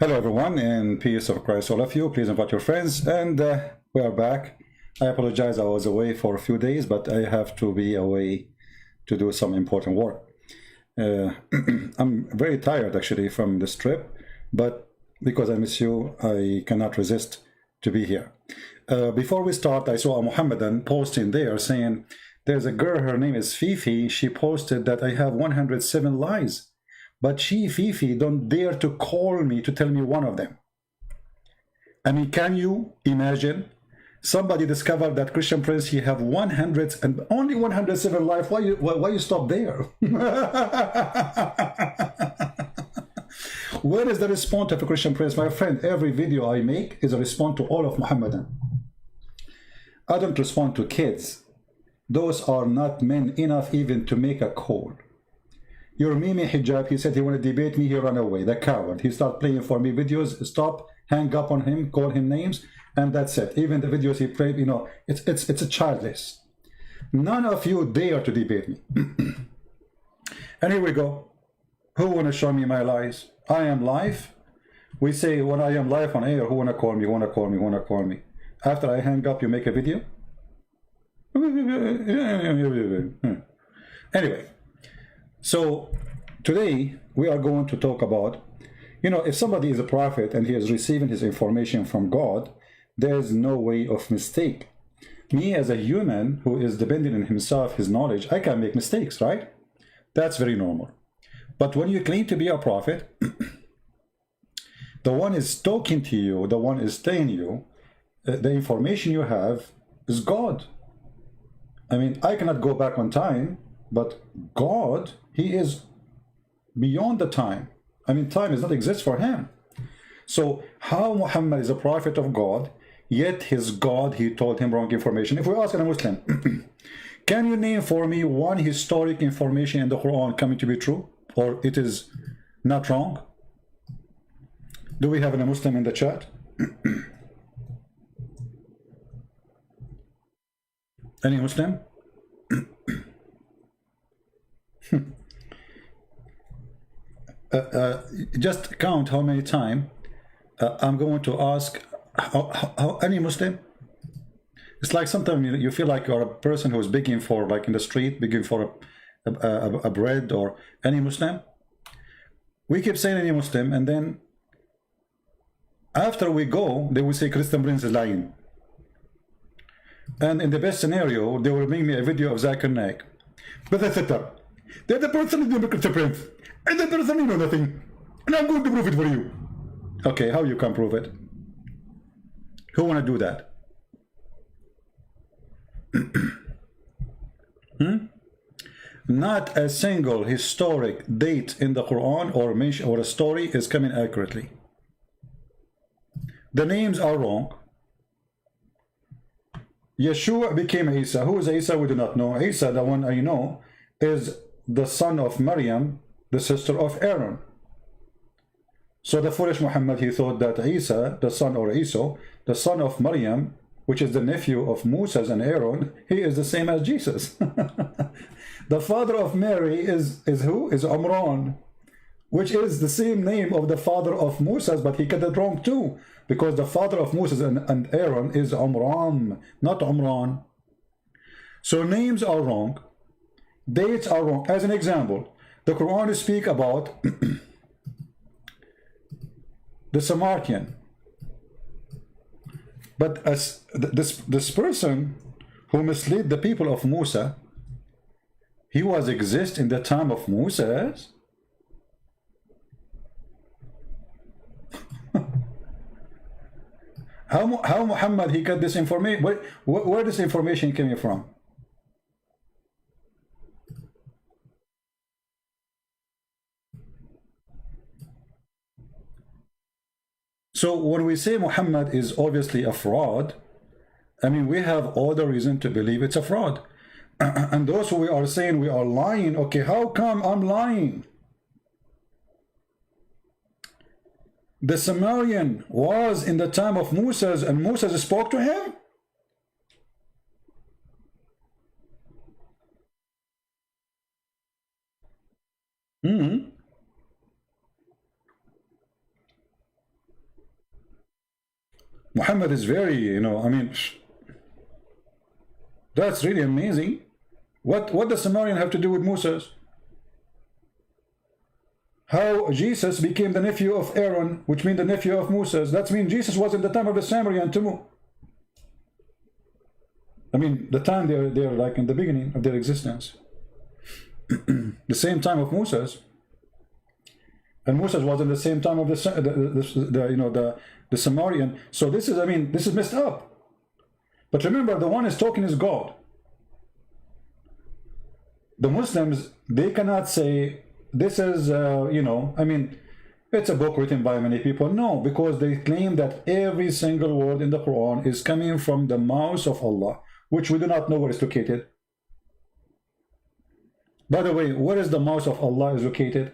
Hello everyone, and peace of Christ all of you. Please invite your friends, and we are back. I apologize, I was away for a few days, but I have to be away to do some important work. I'm very tired actually from this trip, but because I miss you, I cannot resist to be here. Before we start, I saw a Mohammedan posting there saying, there's a girl, her name is Fifi, she posted that I have 107 lies. But she, Fifi, don't dare to call me to tell me one of them. I mean, can you imagine? Somebody discovered that Christian Prince, he have 100 and only 107 life. Why you stop there? Where is the response of a Christian Prince? My friend, every video I make is a response to all of Muhammadan. I don't respond to kids. Those are not men enough even to make a call. Your Mimi Hijab, he said he want to debate me, he ran away, the coward. He started playing for me videos, stop, hang up on him, call him names, and that's it. Even the videos he played, you know, it's a childless. None of you dare to debate me. And here we go. Who want to show me my lies? I am live. We say when I am live on air, who want to call me, want to call me, want to call me. After I hang up, you make a video? Anyway. So today we are going to talk about, you know, if somebody is a prophet and he is receiving his information from God, there's no way of mistake. Me as a human who is dependent on himself, his knowledge, I can make mistakes, right? That's very normal. But when you claim to be a prophet, the one is talking to you, the one is telling you, the information you have is God. I mean, I cannot go back on time, but God, he is beyond the time. I mean, time does not exist for him. So how Muhammad is a prophet of God, yet his God, he told him wrong information? If we ask a Muslim, can you name for me one historic information in the Quran coming to be true, or it is not wrong? Do we have a Muslim in the chat? Any Muslim? Just count how many times I'm going to ask how any Muslim. It's like sometimes you feel like you're a person who's begging for, like in the street, begging for a bread, or any Muslim. We keep saying any Muslim, and then after we go, they will say Christian Prince is lying. And in the best scenario, they will bring me a video of Zakir Naik. But that's it. They're the person who is Christian Prince. And the person, you know nothing. And I'm going to prove it for you. Okay, how you can prove it? Who want to do that? Not a single historic date in the Quran or mention or a story is coming accurately. The names are wrong. Yeshua became Isa. Who is Isa? We do not know. Isa, the one I know, is the son of Maryam, the sister of Aaron. So the foolish Muhammad, he thought that Isa, the son, or Isa, the son of Maryam, which is the nephew of Moses and Aaron, he is the same as Jesus. The father of Mary is who? Is Umran, which is the same name of the father of Moses, but he got it wrong too, because the father of Moses and Aaron is Umran, not Umran. So names are wrong, dates are wrong. As an example, the Quran speak about the Samaritan, but as this person who misled the people of Musa, he was exist in the time of Moses. How Muhammad he got this information? Where this information came from? So when we say Muhammad is obviously a fraud, I mean, we have all the reason to believe it's a fraud. And those who we are saying we are lying, okay, how come I'm lying? The Samaritan was in the time of Moses, and Moses spoke to him? Muhammad is very, you know, I mean, that's really amazing. What does Samaritan have to do with Moses? How Jesus became the nephew of Aaron, which means the nephew of Moses. That means Jesus was in the time of the Samaritan too. I mean, the time they're like in the beginning of their existence. The same time of Moses. And Moses was in the same time of the Samaritan. So this is, I mean, this is messed up. But remember, the one is talking is God. The Muslims, they cannot say, this is, you know, I mean, it's a book written by many people. No, because they claim that every single word in the Quran is coming from the mouth of Allah, which we do not know where it's located. By the way, where is the mouth of Allah is located?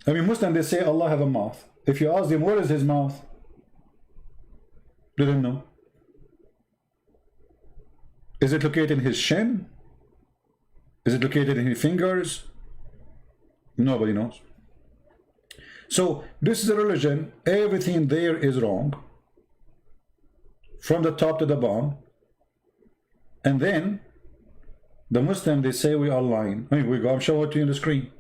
I mean, Muslims, they say Allah have a mouth. If you ask them, where is his mouth? They don't know. Is it located in his shin? Is it located in his fingers? Nobody knows. So this is a religion. Everything there is wrong, from the top to the bottom. And then the Muslim, they say we are lying. I mean, I'm showing it to you on the screen.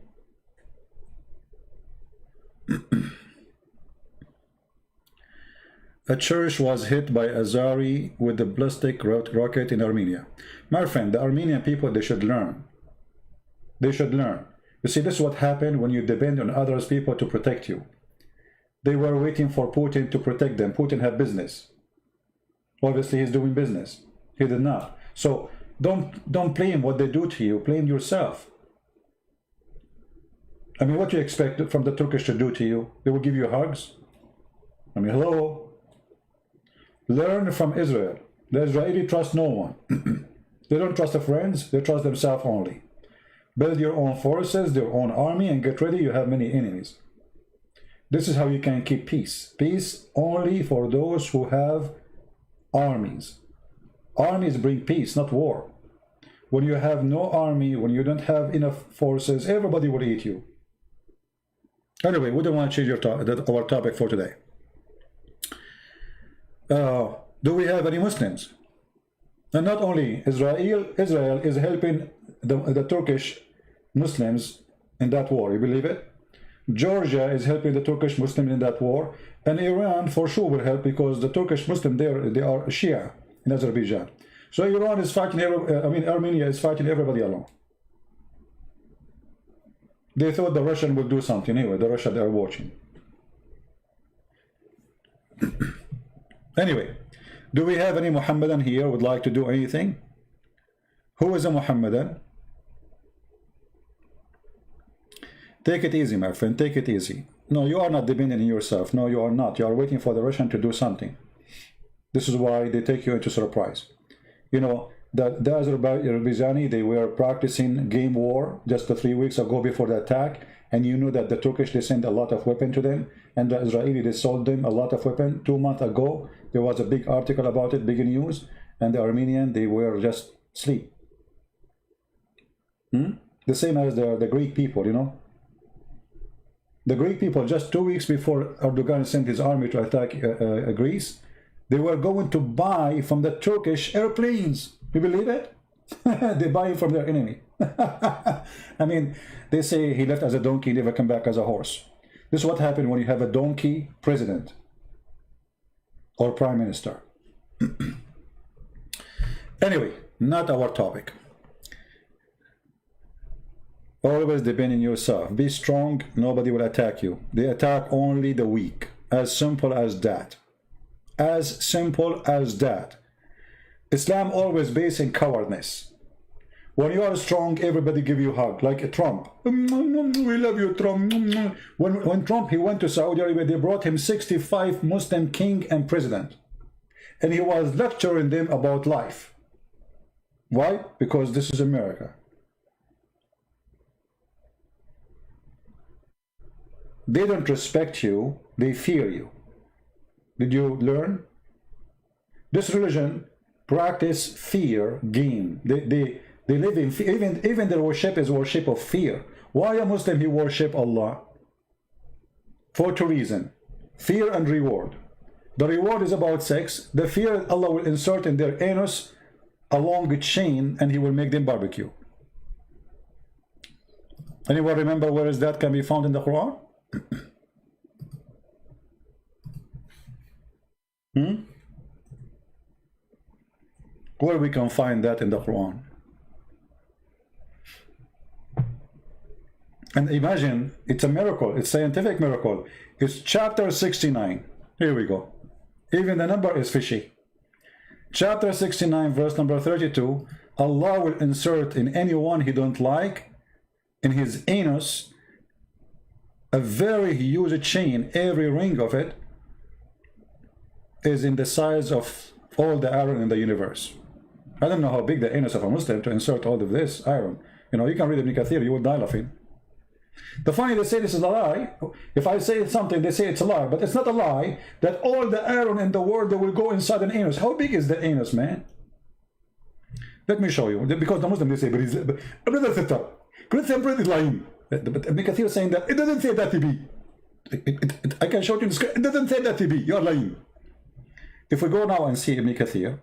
A church was hit by Azhari with the ballistic rocket in Armenia. My friend, the Armenian people, they should learn. They should learn. You see, this is what happened when you depend on others people to protect you. They were waiting for Putin to protect them. Putin had business. Obviously, he's doing business. He did not. So don't blame what they do to you. Blame yourself. I mean, what do you expect from the Turkish to do to you? They will give you hugs? I mean, hello? Learn from Israel. The Israeli trust no one. They don't trust their friends. They trust themselves only. Build your own forces, their own army, and get ready. You have many enemies. This is how you can keep peace. Peace only for those who have armies. Armies bring peace, not war. When you have no army, when you don't have enough forces, everybody will eat you. Anyway, we don't want to change our topic for today. Do we have any Muslims? And not only Israel is helping the Turkish Muslims in that war. You believe it? Georgia is helping the Turkish Muslims in that war, and Iran for sure will help, because the Turkish Muslims they are Shia in Azerbaijan. So Iran is fighting. Armenia is fighting everybody along. They thought the Russian would do something anyway. The Russia, they are watching. Anyway, do we have any Muhammadan here who would like to do anything? Who is a Muhammadan? Take it easy, my friend. Take it easy. No, you are not dependent on yourself. No, you are not. You are waiting for the Russian to do something. This is why they take you into surprise. You know, the Azerbaijani, they were practicing game war just 3 weeks ago before the attack, and you know that the Turkish, they sent a lot of weapon to them, and the Israeli, they sold them a lot of weapon. 2 months ago, there was a big article about it, big news, and the Armenian, they were just asleep. The same as the Greek people, you know. The Greek people, just 2 weeks before Erdogan sent his army to attack Greece, they were going to buy from the Turkish airplanes. You believe it? They buy from their enemy. I mean, they say he left as a donkey, never come back as a horse. This is what happened when you have a donkey president or prime minister. Anyway, not our topic. Always depend on yourself. Be strong, nobody will attack you. They attack only the weak. As simple as that. As simple as that. Islam always based in cowardness. When you are strong, everybody give you a hug, like Trump. We love you, Trump. When Trump, he went to Saudi Arabia, they brought him 65 Muslim king and president. And he was lecturing them about life. Why? Because this is America. They don't respect you, they fear you. Did you learn? This religion practice fear game. They live in fear. Even their worship is worship of fear. Why a Muslim he worship Allah? For 2 reasons. fear and reward. The reward is about sex. The fear, Allah will insert in their anus a long chain and He will make them barbecue. Anyone remember where is that can be found in the Quran? Where we can find that in the Quran? And imagine, it's a miracle, it's a scientific miracle. It's chapter 69. Here we go. Even the number is fishy. Chapter 69, verse number 32. Allah will insert in anyone He don't like, in his anus, a very huge chain. Every ring of it is in the size of all the iron in the universe. I don't know how big the anus of a Muslim to insert all of this iron. You know, you can read Ibn Kathir, you would die laughing. The funny, they say this is a lie. If I say something, they say it's a lie, but it's not a lie that all the iron in the world, they will go inside an anus. How big is the anus, man? Let me show you, because the Muslim, they say, brother sister, Christian brother is lying. But Ibn Kathir is saying that it doesn't say that to be. I can show you in the script. It doesn't say that to be. You're lying. If we go now and see Ibn Kathir,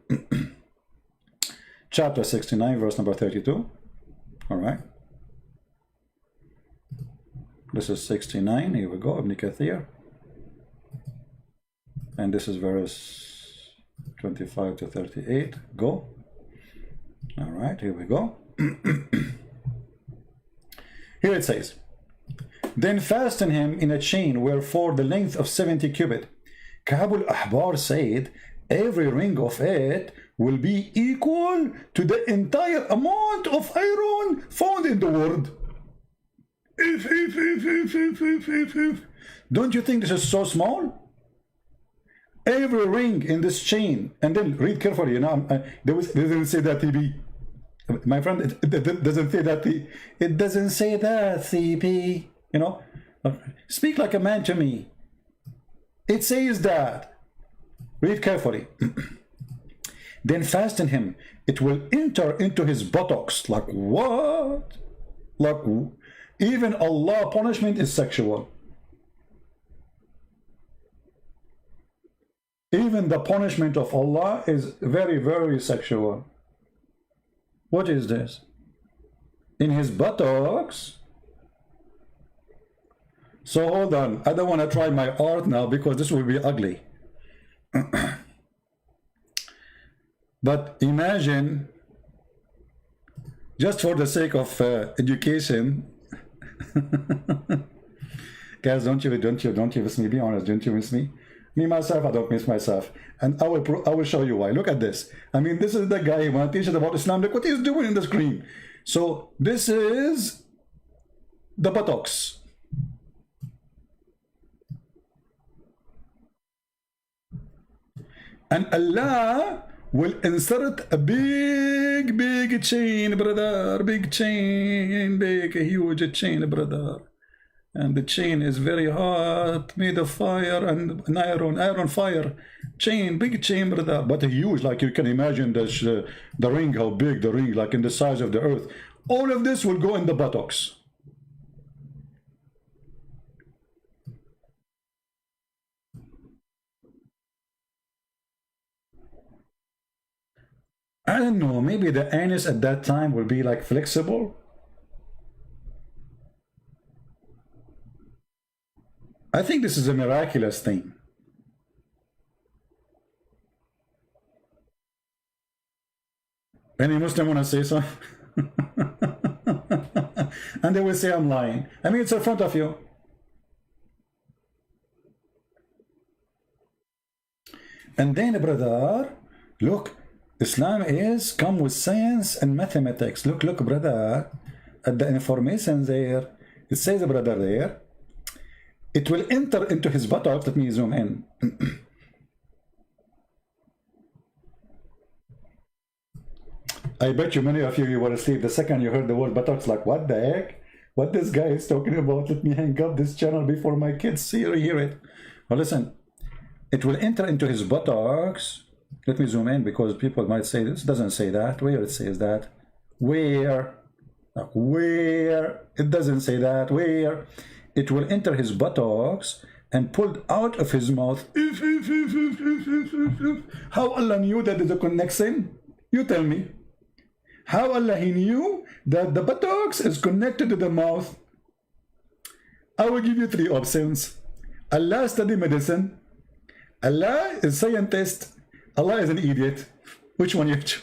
chapter 69, verse number 32. All right. This is 69. Here we go, Ibn Kathir. And this is verse 25 to 38. Go. All right, here we go. Here it says, then fasten him in a chain, wherefore the length of 70 cubit. Ka'b al-Ahbar said, every ring of it will be equal to the entire amount of iron found in the world. If. Don't you think this is so small? Every ring in this chain, and then read carefully, you know, they didn't say that TB. My friend, it doesn't say that. It doesn't say that, CP. You know, speak like a man to me. It says that. Read carefully. Then fasten him. It will enter into his buttocks. Like what? Like even Allah punishment is sexual. Even the punishment of Allah is very, very sexual. What is this? In his buttocks? So hold on. I don't want to try my art now because this will be ugly. But imagine, just for the sake of education, guys, don't you miss me? Be honest, don't you miss me? Me myself, I don't miss myself, and I will show you why. Look at this. I mean, this is the guy who want to teach us about Islam. Look what he's doing in the screen. So this is the buttocks. And Allah will insert a big chain, brother. Big chain, big, huge chain, brother. And the chain is very hot, made of fire and an iron fire chain, big chain, brother, but huge. Like you can imagine the ring, how big the ring, like in the size of the earth. All of this will go in the buttocks. I don't know, maybe the anus at that time will be like flexible. I think this is a miraculous thing. Any Muslim want to say so? And they will say I'm lying. I mean, it's in front of you. And then, brother, look, Islam is come with science and mathematics. Look, brother, at the information there. It says, brother, there. It will enter into his buttocks. Let me zoom in. I bet you many of you were asleep the second you heard the word buttocks, like, what the heck? What this guy is talking about? Let me hang up this channel before my kids see or hear it. Well, listen. It will enter into his buttocks. Let me zoom in because people might say this doesn't say that. Where it says that? Where? Where? It doesn't say that. Where? It will enter his buttocks and pulled out of his mouth. How Allah knew that there's a connection? You tell me. How Allah he knew that the buttocks is connected to the mouth? I will give you three options. Allah study medicine. Allah is scientist. Allah is an idiot. Which one you choose?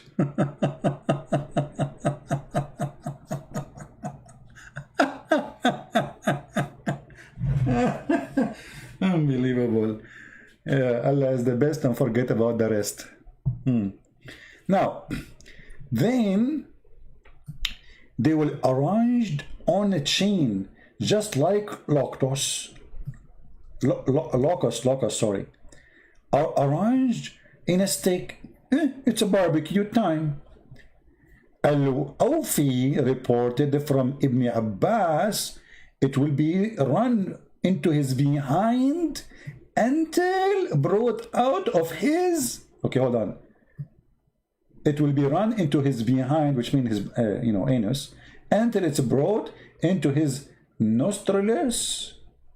Unbelievable. Allah is the best and forget about the rest. Now, then they will arranged on a chain, just like locust, sorry, are arranged in a stick. It's a barbecue time. Al-Awfi reported from Ibn Abbas, it will be run into his behind until brought out of his, okay, hold on. It will be run into his behind, which means his, anus, until it's brought into his nostrils.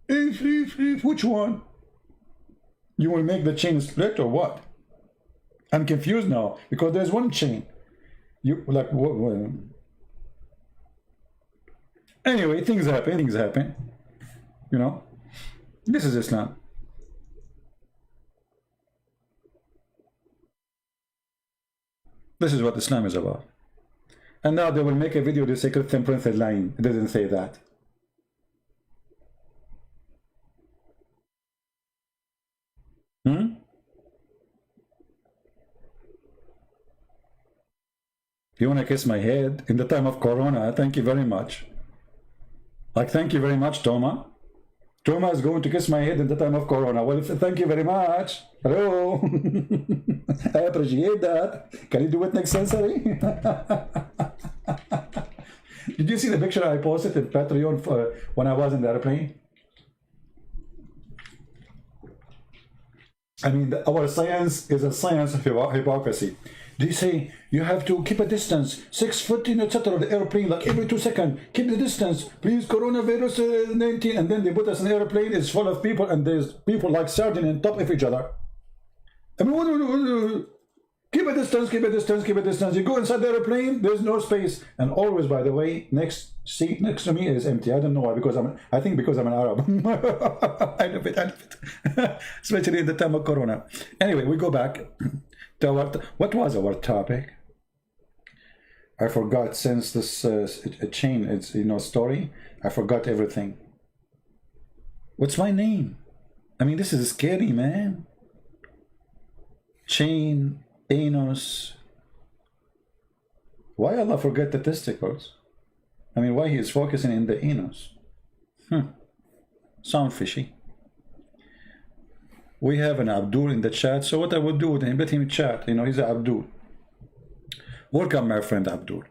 Which one? You will make the chain split or what? I'm confused now because there's one chain. You like what? Anyway, things happen. You know, this is Islam. This is what Islam is about. And now they will make a video, they say Christian Prince is lying. It doesn't say that. You want to kiss my head in the time of Corona? Thank you very much. Like, thank you very much, Toma. Toma is going to kiss my head in the time of Corona. Well, thank you very much. Hello. I appreciate that. Can you do it next century? Did you see the picture I posted in Patreon for when I was in the airplane? I mean, our science is a science of hypocrisy. They say you have to keep a distance, 6 foot, etc. The airplane, like every 2 seconds, keep the distance, please. Coronavirus 19, and then they put us in an airplane. It's full of people, and there's people like sardines on top of each other. I mean, keep a distance, keep a distance, keep a distance. You go inside the airplane, there's no space, and always, by the way, next seat next to me is empty. I don't know why, because I think because I'm an Arab. I love it. Especially in the time of Corona. Anyway, we go back. What was our topic? I forgot. Since this chain, it's story, I forgot everything. What's my name? I mean, this is scary, man. Chain, anus. Why Allah forget the testicles? I mean, why he is focusing in the anus? Sound fishy. We have an Abdul in the chat, so what I would do with him, let him chat. He's an Abdul. Welcome, my friend Abdul.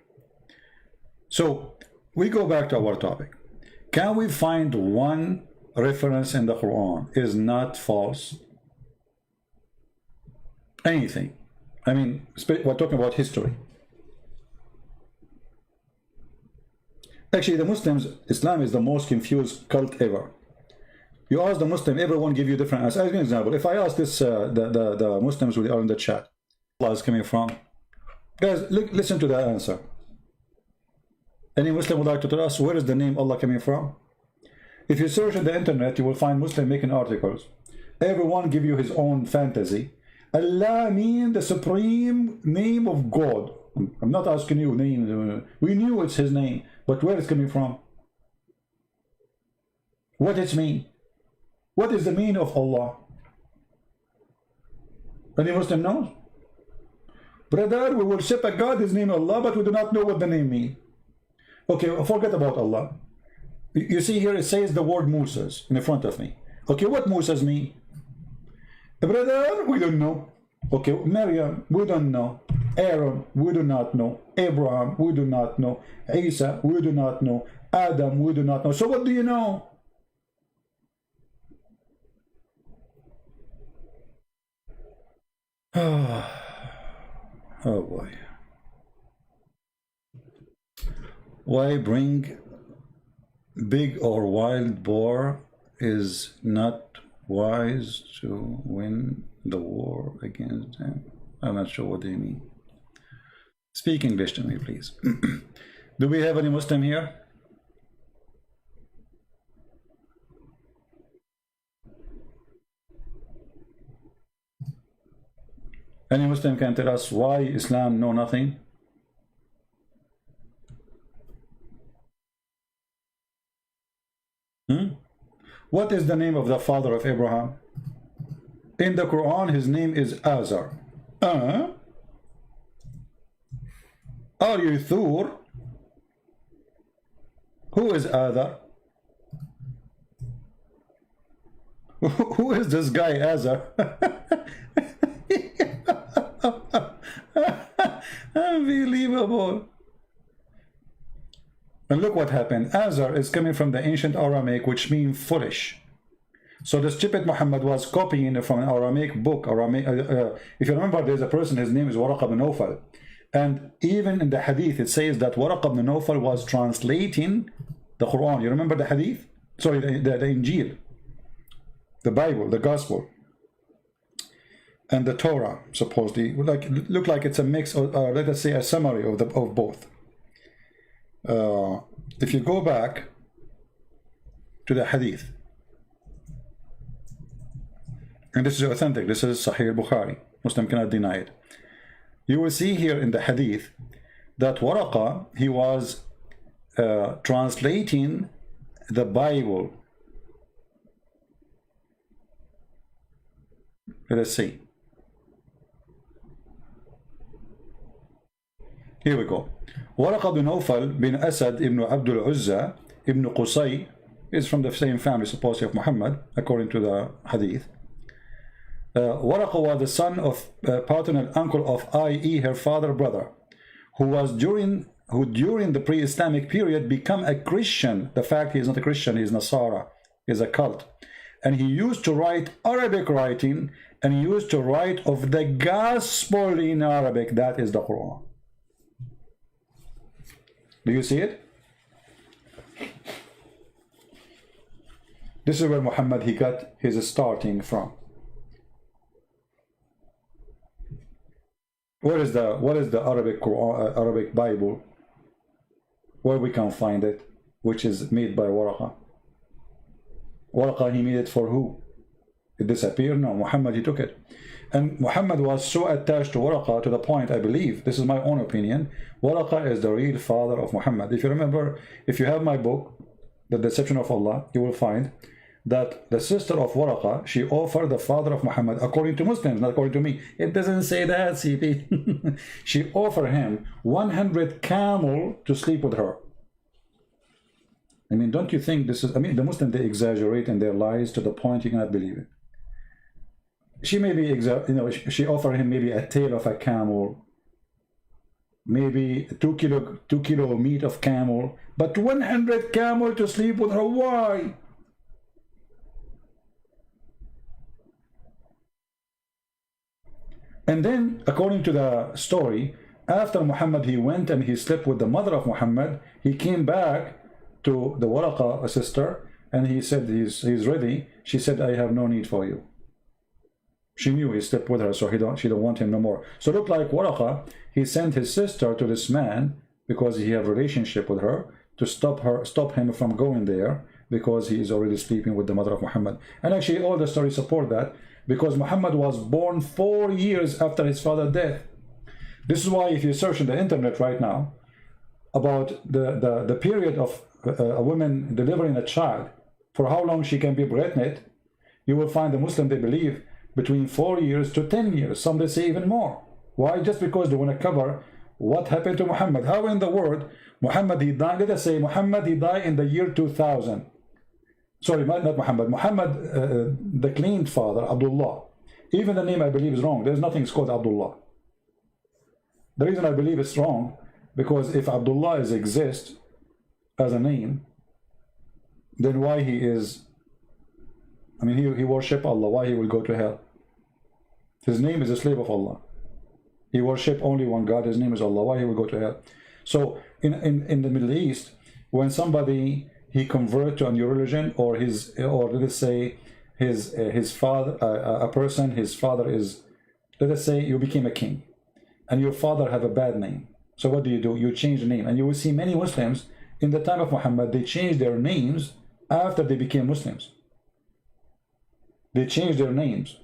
So we go back to our topic. Can we find one reference in the Quran is not false? Anything. I mean, we're talking about history. Actually, the Muslims, Islam is the most confused cult ever. You ask the Muslim, everyone give you different answers. As an example, if I ask this, the Muslims who are in the chat, Allah is coming from. Guys, listen to that answer. Any Muslim would like to tell us where is the name Allah coming from? If you search on the internet, you will find Muslim making articles. Everyone give you his own fantasy. Allah means the supreme name of God. I'm not asking you name. We knew it's his name, but where it's coming from? What it mean? What is the meaning of Allah? Any Muslim knows? Brother, we worship a God, his name Allah, but we do not know what the name means. Okay, forget about Allah. You see here it says the word Moses in front of me. Okay, what Moses mean? Brother, we don't know. Okay, Maryam, we don't know. Aaron, we do not know. Abraham, we do not know. Isa, we do not know. Adam, we do not know. So what do you know? Oh boy. Why bring big or wild boar is not wise to win the war against them. I'm not sure what they mean. Speak English to me, please. Do we have any Muslim here? Any Muslim can tell us why Islam know nothing? What is the name of the father of Abraham? In the Quran, his name is Azhar. Are you Thur? Who is Azhar? Who is this guy Azhar? Unbelievable. And look what happened. Azhar is coming from the ancient Aramaic, which means foolish. So the stupid Muhammad was copying it from an Aramaic book. If you remember, there's a person, his name is Waraq ibn Nawfal. And even in the hadith, it says that Waraq ibn Nawfal was translating the Quran. You remember the hadith? Sorry, the Injil, the Bible, the Gospel, and the Torah, supposedly. Look like it's a mix, or let us say a summary of both. If you go back to the hadith, and this is authentic, this is Sahih Bukhari, Muslim cannot deny it, you will see here in the hadith that Waraqa, he was translating the Bible. Let us see. Here we go. Waraq bin Nawfal bin Asad ibn Abdul Uzza ibn Qusay is from the same family, supposedly, of Muhammad, according to the hadith. Waraq was the son of paternal uncle of, i.e., her father brother, who during the pre-Islamic period become a Christian. The fact he is not a Christian, he is Nasara, he is a cult. And he used to write Arabic writing, and he used to write of the gospel in Arabic. That is the Quran. Do you see it? This is where Muhammad, he got his starting from. What is the Arabic Quran, Arabic Bible? Where we can find it, which is made by Waraqa. Waraqa, he made it for who? It disappeared? No, Muhammad, he took it. And Muhammad was so attached to Waraqa to the point, I believe, this is my own opinion, Waraqa is the real father of Muhammad. If you remember, if you have my book, The Deception of Allah, you will find that the sister of Waraqa, she offered the father of Muhammad, according to Muslims, not according to me. It doesn't say that, CP. She offered him 100 camel to sleep with her. I mean, don't you think this is, I mean, the Muslims, they exaggerate in their lies to the point you cannot believe it. She maybe, she offered him maybe a tail of a camel, maybe 2 kilo meat of camel, but 100 camel to sleep with her. Why? And then, according to the story, after Muhammad, he went and he slept with the mother of Muhammad. He came back to the Waraqa sister, and he said he's ready. She said, I have no need for you. She knew he slept with her, so she don't want him no more. So it looked like Waraqa, he sent his sister to this man because he had a relationship with her to stop him from going there, because he is already sleeping with the mother of Muhammad. And actually all the stories support that, because Muhammad was born 4 years after his father's death. This is why if you search on the internet right now about the period of a woman delivering a child, for how long she can be pregnant, you will find the Muslim, they believe between 4 years to 10 years. Some they say even more. Why? Just because they want to cover what happened to Muhammad. How in the world Muhammad, he died, let us say Muhammad, he died in the year 2000. Sorry, not Muhammad. Muhammad, the claimed father, Abdullah. Even the name I believe is wrong. There's nothing called Abdullah. The reason I believe it's wrong, because if Abdullah exists as a name, then why he is, I mean, he worship Allah, why he will go to hell? His name is a slave of Allah. He worship only one God, his name is Allah, why he will go to hell? So in the Middle East, when somebody he convert to a new religion, or let's say his father, a person, his father is, let us say you became a king, and your father have a bad name. So what do? You change the name, and you will see many Muslims in the time of Muhammad, they changed their names after they became Muslims. They changed their names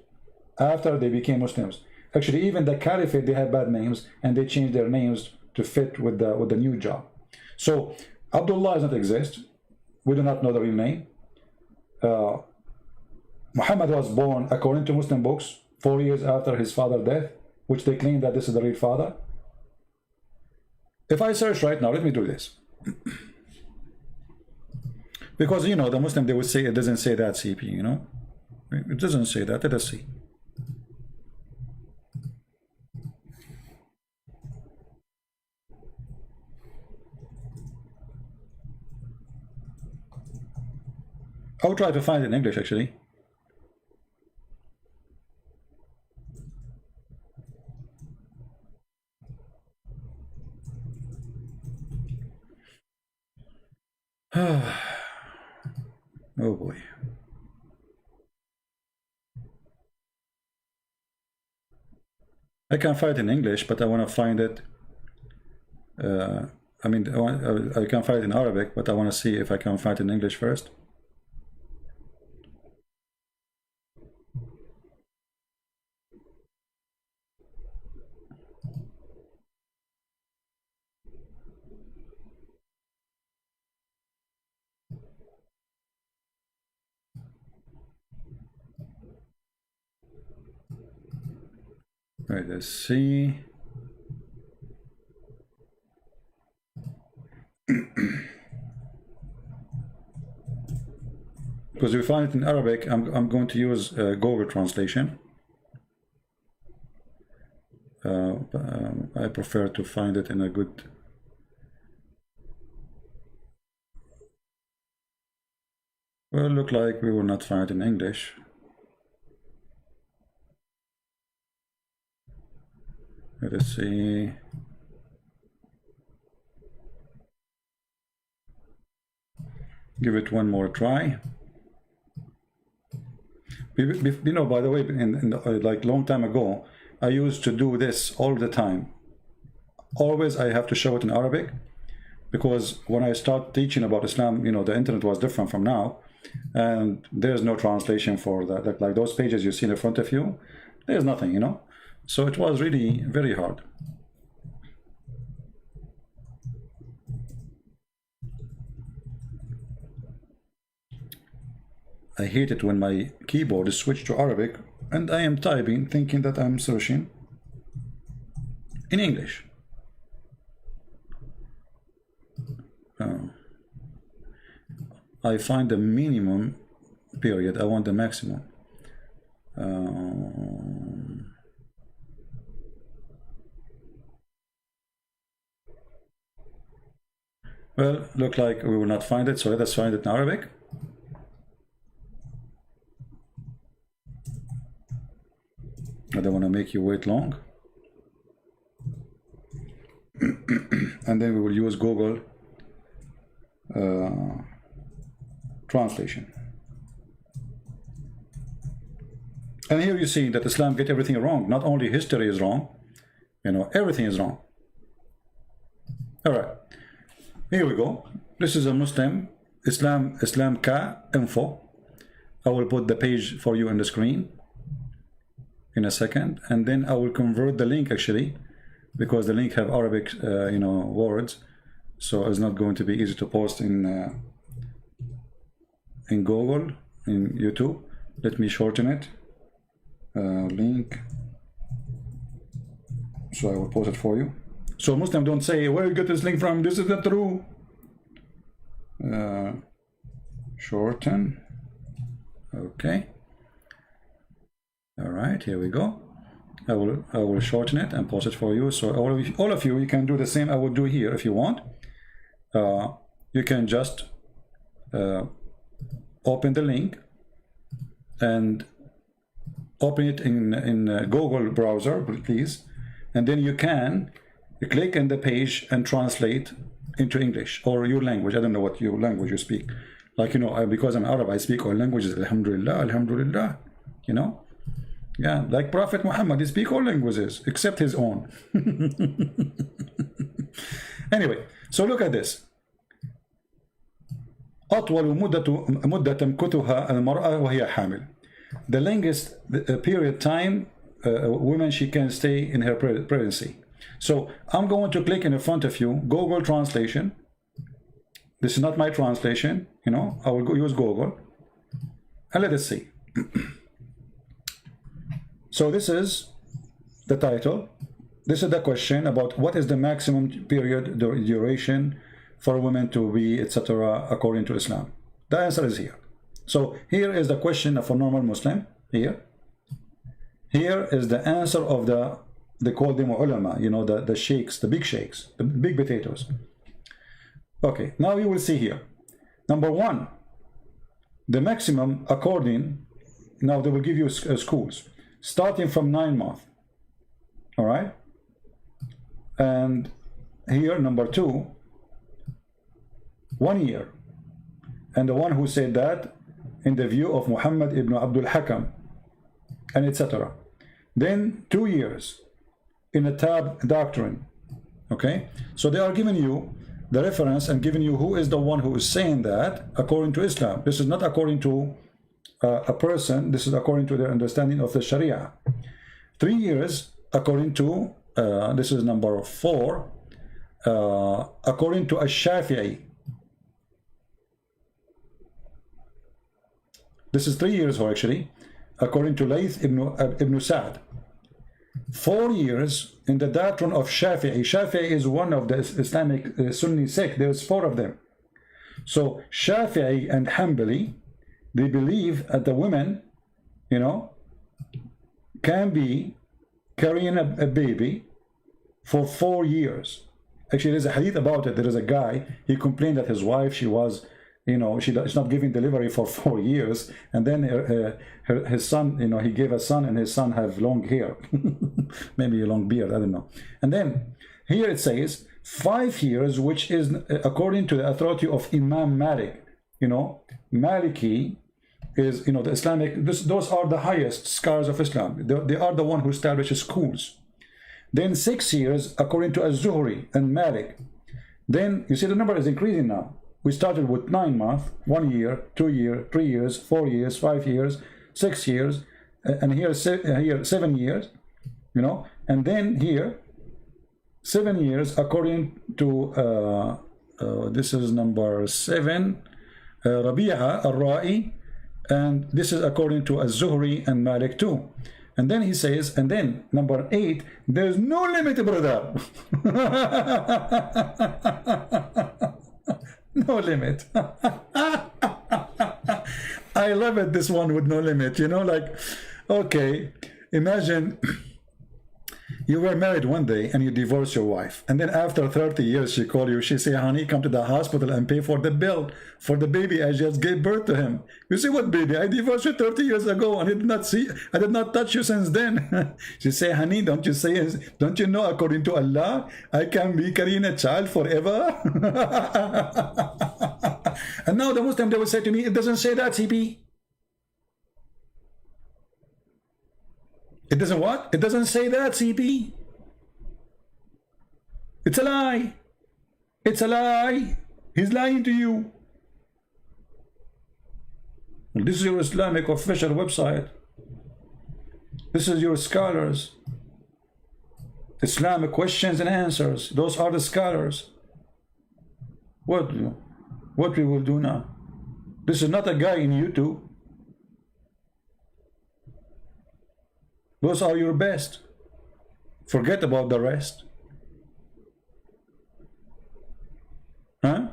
after they became Muslims. Actually, even the caliphate, they had bad names, and they changed their names to fit with the new job. So Abdullah does not exist. We do not know the real name. Muhammad was born, according to Muslim books, 4 years after his father's death, which they claim that this is the real father. If I search right now, let me do this. Because, you know, the Muslim, they would say it doesn't say that, CP, you know. It doesn't say that. Let us see. I'll try to find it in English, actually. Oh boy. I can find it in English, but I want to find it. I mean, I can find it in Arabic, but I want to see if I can find it in English first. Right, let's see. Because we find it in Arabic, I'm going to use Google translation. I prefer to find it in a good. Well, look like we will not find it in English. Let us see. Give it one more try. You know, by the way, like long time ago, I used to do this all the time. Always I have to show it in Arabic, because when I start teaching about Islam, you know, the internet was different from now, and there's no translation for that. Like those pages you see in front of you, there's nothing, you know. So it was really very hard. I hate it when my keyboard is switched to Arabic and I am typing thinking that I'm searching in English. I find the minimum period, I want the maximum. Well, look like we will not find it, so let us find it in Arabic. I don't want to make you wait long. And then we will use Google translation. And here you see that Islam get everything wrong. Not only history is wrong, you know, everything is wrong. All right. Here we go. This is a Muslim Islam ka info. I will put the page for you on the screen in a second, and then I will convert the link actually, because the link have Arabic you know, words, so it's not going to be easy to post in Google, in YouTube. Let me shorten it. Link. So I will post it for you. So Muslims don't say, where you get this link from? This is not true. Shorten. Okay. All right, here we go. I will shorten it and post it for you. So all of you, you can do the same. I will do here if you want. You can just open the link and open it in Google browser, please, and then you can click on the page and translate into English or your language. I don't know what your language you speak. Like, you know, because I'm Arab, I speak all languages. Alhamdulillah, Alhamdulillah. You know? Yeah, like Prophet Muhammad, he speaks all languages except his own. Anyway, so look at this. أطول مدة تمكثها المرأة وهي حامل. The longest period time women she can stay in her pregnancy. So I'm going to click in front of you Google translation. This is not my translation, you know. I will use Google and let us see. So this is the title. This is the question about what is the maximum period duration for women to be, etc., according to Islam. The answer is here. So here is the question of a normal Muslim. Here is the answer of they call them ulama, you know, the sheikhs, the big sheikhs, the big potatoes. Okay, now you will see here. Number one, the maximum according, now they will give you schools, starting from 9 months. All right? And here, number two, 1 year. And the one who said that in the view of Muhammad ibn Abdul Hakam, and etc. Then 2 years in a tab doctrine. Okay? So they are giving you the reference and giving you who is the one who is saying that according to Islam. This is not according to a person. This is according to their understanding of the Sharia. 3 years according to, this is number 4, according to Ash-Shafi'i. This is 3 years actually, according to Layth ibn Sa'd. 4 years in the doctrine of Shafi'i. Shafi'i is one of the Islamic Sunni sect. There's 4 of them. So Shafi'i and Hanbali, they believe that the women, you know, can be carrying a baby for 4 years. Actually, there's a hadith about it. There is a guy, he complained that his wife, she was, you know, she's not giving delivery for 4 years, and then his son, you know, he gave a son, and his son have long hair, maybe a long beard, I don't know. And then here it says 5 years, which is according to the authority of Imam Malik. You know, Maliki is, you know, the Islamic, those are the highest scholars of Islam. They are the one who establishes schools. Then 6 years according to Az-Zuhri and Malik. Then you see the number is increasing now. We started with 9 months, 1 year, 2 years, 3 years, 4 years, 5 years, 6 years, and here 7 years, you know, and then here 7 years according to this is number 7, Rabi'a al-Ra'i, and this is according to Az-Zuhri and Malik too. And then he says, and then number 8, there's no limit, brother. No limit. I love it, this one with no limit, you know, like, okay, imagine you were married one day and you divorce your wife, and then after 30 years she called you, she say, honey, come to the hospital and pay for the bill for the baby I just gave birth to him. You say, what baby? I divorced you 30 years ago and I did not touch you since then. She say, honey, don't you know according to Allah I can be carrying a child forever? And now the Muslim, they will say to me, it doesn't say that, CP. It doesn't what? It doesn't say that, CP. It's a lie. It's a lie. He's lying to you. This is your Islamic official website. This is your scholars. Islamic questions and answers. Those are the scholars. What we will do now? This is not a guy in YouTube. Those are your best. Forget about the rest. Huh?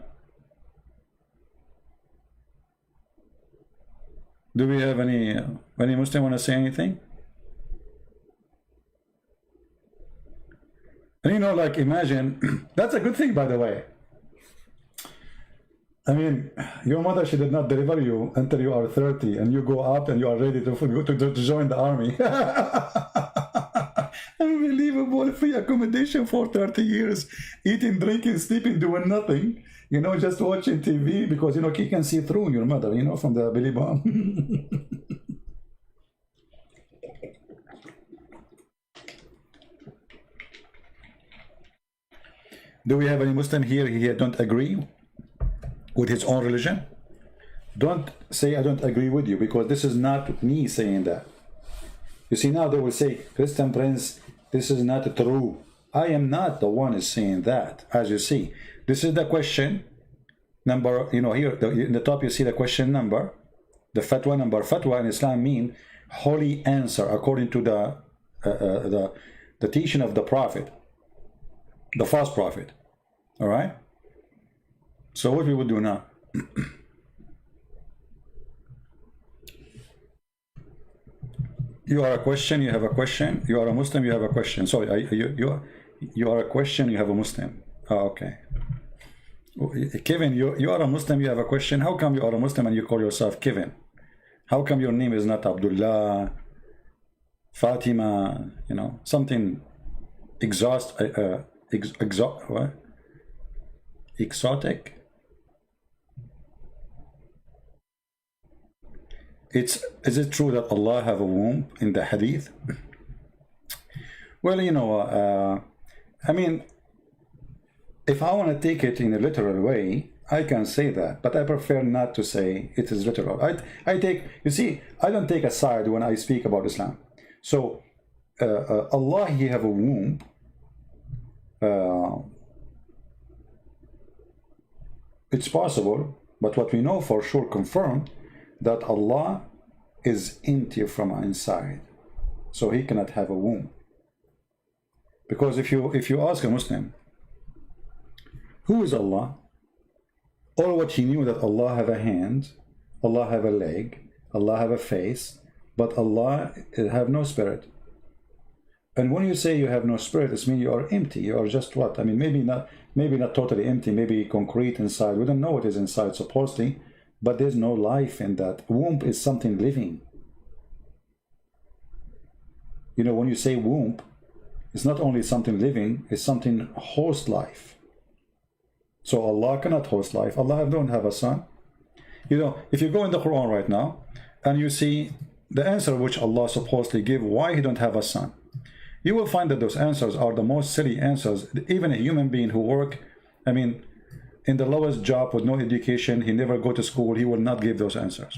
Do we have any Muslim want to say anything? And you know, like, imagine, that's a good thing, by the way. I mean, your mother, she did not deliver you until you are 30 and you go out and you are ready to join the army. Unbelievable. Free accommodation for 30 years, eating, drinking, sleeping, doing nothing. You know, just watching TV because, you know, he can see through your mother, you know, from the belly button. Do we have any Muslim here don't agree with his own religion? Don't say I don't agree with you, because this is not me saying that. You see, now they will say, Christian Prince, this is not true. I am not the one is saying that. As you see, this is the question number, you know, here in the top you see the question number, the fatwa number. Fatwa in Islam mean holy answer according to the teaching of the Prophet, the false prophet. All right, so what we would do now? You are a question, you have a question. You are a Muslim, you have a question. Sorry, you are a question, you have a Muslim. Oh, okay. Kevin, you are a Muslim, you have a question. How come you are a Muslim and you call yourself Kevin? How come your name is not Abdullah, Fatima, you know, something what? Exotic? Is it true that Allah have a womb in the hadith? Well, you know, I mean, if I want to take it in a literal way, I can say that, but I prefer not to say it is literal. I take, you see, I don't take a side when I speak about Islam. So Allah, he have a womb. It's possible, but what we know for sure, confirmed, that Allah is empty from inside, so he cannot have a womb. Because if you ask a Muslim, who is Allah? All what he knew that Allah have a hand, Allah have a leg, Allah have a face, but Allah have no spirit. And when you say you have no spirit, it means you are empty. You are just what? I mean, maybe not totally empty, maybe concrete inside. We don't know what is inside supposedly, but there's no life in that. Womb is something living. You know, when you say womb, it's not only something living, it's something host life. So Allah cannot host life. Allah don't have a son. You know, if you go in the Quran right now and you see the answer which Allah supposedly give why he don't have a son, you will find that those answers are the most silly answers. Even a human being who work, I mean, in the lowest job with no education, he never go to school, he will not give those answers.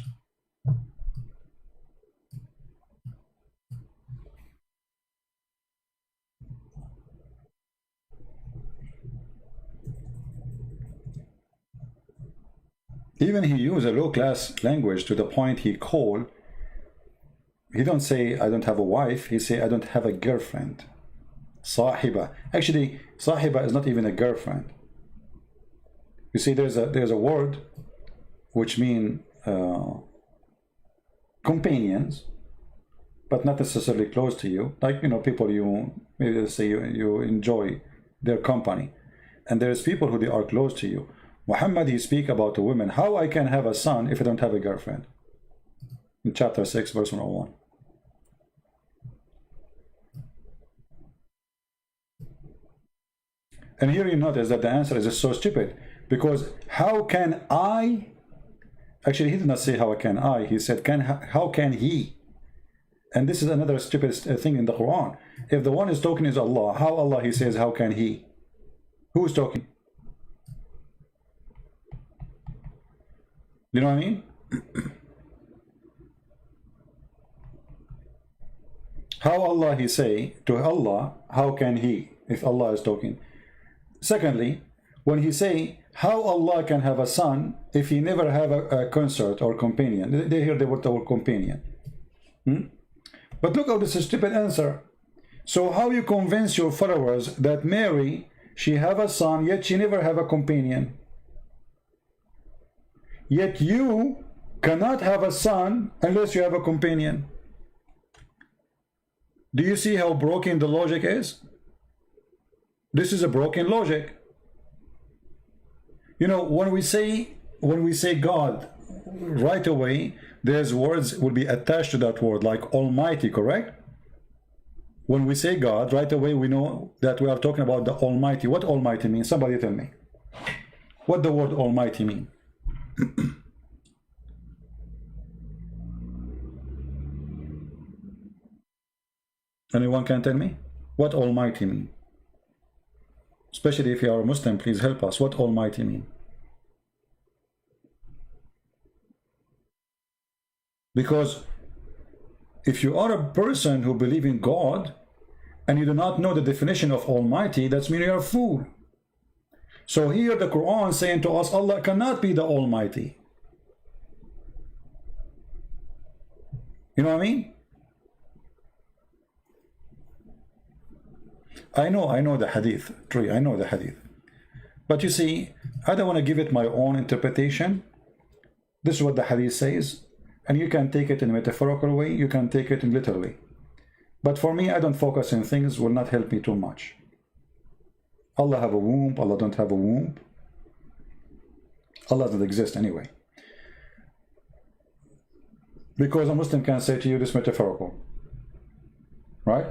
Even he use a low-class language to the point he don't say I don't have a wife, he say I don't have a girlfriend. Sahiba. Actually, sahiba is not even a girlfriend. You see, there's a word which mean companions, but not necessarily close to you. Like, you know, people you maybe say you enjoy their company, and there's people who they are close to you. Muhammad, he speak about the women. How I can have a son if I don't have a girlfriend? In chapter 6, verse 101. And here you notice that the answer is just so stupid, because how can I? Actually, he did not say how can I. He said how can he? And this is another stupid thing in the Quran. If the one is talking is Allah, how Allah he says how can he? Who is talking? You know what I mean? How Allah he say to Allah, how can he, if Allah is talking? Secondly, when he say how Allah can have a son if he never have a consort or companion, they hear the word companion. But look at this stupid answer. So how you convince your followers that Mary, she have a son, yet she never have a companion? Yet you cannot have a son unless you have a companion. Do you see how broken the logic is? This is a broken logic. You know, when we say God, right away, there's words will be attached to that word, like Almighty, correct? When we say God, right away we know that we are talking about the Almighty. What Almighty means? Somebody tell me. what the word Almighty mean? Anyone can tell me what Almighty mean? Especially if you are a Muslim, please help us. What Almighty mean? Because if you are a person who believes in God and you do not know the definition of Almighty, that's mean you're a fool. So here the Quran saying to us, Allah cannot be the Almighty. You know what I mean? I know the hadith, true, I know the hadith. But you see, I don't want to give it my own interpretation. This is what the hadith says. And you can take it in a metaphorical way, you can take it in literally. But for me, I don't focus on things will not help me too much. Allah have a womb, Allah don't have a womb. Allah doesn't exist anyway. Because a Muslim can say to you this metaphorical. Right?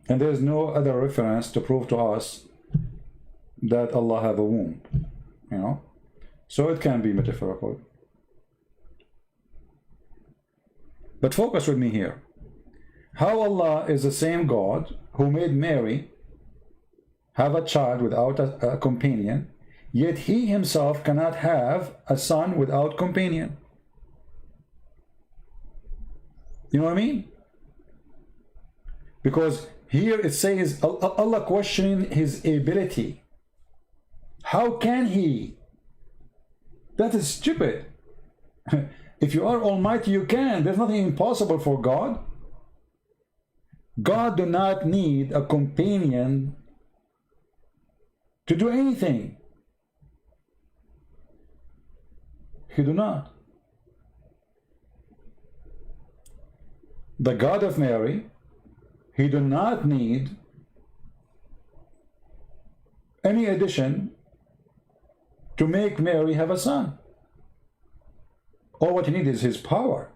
And there is no other reference to prove to us that Allah have a womb. You know? So it can be metaphorical. But focus with me here. How Allah is the same God who made Mary have a child without a companion, yet he himself cannot have a son without companion. You know what I mean? Because here it says Allah questioning his ability. How can he? That is stupid. If you are Almighty, you can. There's nothing impossible for God. God do not need a companion to do anything. He do not. The God of Mary, he do not need any addition to make Mary have a son. All what he needs is his power.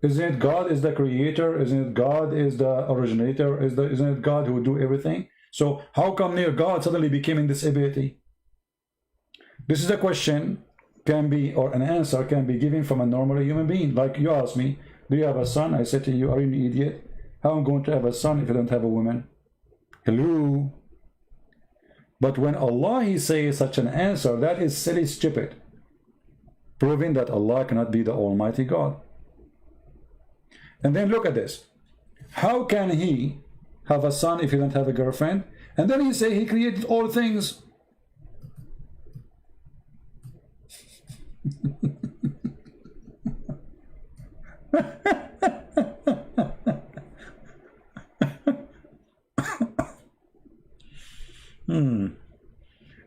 Isn't it God is the creator? Isn't it God is the originator? Isn't it God who do everything? So how come near God suddenly became in this ability? This is a question can be, or an answer can be given from a normal human being. Like you ask me, do you have a son? I said to you, are you an idiot? How am I going to have a son if I don't have a woman? Hello? But when Allah he says such an answer, that is silly, stupid, proving that Allah cannot be the Almighty God. And then look at this. How can he have a son if he don't have a girlfriend? And then he say he created all things.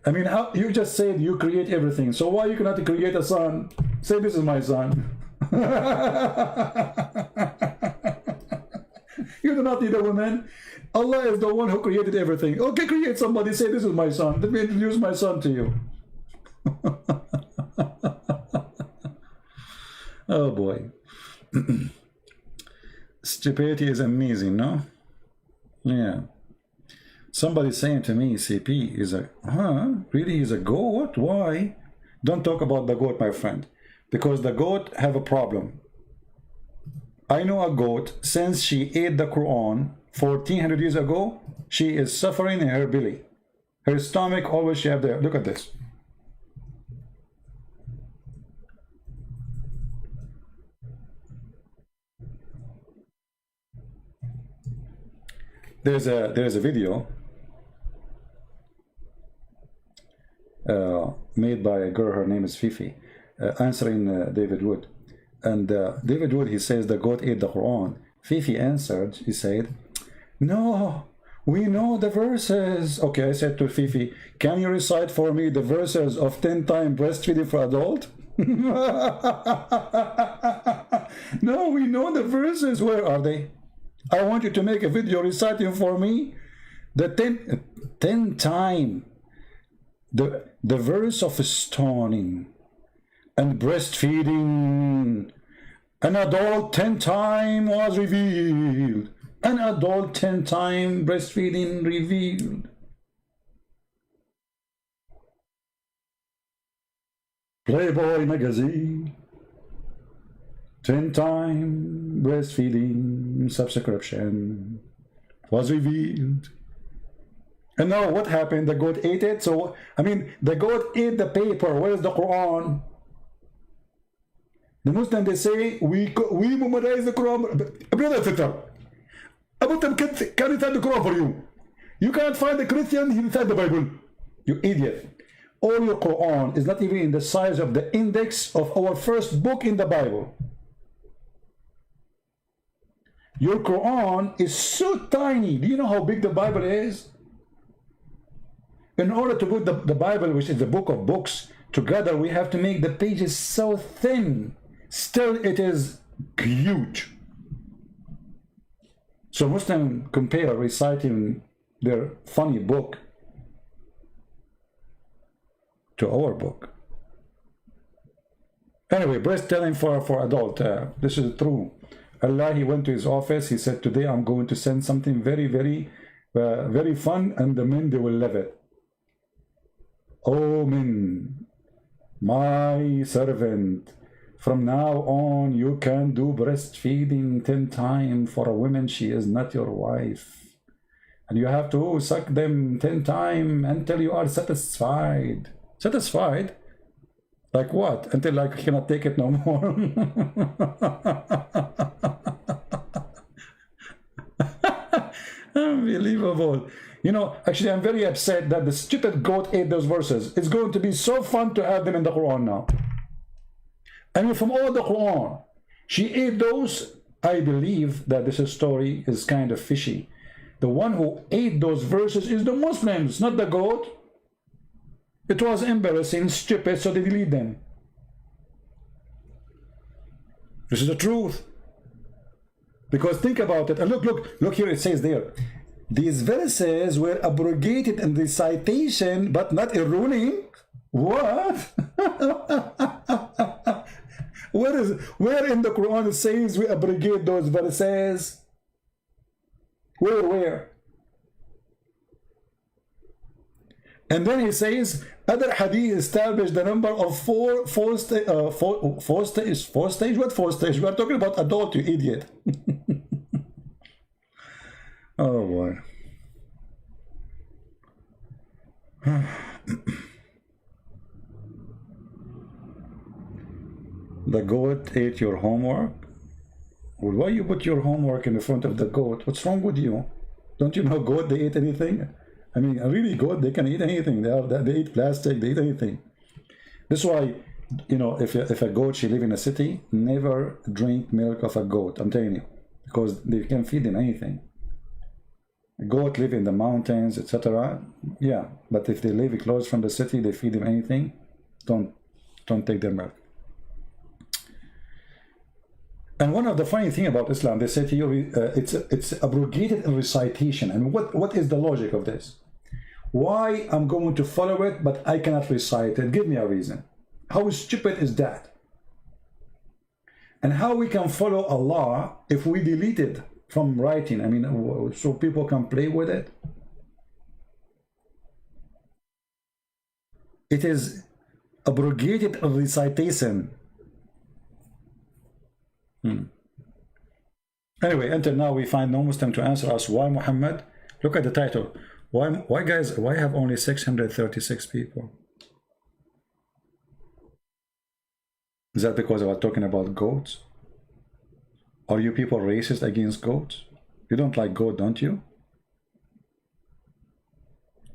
I mean, how, you just said you create everything. So why you cannot create a son? Say this is my son. You do not need a woman. Allah is the one who created everything. Okay, create somebody. Say this is my son. Let me introduce my son to you. Oh boy. Stupidity is amazing, no? Yeah. Somebody saying to me, CP is a, really is a goat? Why? Don't talk about the goat, my friend. Because the goat have a problem. I know a goat, since she ate the Quran 1400 years ago, she is suffering in her belly. Her stomach always she have there. Look at this. There's a video made by a girl, her name is Fifi, answering David Wood. And David Wood, he says the goat ate the Quran. Fifi answered, he said, no, we know the verses. Okay, I said to Fifi, can you recite for me the verses of 10 times breastfeeding for adult? No, we know the verses. Where are they? I want you to make a video reciting for me the 10 times the verse of stoning and breastfeeding. An adult 10 times was revealed. An adult 10 times breastfeeding revealed. Playboy magazine, 10-time breastfeeding subscription was revealed. And now what happened? The goat ate it. So, I mean, the goat ate the paper. Where is the Quran? The Muslims, they say, we memorize the Quran. Brother Fitter, Abu Tam can recite the Quran for you. You can't find the Christian, he recite the Bible. You idiot. All your Quran is not even in the size of the index of our first book in the Bible. Your Quran is so tiny. Do you know how big the Bible is? In order to put the Bible, which is the book of books, together, we have to make the pages so thin. Still, it is huge. So Muslims compare reciting their funny book to our book. Anyway, breast telling for adult. This is true. Allah, he went to his office. He said, today I'm going to send something very, very fun, and the men, they will love it. Oh men, my servant, from now on you can do breastfeeding 10 times for a woman. She is not your wife. And you have to suck them 10 times until you are satisfied. Satisfied? Like what? Until like I cannot take it no more. Unbelievable. You know, actually, I'm very upset that the stupid goat ate those verses. It's going to be so fun to have them in the Quran now. I mean, from all the Quran, she ate those. I believe that this story is kind of fishy. The one who ate those verses is the Muslims, not the goat. It was embarrassing, stupid, so they delete them. This is the truth. Because think about it. And look here, it says there. These verses were abrogated in the citation, but not in ruling. What? Where in the Quran it says we abrogate those verses? Where? And then he says, other hadith established the number of four stage. What four stage? We are talking about adult, you idiot. Oh boy. The goat ate your homework? Well, why you put your homework in the front of the goat? What's wrong with you? Don't you know goat, they eat anything? I mean, a really goat, they can eat anything. They eat plastic, they eat anything. This is why, you know, if a goat, she live in a city, never drink milk of a goat. I'm telling you. Because they can feed them anything. Goat live in the mountains, etc. Yeah, but if they live close from the city, they feed them anything. Don't take their milk. And one of the funny thing about Islam, they say to you, it's abrogated in recitation. And what is the logic of this? Why I'm going to follow it, but I cannot recite it? Give me a reason. How stupid is that? And how we can follow Allah if we delete it from writing? I mean, so people can play with it. It is abrogated in recitation. Anyway, until now we find no Muslim to answer us. Why Muhammad? Look at the title. Why guys, why have only 636 people? Is that because I was talking about goats? Are you people racist against goats? You don't like goat, don't you?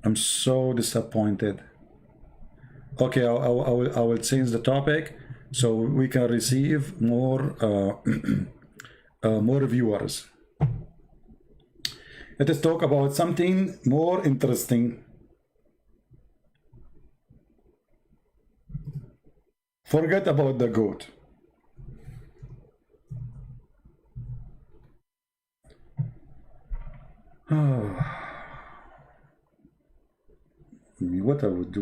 I'm so disappointed. Okay, I will change the topic so we can receive more more viewers. Let us talk about something more interesting. Forget about the goat. What I would do.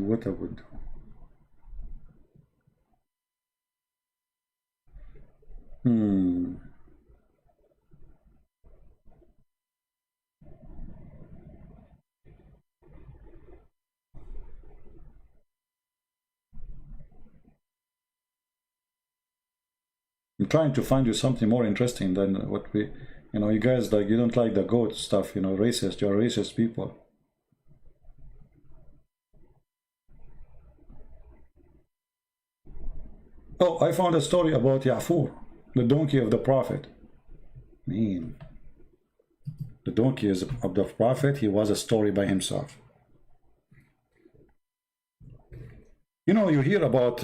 I'm trying to find you something more interesting than what we, you know, you guys like, you don't like the goat stuff, you know, racist, you're racist people. Oh, I found a story about Ya'fur, the donkey of the Prophet. I mean, the donkey is of the Prophet, he was a story by himself. You know, you hear about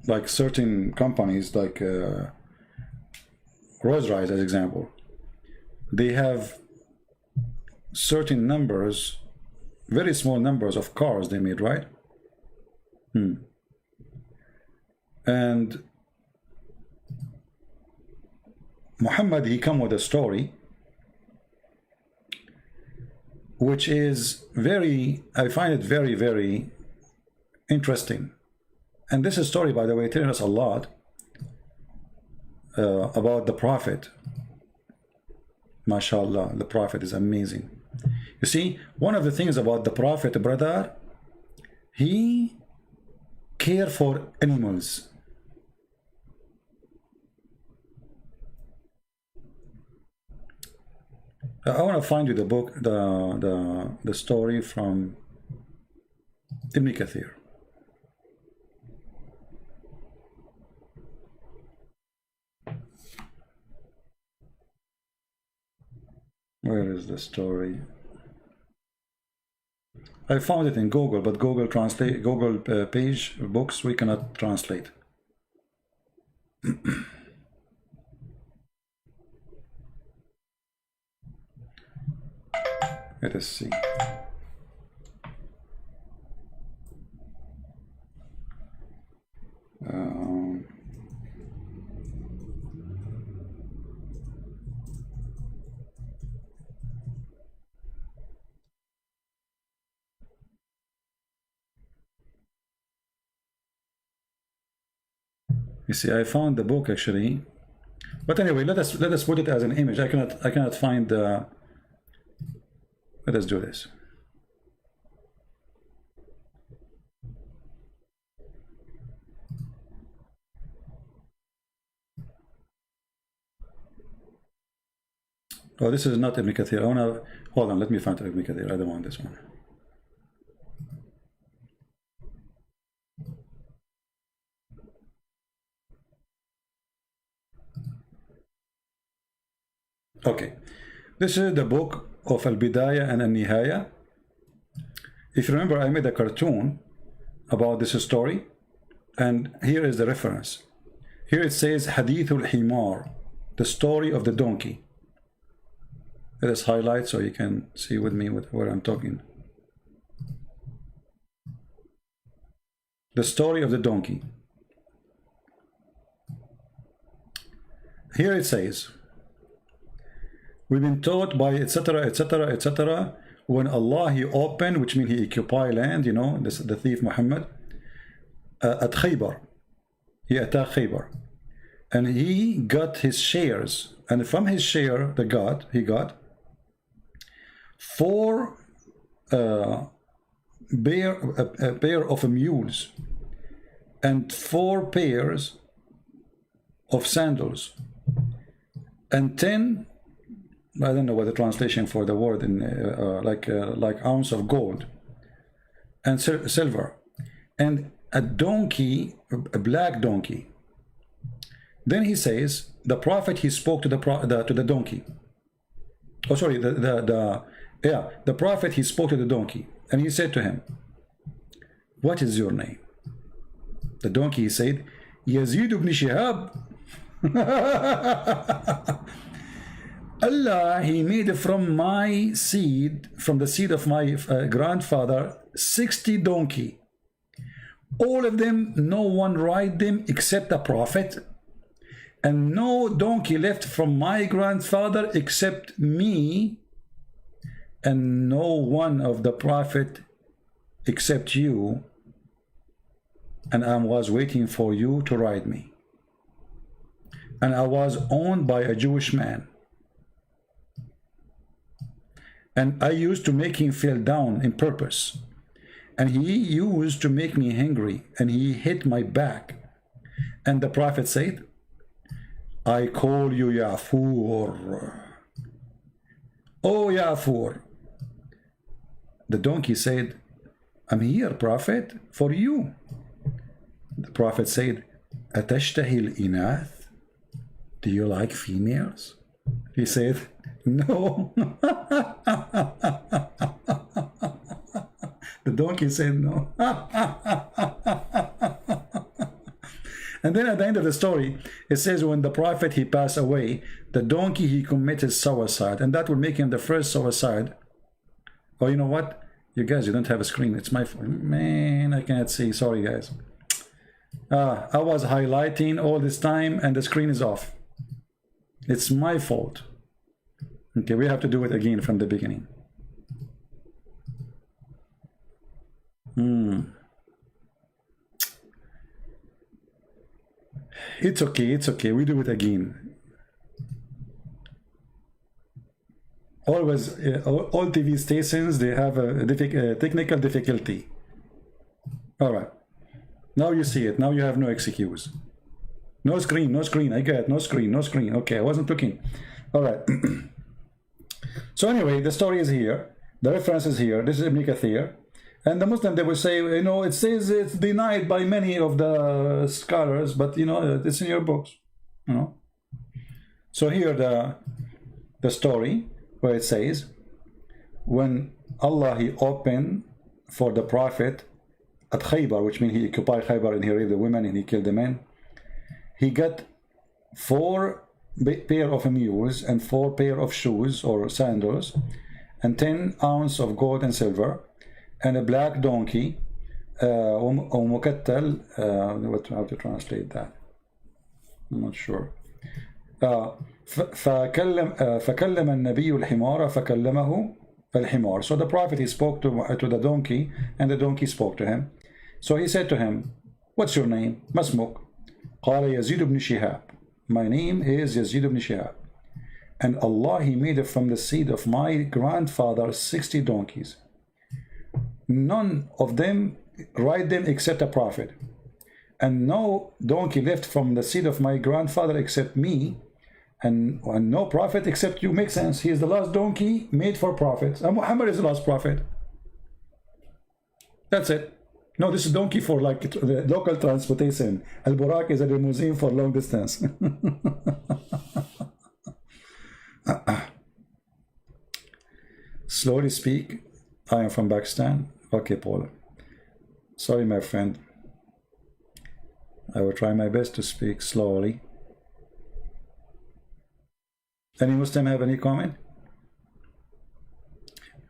like certain companies, like Rolls-Royce, as example, they have certain numbers, very small numbers of cars they made, right? And Muhammad, he come with a story which is very, I find it very, very interesting. And this is story, by the way, telling us a lot about the Prophet. MashaAllah, the Prophet is amazing. You see, one of the things about the Prophet, brother, he cared for animals. I want to find you the book, the story from Ibn Kathir. Where is the story? I found it in Google, but Google translate, Google page books we cannot translate. Let us see. You see, I found the book actually, but anyway, let us put it as an image. I cannot find the. Let us do this. Oh, this is not Ibn Kathir. I wanna hold on. Let me find Ibn Kathir. I don't want this one. Okay, this is the book of Al-Bidayah and Al-Nihaya. If you remember, I made a cartoon about this story, and here is the reference. Here it says Hadith al-Himar, the story of the donkey. Let us highlight so you can see with me where I'm talking. The story of the donkey. Here it says, we've been taught by etc., etc., etc., when Allah, he opened, which means he occupied land, you know, the thief Muhammad, at Khaybar. He attacked Khaybar. And he got his shares. And from his share, he got 4 a pair of mules and 4 pairs of sandals and 10, I don't know what the translation for the word in like ounce of gold and silver, and a donkey, a black donkey. Then he says the Prophet, he spoke to the donkey. Oh, sorry, the Prophet, he spoke to the donkey, and he said to him, "What is your name?" The donkey, he said, "Yazid ibn Shihab." Allah, he made from my seed, from the seed of my grandfather, 60 donkey. All of them, no one ride them except the Prophet, and no donkey left from my grandfather except me, and no one of the Prophet except you, and I was waiting for you to ride me. And I was owned by a Jewish man, and I used to make him feel down in purpose, and he used to make me hungry, and he hit my back. And the Prophet said, I call you Yafur. Oh Yafur. The donkey said, I'm here, Prophet, for you. The Prophet said, Atashtahi al-inath? Do you like females? He said, no. The donkey said no. And then at the end of the story, it says when the Prophet, he passed away, the donkey, he committed suicide. And that would make him the first suicide. Oh, you know what? You guys, you don't have a screen. It's my fault. Man, I can't see. Sorry, guys. I was highlighting all this time and the screen is off. It's my fault. Okay, we have to do it again from the beginning. It's okay, it's okay. We do it again. Always, all TV stations, they have a technical difficulty. All right. Now you see it. Now you have no excuse. No screen, no screen. I get no screen, no screen. Okay, I wasn't looking. All right. So anyway, the story is here. The reference is here. This is Ibn Kathir. And the Muslim, they will say, you know, it says it's denied by many of the scholars, but, you know, it's in your books, you know. So here the story where it says, when Allah, he opened for the Prophet at Khaybar, which means he occupied Khaybar and he raped the women and he killed the men, he got 4 pair of mules and 4 pair of shoes or sandals and 10 ounces of gold and silver and a black donkey, ومكتل, how to translate that? I'm not sure. فكلم النبي الحمار فكلمه الحمار. So the Prophet, he spoke to the donkey, and the donkey spoke to him. So he said to him, what's your name? ما اسمك? قال يزيد بن شهاب. My name is Yazid ibn Shihab. And Allah, he made it from the seed of my grandfather 60 donkeys. None of them ride them except a prophet. And no donkey left from the seed of my grandfather except me. And no prophet except you. Makes sense. He is the last donkey made for prophets. And Muhammad is the last prophet. That's it. No, this is donkey for like the local transportation. Al-Burak is a limousine for long distance. Slowly speak. I am from Pakistan. Okay, Paul. Sorry, my friend. I will try my best to speak slowly. Any Muslim have any comment?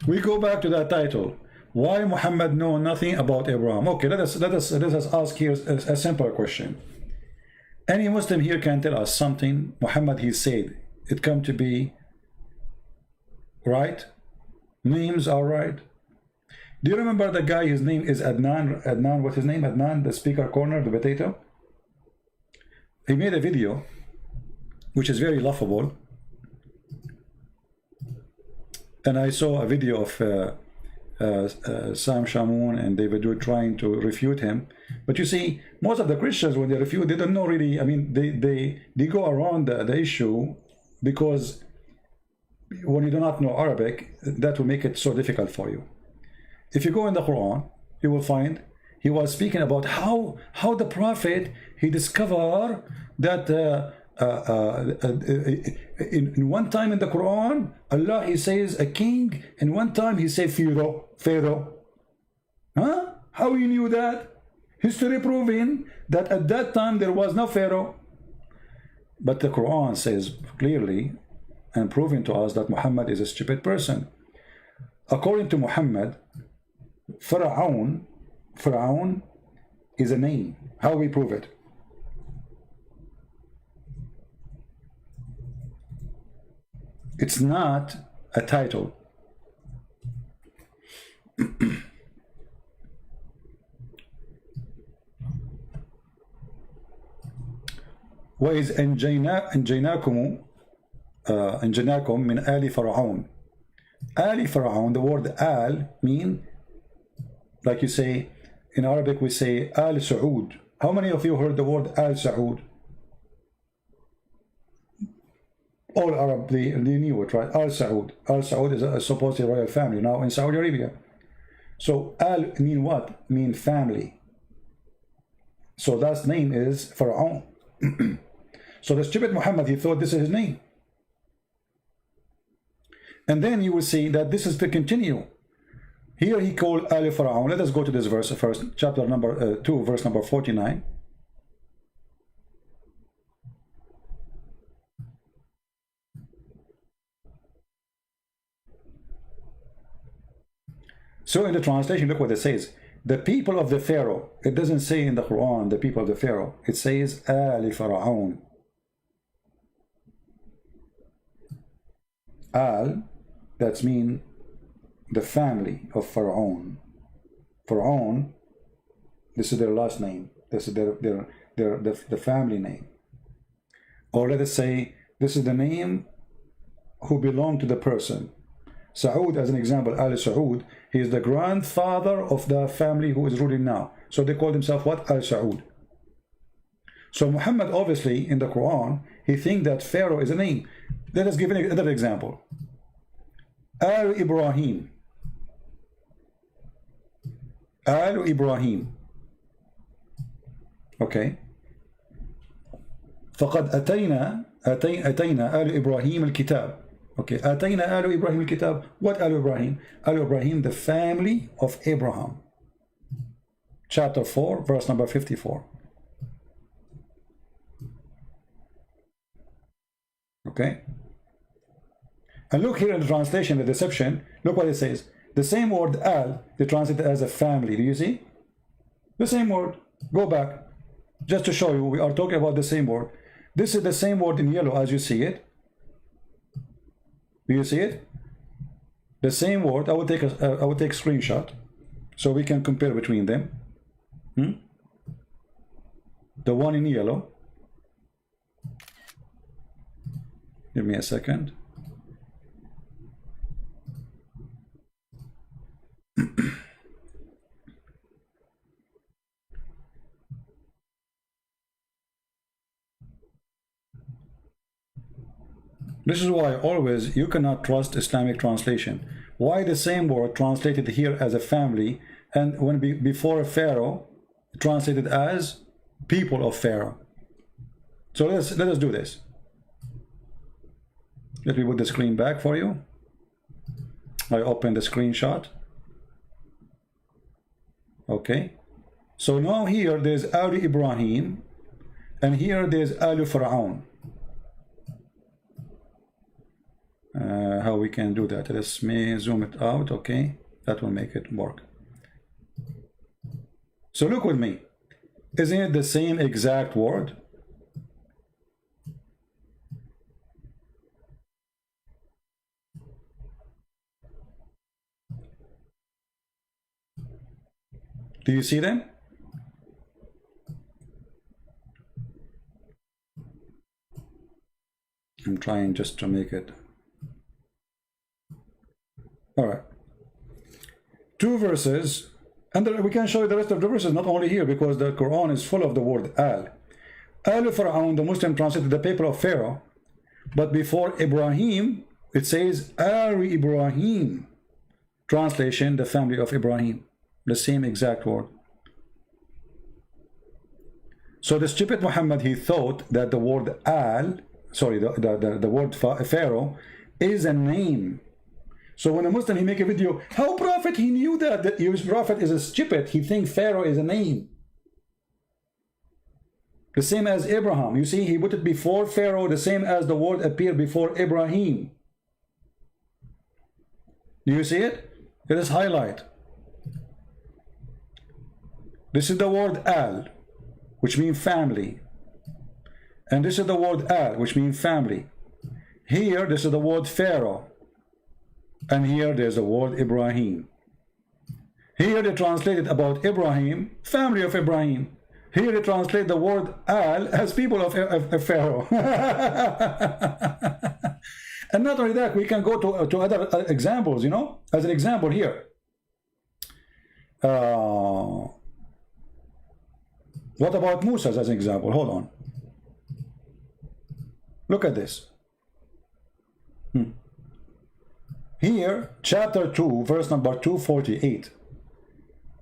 We go back to that title. Why Muhammad know nothing about Abraham? Okay, let us ask here a simple question. Any Muslim here can tell us something Muhammad, he said, it come to be right? Names are right? Do you remember the guy, his name is Adnan, what's his name? Adnan, the speaker corner, the potato? He made a video, which is very laughable. And I saw a video of Sam Shamoun and David Wood trying to refute him. But you see, most of the Christians, when they refute, they don't know really, I mean, they go around the issue because when you do not know Arabic, that will make it so difficult for you. If you go in the Quran, you will find he was speaking about how the Prophet, he discovered that in one time in the Quran, Allah, he says a king, and one time he said Pharaoh. Huh? How you knew that? History proving that at that time there was no Pharaoh. But the Quran says clearly and proving to us that Muhammad is a stupid person. According to Muhammad, Pharaoh is a name. How we prove it? It's not a title. وإذ أنجيناكم من آل فرعون. آل فرعون, the word Al mean Like you say, in Arabic we say Al Saud. How many of you heard the word Al Saud? All Arab, they knew it, right? Al Saud. Al Saud is a supposedly royal family now in Saudi Arabia. So Al mean what? Mean family. So that name is Pharaoh. So the stupid Muhammad, he thought this is his name. And then you will see that this is to continue. Here he called Ali Pharaoh. Let us go to this verse first, chapter number 2, verse number 49. So in the translation, look what it says. The people of the Pharaoh. It doesn't say in the Quran, the people of the Pharaoh. It says Ali Pharaoh. Al, that's mean the family of Pharaoh. Pharaoh, this is their last name. This is the family name. Or let us say, this is the name who belong to the person. Saud, as an example, Al Saud, he is the grandfather of the family who is ruling now. So they call themselves what? Al Saud. So Muhammad, obviously, in the Quran, he thinks that Pharaoh is a name. Let us give another example. Al Ibrahim. Al Ibrahim. Okay. فقد أتينا آل إبراهيم الكتاب. Okay. أتينا آل إبراهيم الكتاب. What آل إبراهيم? آل إبراهيم, the family of Abraham. Chapter 4, verse number 54. Okay. And look here in the translation, the deception. Look what it says. The same word al, they translate it as a family. Do you see? The same word. Go back. Just to show you, we are talking about the same word. This is the same word in yellow as you see it. Do you see it? The same word. I will take a screenshot so we can compare between them. The one in yellow. Give me a second. This is why always you cannot trust Islamic translation. Why the same word translated here as a family, and when before Pharaoh translated as people of Pharaoh? So let us do this. Let me put the screen back for you. I open the screenshot. Okay. So now here there's Al Ibrahim, and here there's Al Pharaoh. How we can do that? Let me zoom it out. Okay, that will make it work. So look with me. Isn't it the same exact word? Do you see them? I'm trying just to make it. All right. Two verses, and we can show you the rest of the verses, not only here, because the Quran is full of the word Al. Al Pharaoh, the Muslim translated the people of Pharaoh, but before Ibrahim, it says Al Ibrahim. Translation, the family of Ibrahim. The same exact word. So the stupid Muhammad, he thought that the word Al, sorry, the word Pharaoh is a name. So when a Muslim, he make a video, how prophet, he knew that his prophet is a stupid. He thinks Pharaoh is a name. The same as Abraham. You see, he put it before Pharaoh, the same as the word appeared before Ibrahim. Do you see it? Let us highlight. This is the word Al, which means family. And this is the word Al, which means family. Here, this is the word Pharaoh. And here, there's the word Ibrahim. Here, they translated about Ibrahim, family of Ibrahim. Here, they translate the word Al as people of Pharaoh. And not only that, we can go to other examples, you know, as an example here. What about Musa as an example? Hold on. Look at this. Here, chapter 2, verse number 248.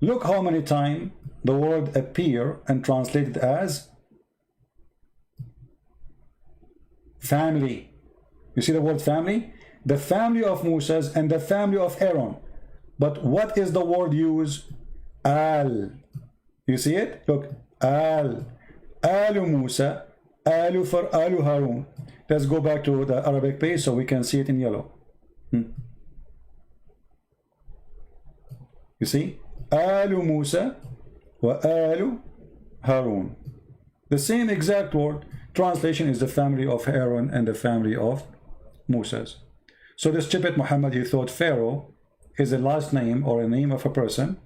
Look how many times the word appear and translated as family. You see the word family? The family of Moses and the family of Aaron. But what is the word used? Al. You see it? Look. Al. Alu Musa. Alu for Alu Harun. Let's go back to the Arabic page so we can see it in yellow. You see? Alu Musa wa Alu Harun. The same exact word. Translation is the family of Aaron and the family of Moses. So this stupid Muhammad, he thought Pharaoh is a last name or a name of a person,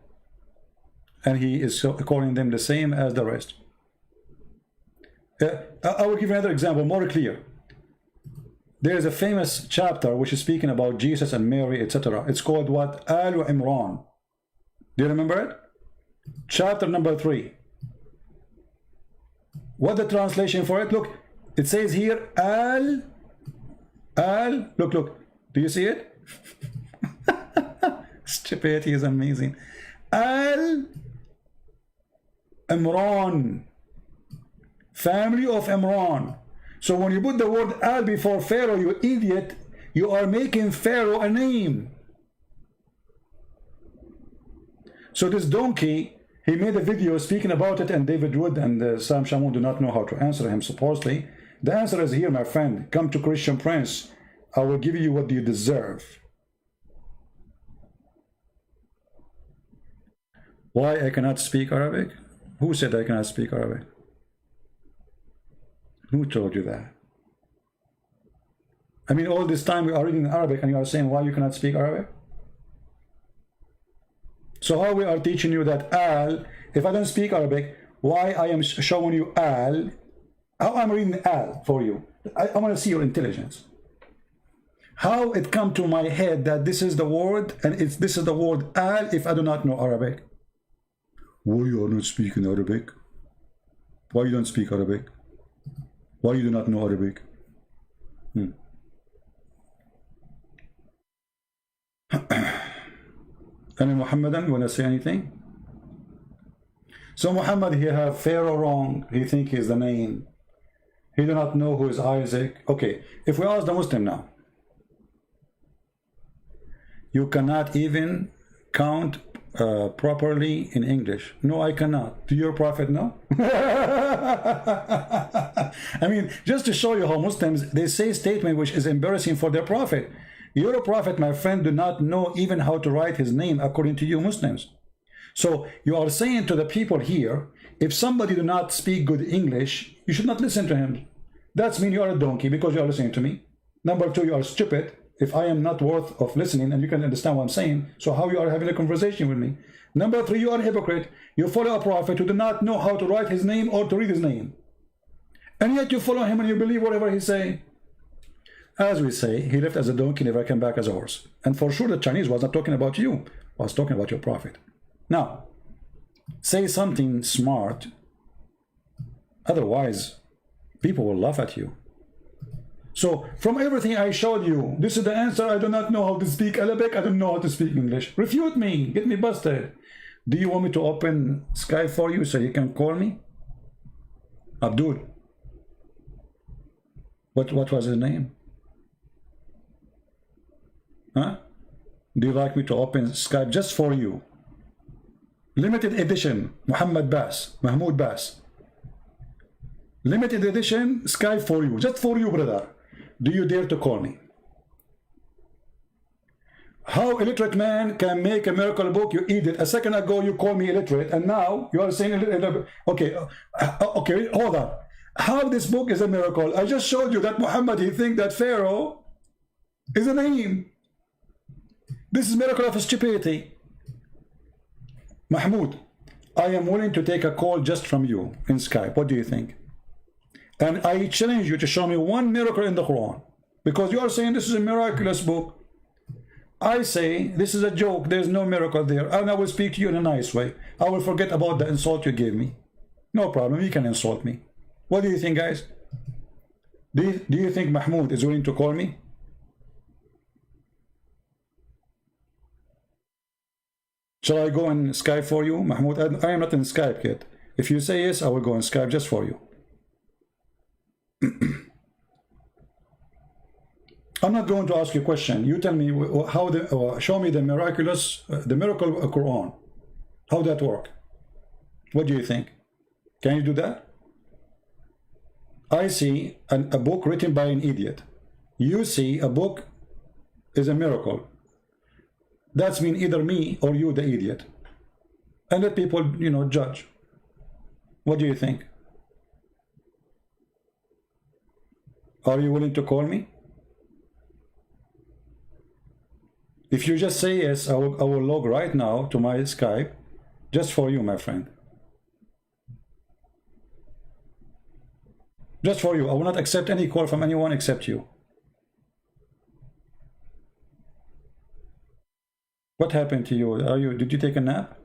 and he is calling them the same as the rest. I will give you another example, more clear. There is a famous chapter which is speaking about Jesus and Mary, etc. It's called what? Al Imran. Do you remember it? Chapter number 3. What the translation for it? Look, it says here Al. Look. Do you see it? Stupidity is amazing. Al Imran. Family of Imran. So when you put the word Al before Pharaoh, you idiot, you are making Pharaoh a name. So this donkey, he made a video speaking about it, and David Wood and Sam Shamoun do not know how to answer him, supposedly. The answer is here, my friend. Come to Christian Prince. I will give you what you deserve. Why I cannot speak Arabic? Who said I cannot speak Arabic? Who told you that? I mean, all this time we are reading Arabic and you are saying why you cannot speak Arabic? So how we are teaching you that Al, if I don't speak Arabic, why I am showing you Al, how I'm reading Al for you? I want to see your intelligence. How it come to my head that this is the word and this is the word Al if I do not know Arabic? Why you are not speaking Arabic? Why you don't speak Arabic? Why you do not know Arabic? Any Muhammadan, you want to say anything? So Muhammad, he have Pharaoh wrong. He think he's the name. He do not know who is Isaac. Okay, if we ask the Muslim now, you cannot even count properly in English. No, I cannot. Do your prophet know? I mean, just to show you how Muslims, they say statement which is embarrassing for their prophet. Your prophet, my friend, do not know even how to write his name according to you Muslims. So you are saying to the people here, if somebody do not speak good English, you should not listen to him. That's mean you are a donkey because you are listening to me. Number 2, you are stupid if I am not worth of listening and you can understand what I'm saying. So how you are having a conversation with me? Number 3, you are a hypocrite. You follow a prophet who do not know how to write his name or to read his name. And yet you follow him and you believe whatever he's saying. As we say, he left as a donkey, never came back as a horse. And for sure the Chinese was not talking about you, was talking about your prophet. Now, say something smart, otherwise people will laugh at you. So from everything I showed you, this is the answer. I do not know how to speak Arabic, I don't know how to speak English. Refute me, get me busted. Do you want me to open Skype for you so you can call me? Abdul. What was his name? Huh? Do you like me to open Skype just for you? Limited edition, Mahmoud Bass. Limited edition, Skype for you, just for you, brother. Do you dare to call me? How illiterate man can make a miracle book? You idiot. A second ago you called me illiterate, and now you are saying okay, okay, hold on. How this book is a miracle? I just showed you that Muhammad, he think that Pharaoh is a name. This is miracle of stupidity. Mahmoud, I am willing to take a call just from you in Skype. What do you think? And I challenge you to show me one miracle in the Quran, because you are saying this is a miraculous book. I say this is a joke, there's no miracle there, and I will speak to you in a nice way. I will forget about the insult you gave me. No problem, you can insult me. What do you think, guys? Do you think Mahmoud is willing to call me? Shall I go on Skype for you, Mahmoud? I am not in Skype yet. If you say yes, I will go on Skype just for you. I'm not going to ask you a question. You tell me how show me the miracle Quran. How that work? What do you think? Can you do that? I see a book written by an idiot. You see a book is a miracle. That's mean either me or you, the idiot. And let people, you know, judge. What do you think? Are you willing to call me? If you just say yes, I will log right now to my Skype, just for you, my friend. Just for you. I will not accept any call from anyone except you. What happened to you? Did you take a nap?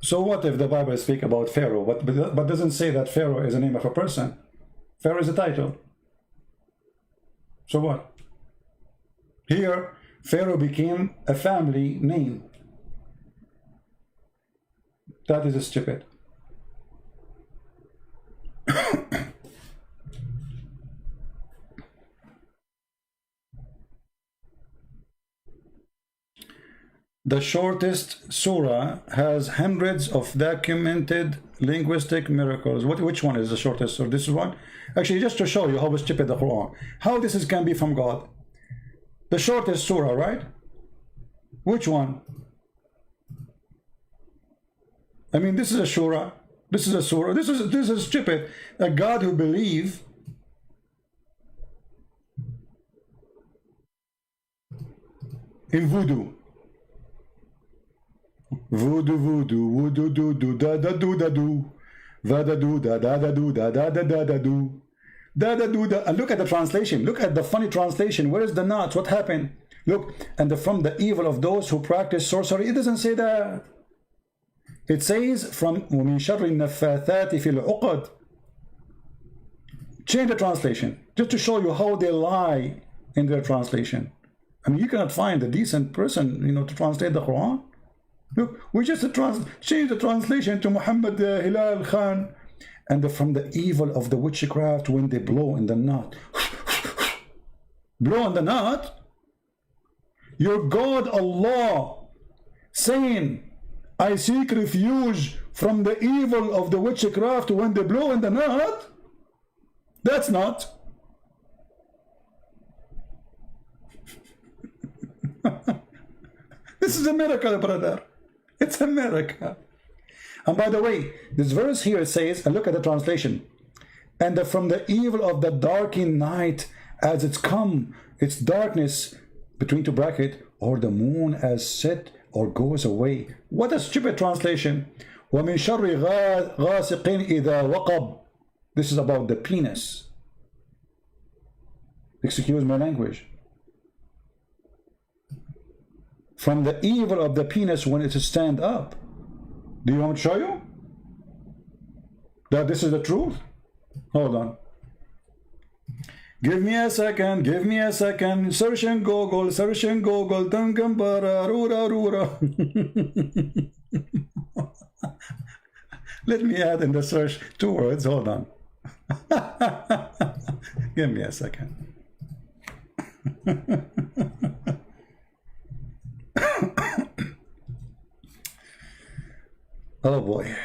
So what if the Bible speaks about Pharaoh, but doesn't say that Pharaoh is the name of a person? Pharaoh is a title. So what? Here, Pharaoh became a family name. That is stupid. The shortest surah has hundreds of documented linguistic miracles. Which one is the shortest? So this is one. Actually, just to show you how stupid the Quran. How this can be from God. The shortest surah, right? Which one? I mean, this is a surah. This is a surah. This is stupid. A God who believes in voodoo. Voodoo, voodoo, voodoo, do, do, da, da, do, da, do. Va, da, do, da, da, da, do, da, da, da, da, da, do. Da, da, do, da. And look at the translation. Look at the funny translation. Where is the knots? What happened? Look, and from the evil of those who practice sorcery. It doesn't say that. It says from وَمِن شَرِّ النَّفَّاثَاتِ فِي الْعُقَدِ. Change the translation. Just to show you how they lie in their translation. I mean, you cannot find a decent person, you know, to translate the Quran. Look, we just change the translation to Muhammad Hilal Khan. And from the evil of the witchcraft when they blow in the knot. Blow in the knot? Your God Allah saying, I seek refuge from the evil of the witchcraft when they blow in the knot? That's not. This is a miracle, brother. It's a miracle. And by the way, this verse here says, and look at the translation, and from the evil of the darkened night as it's come, its darkness, between two brackets, or the moon as set or goes away. What a stupid translation. وَمِن شَرِّ غَاسِقٍ إِذَا وَقَبْ. This is about the penis. Excuse my language. From the evil of the penis when it stand up. Do you want me to show you that this is the truth? Hold on. Give me a second. Give me a second. Search in Google. Search in Google. Dangambara. Rura rura. Let me add in the search 2 words. Hold on. Give me a second. Oh boy.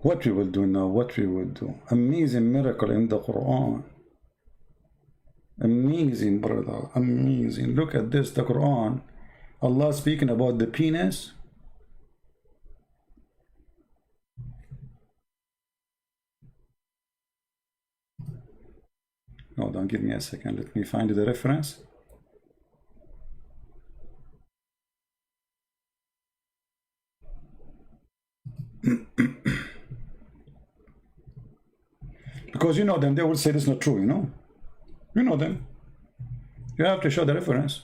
What we will do now, what we will do. Amazing miracle in the Quran. Amazing, brother, amazing. Look at this, the Quran. Allah speaking about the penis. Hold on, give me a second. Let me find the reference. Because you know them, they will say this is not true, you know? You know them. You have to show the reference.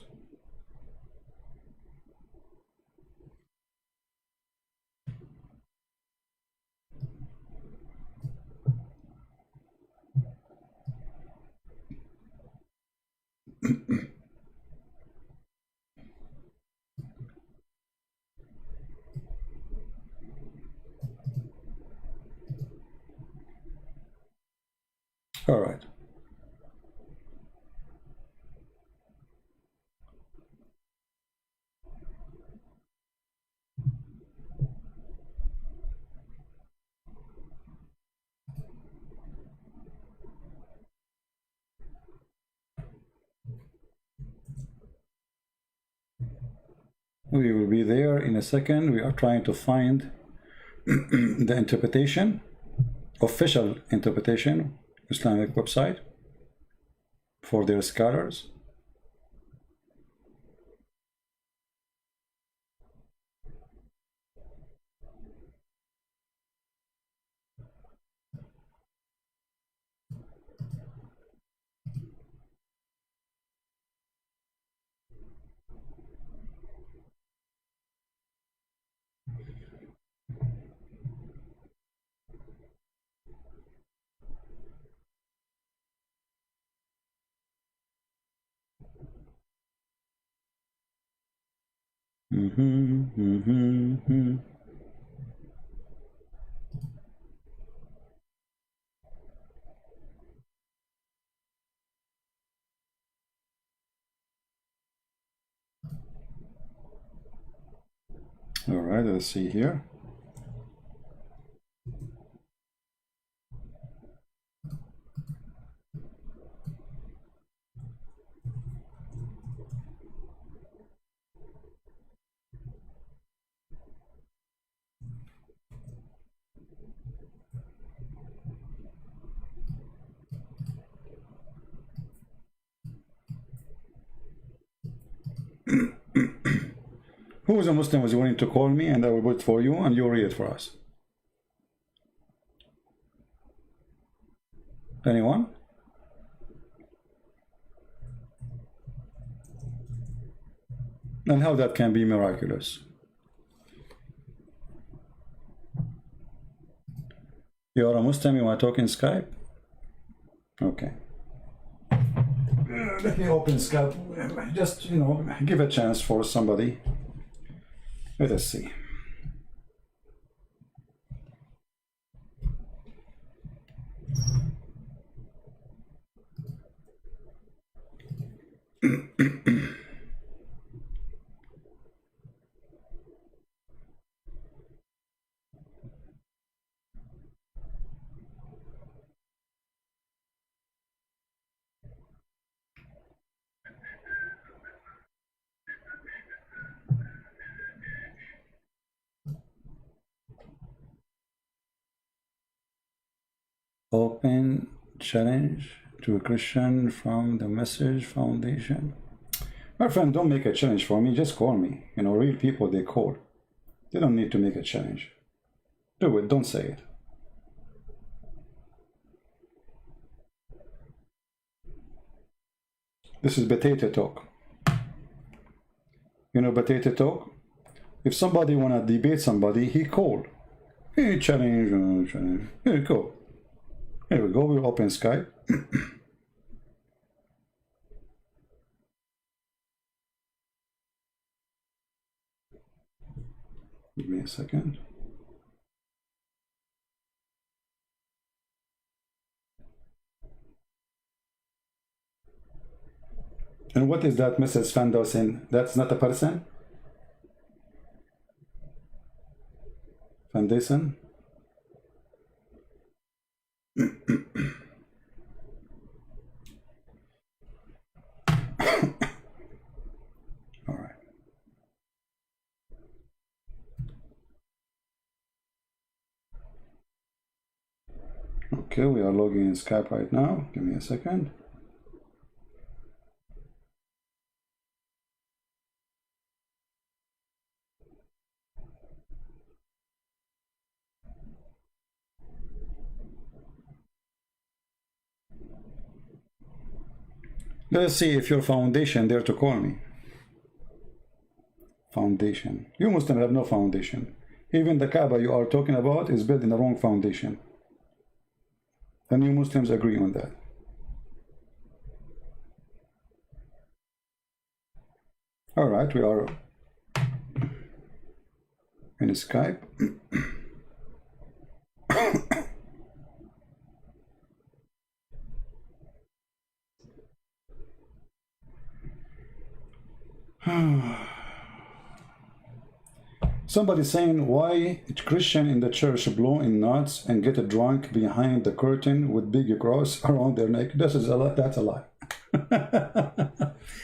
All right. We will be there in a second. We are trying to find the interpretation, official interpretation, Islamic website for their scholars. All right, let's see here. Who is a Muslim was willing to call me, and I will vote for you, and you read it for us? Anyone? And how that can be miraculous? You are a Muslim, you want to talk in Skype? Okay. Let me open Skype. Just, you know, give a chance for somebody. Let us see. Open challenge to a Christian from the Message Foundation. My friend, don't make a challenge for me, just call me. You know, real people, they call. They don't need to make a challenge. Do it, don't say it. This is potato talk. You know potato talk? If somebody wanna debate somebody, he called. Hey, challenge, challenge. Here you go. Here we go, we'll open Skype. Give me a second. And what is that Mrs. Fandosin? That's not a person? Foundation? All right. Okay, we are logging in Skype right now. Give me a second. Let's see if your foundation dare to call me. Foundation. You Muslims have no foundation. Even the Kaaba you are talking about is built in the wrong foundation. And you Muslims agree on that. All right, we are in Skype. Somebody saying, why Christian in the church blow in nuts and get drunk behind the curtain with big cross around their neck? This is a lie. That's a lie.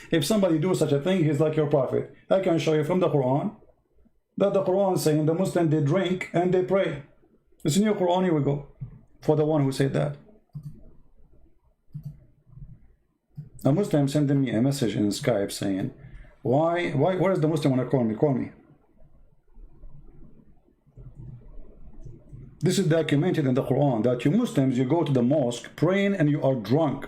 If somebody do such a thing, he's like your prophet. I can show you from the Quran that the Quran is saying the Muslims, they drink and they pray. It's in your Quran. Here we go. For the one who said that. A Muslim sending me a message in Skype saying, where is the Muslim want to call me? Call me. This is documented in the Quran that you Muslims, you go to the mosque praying and you are drunk.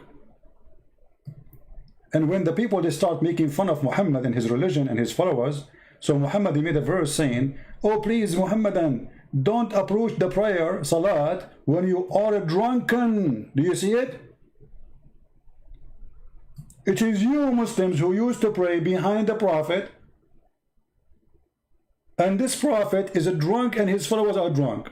And when the people, they start making fun of Muhammad and his religion and his followers, so Muhammad, he made a verse saying, oh please Muhammadan, don't approach the prayer, salat, when you are drunken. Do you see it? It is you Muslims who used to pray behind the Prophet, and this Prophet is a drunk and his followers are drunk.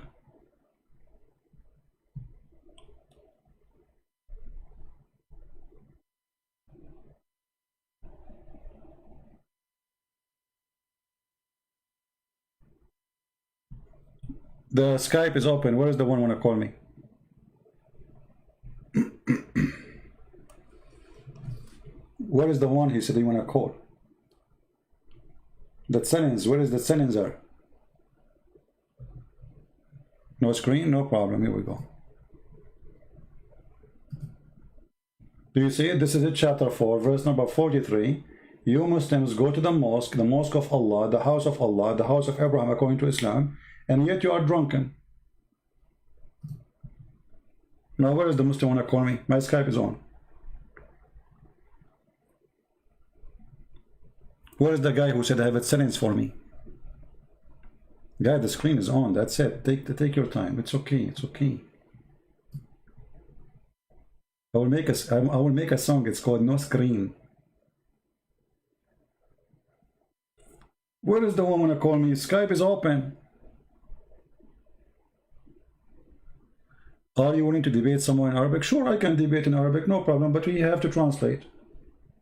The Skype is open. Where is the one want to call me? Where is the one he said he want to call? That settings. Where is the settings are? No screen? No problem. Here we go. Do you see it? This is it, chapter 4, verse number 43. You Muslims go to the mosque of Allah, the house of Allah, the house of Abraham according to Islam, and yet you are drunken. Now where is the Muslim want to call me? My Skype is on. Where is the guy who said I have it settings for me? Guy, the screen is on. That's it. Take your time. It's okay. It's okay. I will make a song. It's called No Screen. Where is the one want to call me? Skype is open. Are you willing to debate someone in Arabic? Sure, I can debate in Arabic, no problem, but we have to translate.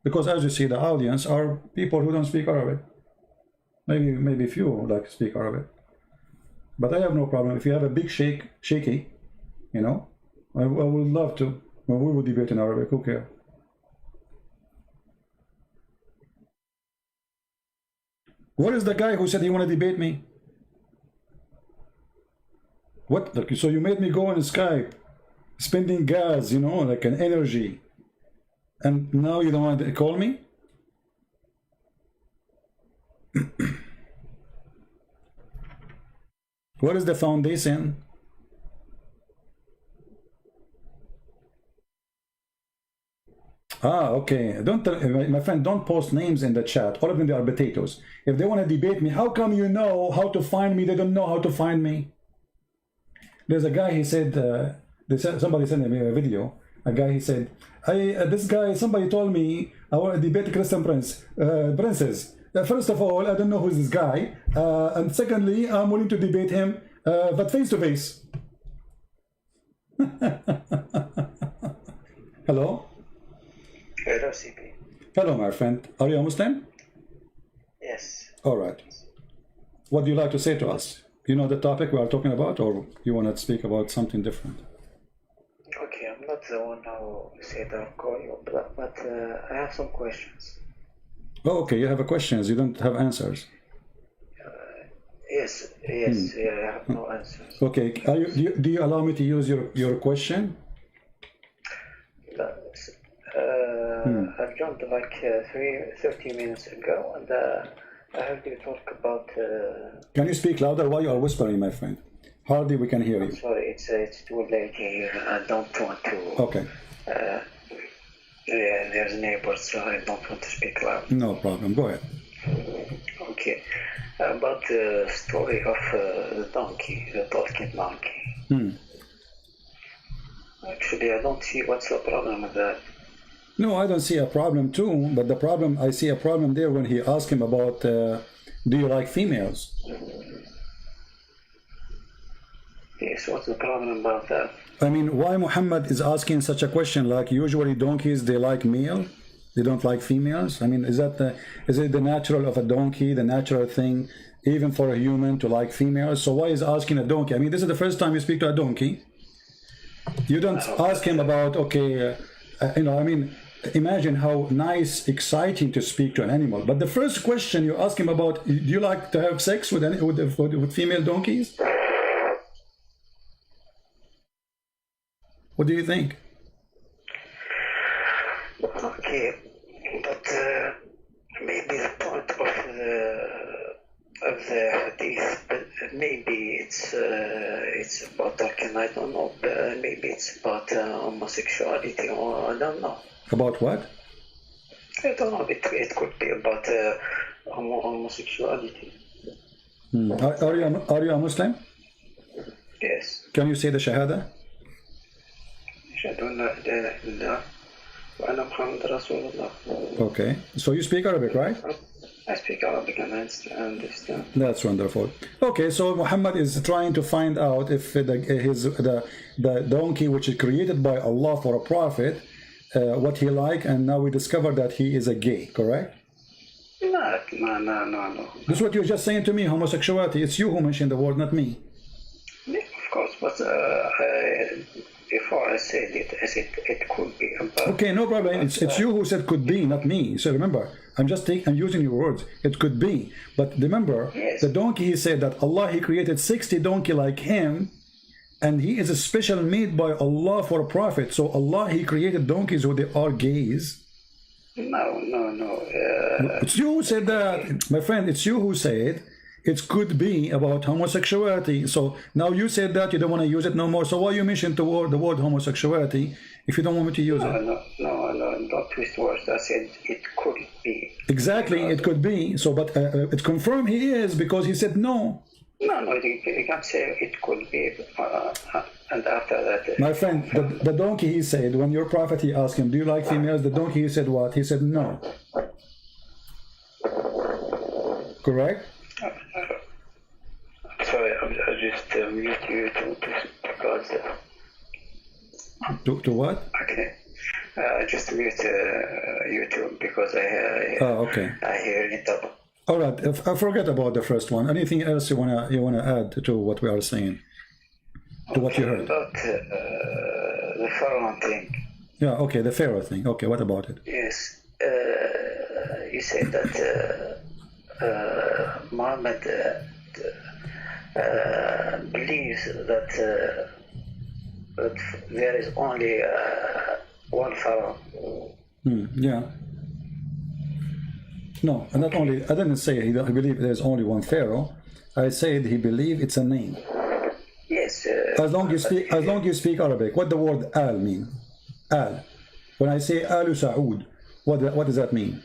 Because as you see, the audience are people who don't speak Arabic. Maybe few like speak Arabic. But I have no problem. If you have a big shaky, you know, I would love to. Well, we will debate in Arabic, who cares? What is the guy who said he want to debate me? What? So you made me go on Skype, spending gas, you know, like an energy. And now you don't want to call me? What is the foundation? Ah, okay. Don't, my friend, don't post names in the chat. All of them, they are potatoes. If they want to debate me, how come you know how to find me? They don't know how to find me. There's a guy, he said, somebody sent me a video. A guy, he said, this guy, somebody told me I want to debate Christian princes. First of all, I don't know who's this guy. And secondly, I'm willing to debate him, but face to face. Hello? Hello, CP. Hello, my friend. Are you a Muslim? Yes. All right. What do you like to say to us? You know the topic we are talking about, or you want to speak about something different? Okay, I'm not the one who said I'll call you, but I have some questions. Oh, okay, you have questions. You don't have answers. Yes, yes, yeah, I have no answers. Okay, do you allow me to use your question? I've jumped like 30 minutes ago, and I heard you talk about. Can you speak louder? Why you are whispering, my friend? Hardly we can hear you. Sorry, it's too late here. I don't want to. Okay. Yeah, there's neighbors, so I don't want to speak loud. No problem. Go ahead. Okay. About the story of the donkey, the talking donkey. Actually, I don't see what's the problem with that. No, I don't see a problem too, but the problem, I see a problem there when he asked him about, do you like females? Yes, what's the problem about that? I mean, why Muhammad is asking such a question? Like usually donkeys, they like male, they don't like females. I mean, is it the natural of a donkey, the natural thing, even for a human to like females? So why is asking a donkey? I mean, this is the first time you speak to a donkey. You don't ask him about, okay, I mean, imagine how nice, exciting to speak to an animal. But the first question you ask him about, do you like to have sex with female donkeys? What do you think? Okay, but maybe the point of the hadith, but maybe it's about talking. I don't know. Maybe it's about homosexuality, or I don't know. About what? I don't know. It could be about homosexuality. Are you a Muslim? Yes. Can you say the Shahada? Okay, so you speak Arabic, right? I speak Arabic and I understand. That's wonderful. Okay, so Muhammad is trying to find out if the donkey which is created by Allah for a prophet, what he like, and now we discover that he is a gay, correct? No. This is what you're just saying to me, homosexuality. It's you who mentioned the word, not me. Yeah, of course, but before I said it, I said it could be about... Okay, no problem. It's you who said could be, not me. So remember, I'm using your words. It could be. But remember, yes. The donkey, he said that Allah, he created 60 donkey like him, and he is a special made by Allah for a prophet. So Allah, he created donkeys who they are gays. No. It's you who said that, my friend. It's you who said it could be about homosexuality. So now you said that you don't want to use it no more. So why you mentioned the word homosexuality if you don't want me to use it? No, don't twist words. I said it could be. Exactly, it could be. So, but it's confirmed he is, because he said no. No, you can't say it could be. And after that... My friend, the donkey, he said, when your prophet, he asked him, do you like females? The donkey, he said what? He said no. Correct? Sorry, I just mute you because... To what? Okay. Just mute YouTube because okay. I hear it up. All right. I forget about the first one. Anything else you wanna add to what we are saying? To what you heard? About the Pharaoh thing. Yeah. Okay. The Pharaoh thing. Okay. What about it? Yes. You said that Muhammad believes that there is only one Pharaoh. Yeah. No, not only. I didn't say he believed there's only one Pharaoh. I said he believed it's a name. Yes. As long you speak Arabic, what the word al mean? Al. When I say Alu Saud, what does that mean?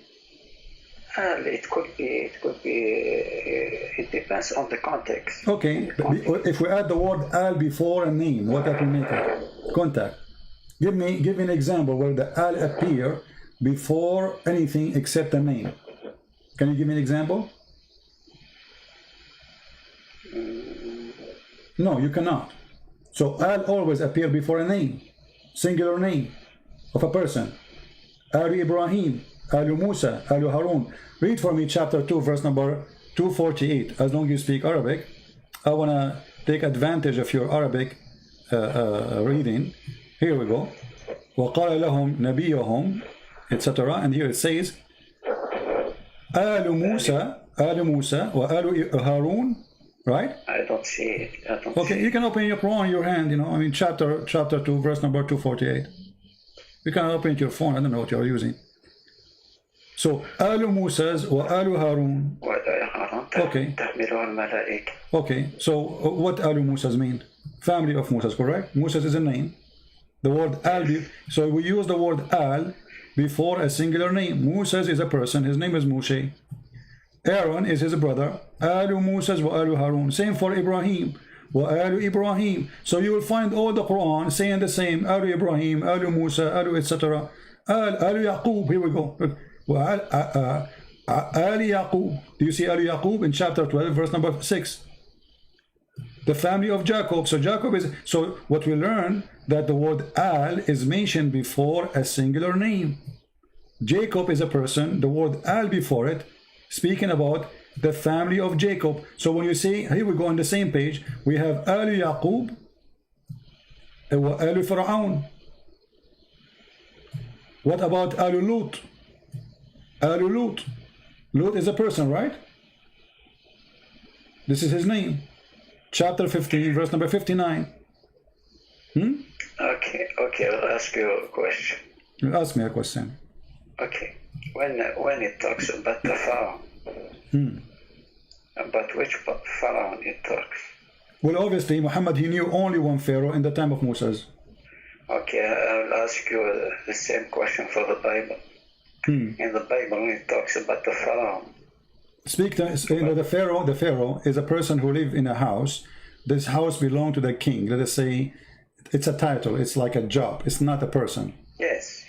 It could be. It depends on the context. Okay. If we add the word al before a name, what that will make it? Contact. Give me an example where the al appear before anything except a name. Can you give me an example? No, you cannot. So al always appear before a name, singular name of a person. Alu Ibrahim, Alu Musa, Alu Harun. Read for me chapter 2, verse number 248. As long as you speak Arabic, I want to take advantage of your Arabic reading. Here we go. وَقَالَ لَهُمْ نَبِيُّهُمْ, etc. And here it says, آل موسى وآل هارون right? I don't see it. I don't Okay, see you can open your Quran in your hand, you know, I mean, chapter 2, verse number 248. You can open it your phone, I don't know what you're using. So, Alu Musa's wa Alu Harun. Okay. Okay, so what Alu Musa's mean? Family of Musa's, correct? Musa's is a name. The word Al, so we use the word Al before a singular name. Musa's is a person, his name is Moshe. Aaron is his brother. Alu Musa's wa Alu Harun. Same for Ibrahim. Wa Alu Ibrahim. So you will find all the Quran saying the same. Alu Ibrahim, Alu Musa, Alu etc. Alu Yaqub. Here we go. Ali Yaqub. Do you see Ali Yaqub in chapter 12, verse number 6? The family of Jacob. So Jacob is. So what we learn that the word Al is mentioned before a singular name. Jacob is a person. The word Al before it, speaking about the family of Jacob. So when you see, here we go on the same page, we have Al Yaqub and Al Fir'aun. What about Al Lut? Al Lut. Lut is a person, right? This is his name. Chapter 15, verse number 59. Okay, I'll ask you a question. You ask me a question. Okay, when it talks about the Pharaoh, about which Pharaoh it talks? Well, obviously, Muhammad, he knew only one Pharaoh in the time of Moses. Okay, I'll ask you the same question for the Bible. In the Bible, when it talks about the Pharaoh, the Pharaoh is a person who lives in a house. This house belongs to the king. Let us say it's a title. It's like a job. It's not a person. Yes.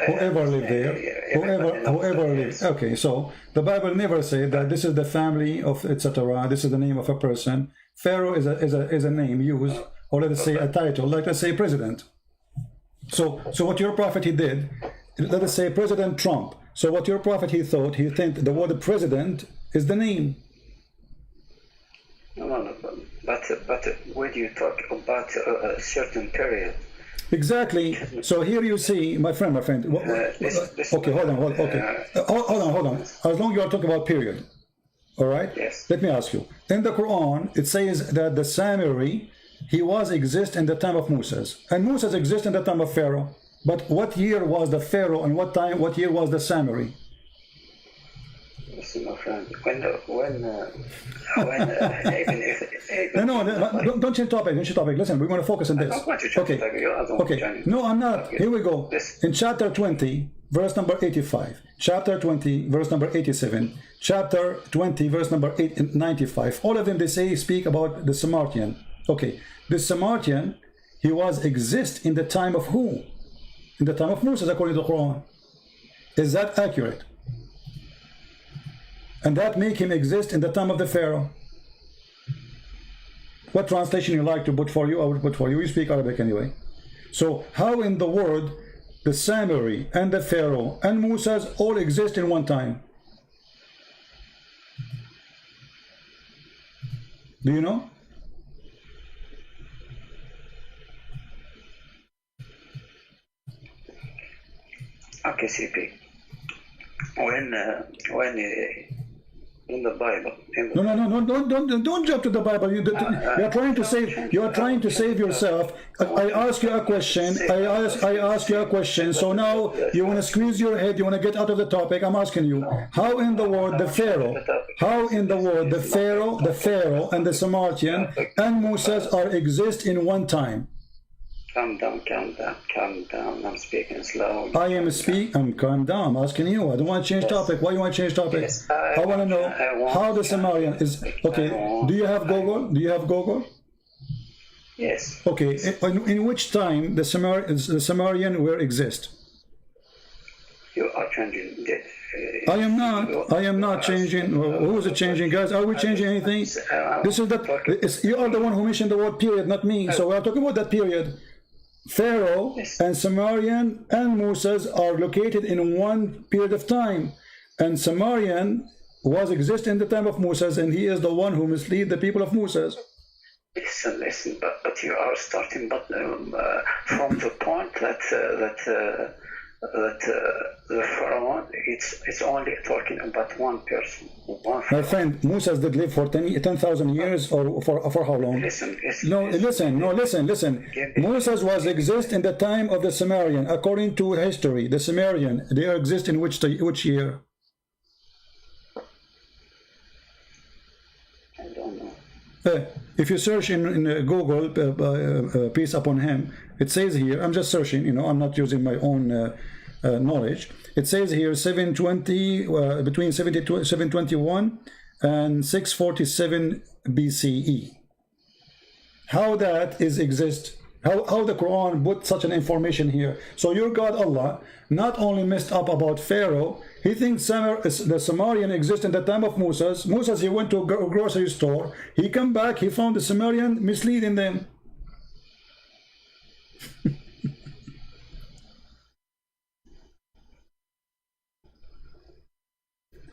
Whoever lived there, whoever lived. Okay, so the Bible never said that this is the family of etc. This is the name of a person. Pharaoh is a name used, or let us say a title, like let's say president. So what your prophet he did, let us say President Trump. So what your prophet he thought, he think the word president is the name. No, but when you talk about a certain period. Exactly. So here you see, my friend. Okay, hold on. As long as you are talking about period, all right? Yes. Let me ask you. In the Quran, it says that the Samiri, he was exist in the time of Moses, and Moses exist in the time of Pharaoh. But what year was the Pharaoh, and what year was the Samiri? Listen, my friend. When don't change topic. Listen, we're going to focus on this. Okay. No, I'm not. Here we go. In chapter 20, verse number 85, chapter 20, verse number 87, chapter 20, verse number 95. All of them, they speak about the Samaritan. Okay, the Samaritan, he was exist in the time of who? In the time of Moses, according to the Quran. Is that accurate? And that make him exist in the time of the Pharaoh. What translation you like to put for you, I would put for you. You speak Arabic anyway. So how in the world the Samiri and the Pharaoh and Moses all exist in one time? Do you know? Okay, CP. When in the Bible. No, don't jump to the Bible. You are trying to save. You are trying to save yourself. I ask you a question. I ask you a question. So now you want to squeeze your head. You want to get out of the topic. I'm asking you. How in the world the Pharaoh? How in the world the Pharaoh, and the Samaritan and Moses are exist in one time? Calm down. I'm speaking slow. I'm calm down. I'm asking you. I don't want to change topic. Why you want to change topic? Yes, I want to know how the Samaritan is. Okay. Do you have Google? Yes. Okay. In which time the Samaritan will exist? You are changing it. I am not changing. Who is it changing, guys? Are we changing anything? You are the one who mentioned the word period, not me. So we are talking about that period. Pharaoh and Samaritan and Moses are located in one period of time, and Samaritan was exist in the time of Moses, and he is the one who misled the people of Moses. Listen, but you are starting from the point that the Pharaoh, it's only talking about one person. My friend, Moses did live for 10,000 years, or for how long? Listen. Listen. Moses was exist in the time of the Sumerian, according to history. The Sumerian, they exist in which year? I don't know. If you search in Google, peace upon him, it says here, I'm just searching, you know, I'm not using my own knowledge. It says here 720, between 721 and 647 BCE. How that is exist? How the Quran put such an information here? So your God Allah not only messed up about Pharaoh, he thinks the Sumerian exists in the time of Moses. Moses, he went to a grocery store. He come back, he found the Sumerian misleading them.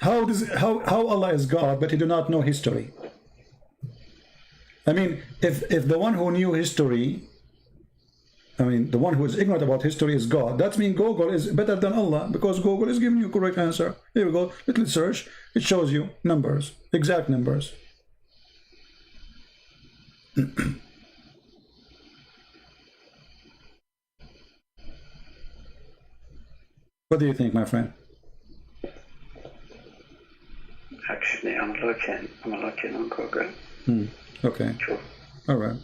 How Allah is God, but he do not know history? I mean, if the one who knew history, I mean, the one who is ignorant about history is God, that means Google is better than Allah, because Google is giving you correct answer. Here we go, little search, it shows you numbers, exact numbers. What do you think, my friend? Actually, I'm looking on Google. Okay. Sure. All right.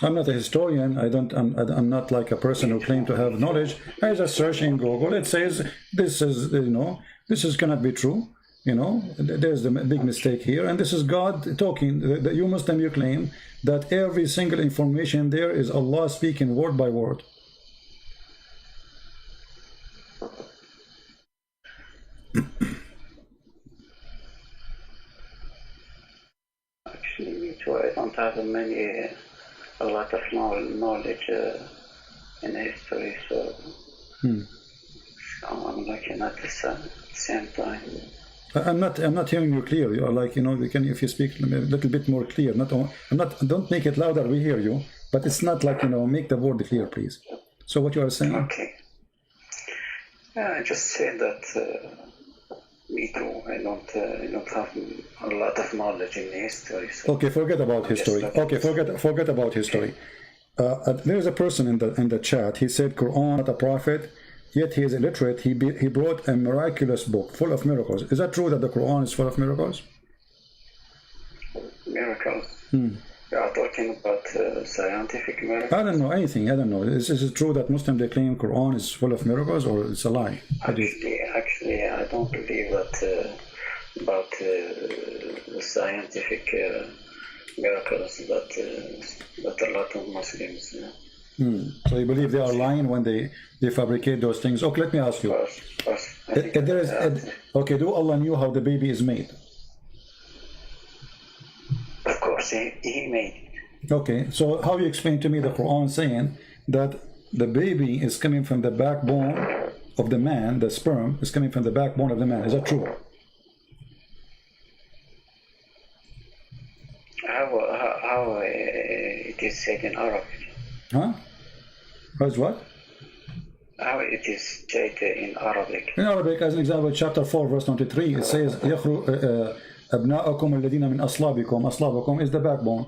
I'm not a historian. I'm not like a person who claims to have knowledge. I just search in Google. It says this is, you know, this is cannot be true. You know, there's the big mistake here, and this is God talking. You Muslim, you claim that every single information there is Allah speaking word by word. Actually, me too. I don't have a lot of knowledge in history, so I'm looking at the same time. I'm not hearing you clear. You are like, you know, we can, if you speak a little bit more clear. Don't make it louder. We hear you, but it's not like, you know, make the word clear, please. So what you are saying? Okay. I just say that me too. I don't have a lot of knowledge in history. So okay, forget about history. Okay, forget about history. There is a person in the chat. He said Quran, not a prophet, yet he is illiterate. He brought a miraculous book full of miracles. Is that true that the Quran is full of miracles? Miracles. You are talking about scientific miracles? I don't know anything. I don't know. Is it true that Muslims, they claim Quran is full of miracles, or it's a lie? Actually, I don't believe that about scientific miracles that a lot of Muslims. So you believe they are lying when they fabricate those things? Okay, let me ask you. Of course. Okay, do Allah knew how the baby is made? Of course, he made it. Okay, so how you explain to me the Quran saying that the baby is coming from the backbone of the man, the sperm is coming from the backbone of the man? Is that true? How it is said in Arabic? Huh? How's what? How it is said in Arabic? In Arabic, as an example, chapter 4, verse 23, it says, أبناءكم الذين من أصلابكم. أصلابكم is the backbone.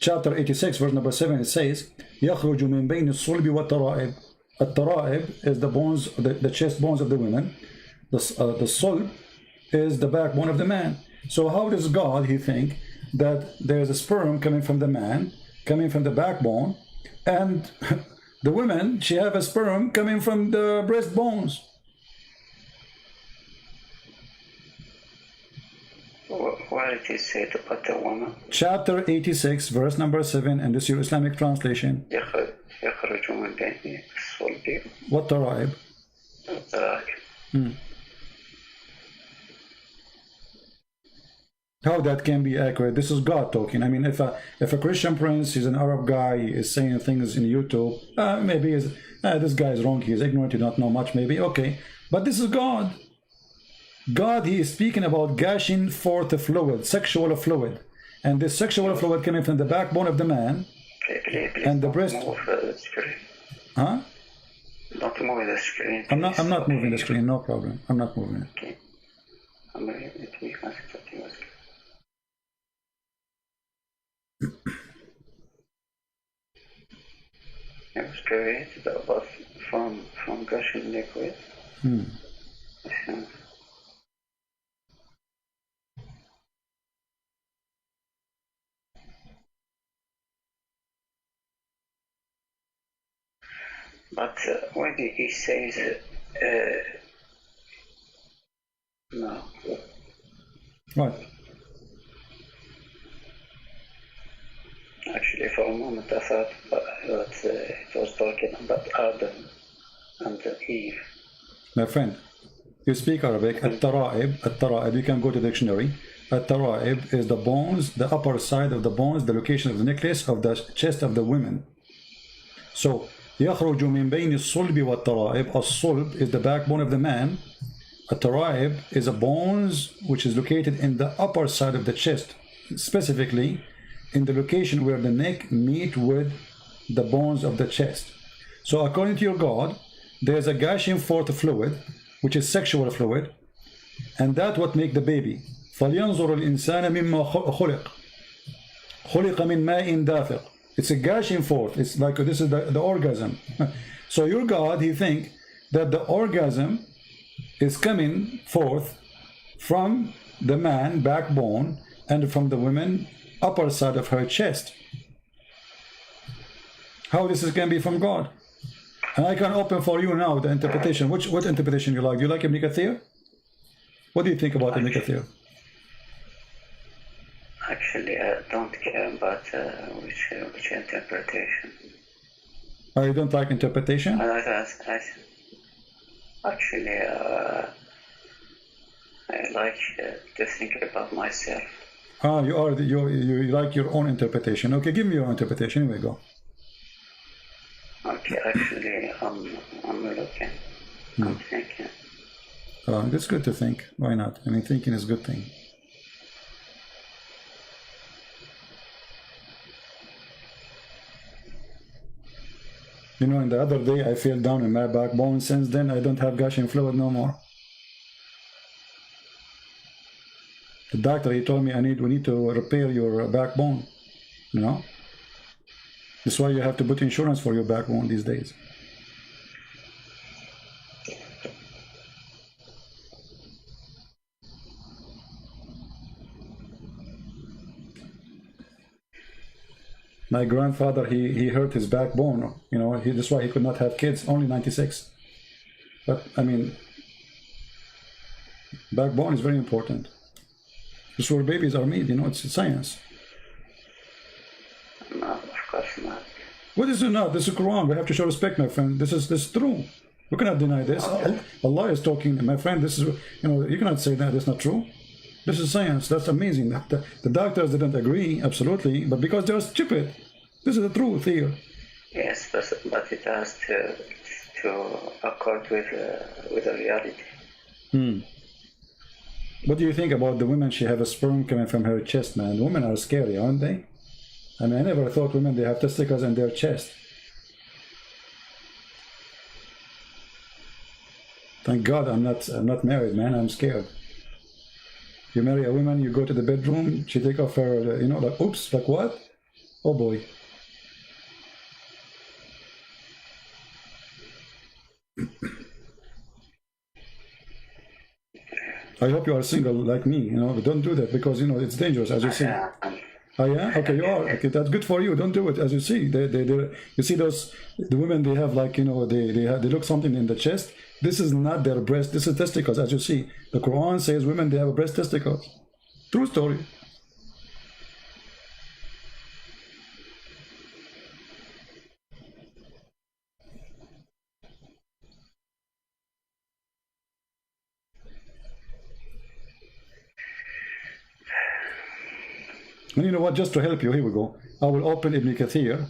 Chapter 86, verse number 7, it says, يخرج من بين الصلب والترائب. الترائب is the bones, the chest bones of the women. The sulb is the backbone of the man. So how does God, he think, that there's a sperm coming from the man, coming from the backbone, and the woman, she have a sperm coming from the breastbones? where it is said about the woman. Chapter 86, verse number 7, and this is your Islamic translation. يخرج من بين الصلب والترائب. How that can be accurate? This is God talking. I mean, if a Christian prince, he's an Arab guy, is saying things in YouTube, maybe this guy is wrong, he is ignorant, he don't know much, maybe, okay. But this is God. God, he is speaking about gushing forth a fluid, sexual fluid. And this sexual fluid coming from the backbone of the man and the breast. Huh? Don't move the screen. I'm not moving the screen, no problem. I'm not moving it. Okay. It was created above from gushing liquid. But when he says no. What? Actually, for a moment I thought that it was talking about Adam and Eve. My friend, you speak Arabic. At-tara'ib, you can go to the dictionary. At-tara'ib is the bones, the upper side of the bones, the location of the necklace of the chest of the women. So, يخرج من بين الصلب والترائب. الصلب is the backbone of the man. At-tara'ib is a bones which is located in the upper side of the chest, specifically in the location where the neck meet with the bones of the chest. So according to your God, there's a gushing forth fluid, which is sexual fluid, and that what make the baby. فَلْيَنْظُرُ الْإِنسَانَ مِمَّا خُلِقَ مِنْ مَاءٍ دَافِقٍ. It's a gushing forth. It's like this is the orgasm. So your God, he think that the orgasm is coming forth from the man backbone and from the woman upper side of her chest. How this can be from God? And I can open for you now the interpretation. What interpretation you like? Do you like Ibn Kathir? What do you think about Ibn Kathir? Actually, I don't care about which interpretation. Oh, you don't like interpretation? Actually, I like to think about myself. Ah, you like your own interpretation. Okay, give me your interpretation. Here we go. Okay, actually, I'm looking. I'm thinking. It's good to think. Why not? I mean, thinking is a good thing. You know, the other day I fell down in my backbone. Since then, I don't have gushing fluid no more. The doctor, he told me we need to repair your backbone. You know, that's why you have to put insurance for your backbone these days. My grandfather, he hurt his backbone. You know, that's why he could not have kids. Only 96. But I mean, backbone is very important. This is where babies are made. You know, it's science. No, of course not. What is it not? This is Quran. We have to show respect, my friend. This is true. We cannot deny this. Okay. Allah is talking, my friend. This is, you know, you cannot say that it's not true. This is science. That's amazing. The doctors didn't agree, absolutely, but because they're stupid. This is the truth here. Yes, but it has to accord with the reality. What do you think about the women? She have a sperm coming from her chest, man. Women are scary, aren't they? I mean, I never thought women, they have testicles in their chest. Thank God I'm not married, man. I'm scared. You marry a woman, you go to the bedroom, she take off her, you know, like, oops, like what? Oh boy. I hope you are single like me, you know, but don't do that because, you know, it's dangerous, as you see. Oh yeah? Okay, you are. Okay, that's good for you. Don't do it. As you see, you see the women, they have like, you know, they look something in the chest. This is not their breast. This is testicles, as you see. The Quran says women, they have a breast testicles. True story. And you know what, just to help you, here we go. I will open Ibn Kathir.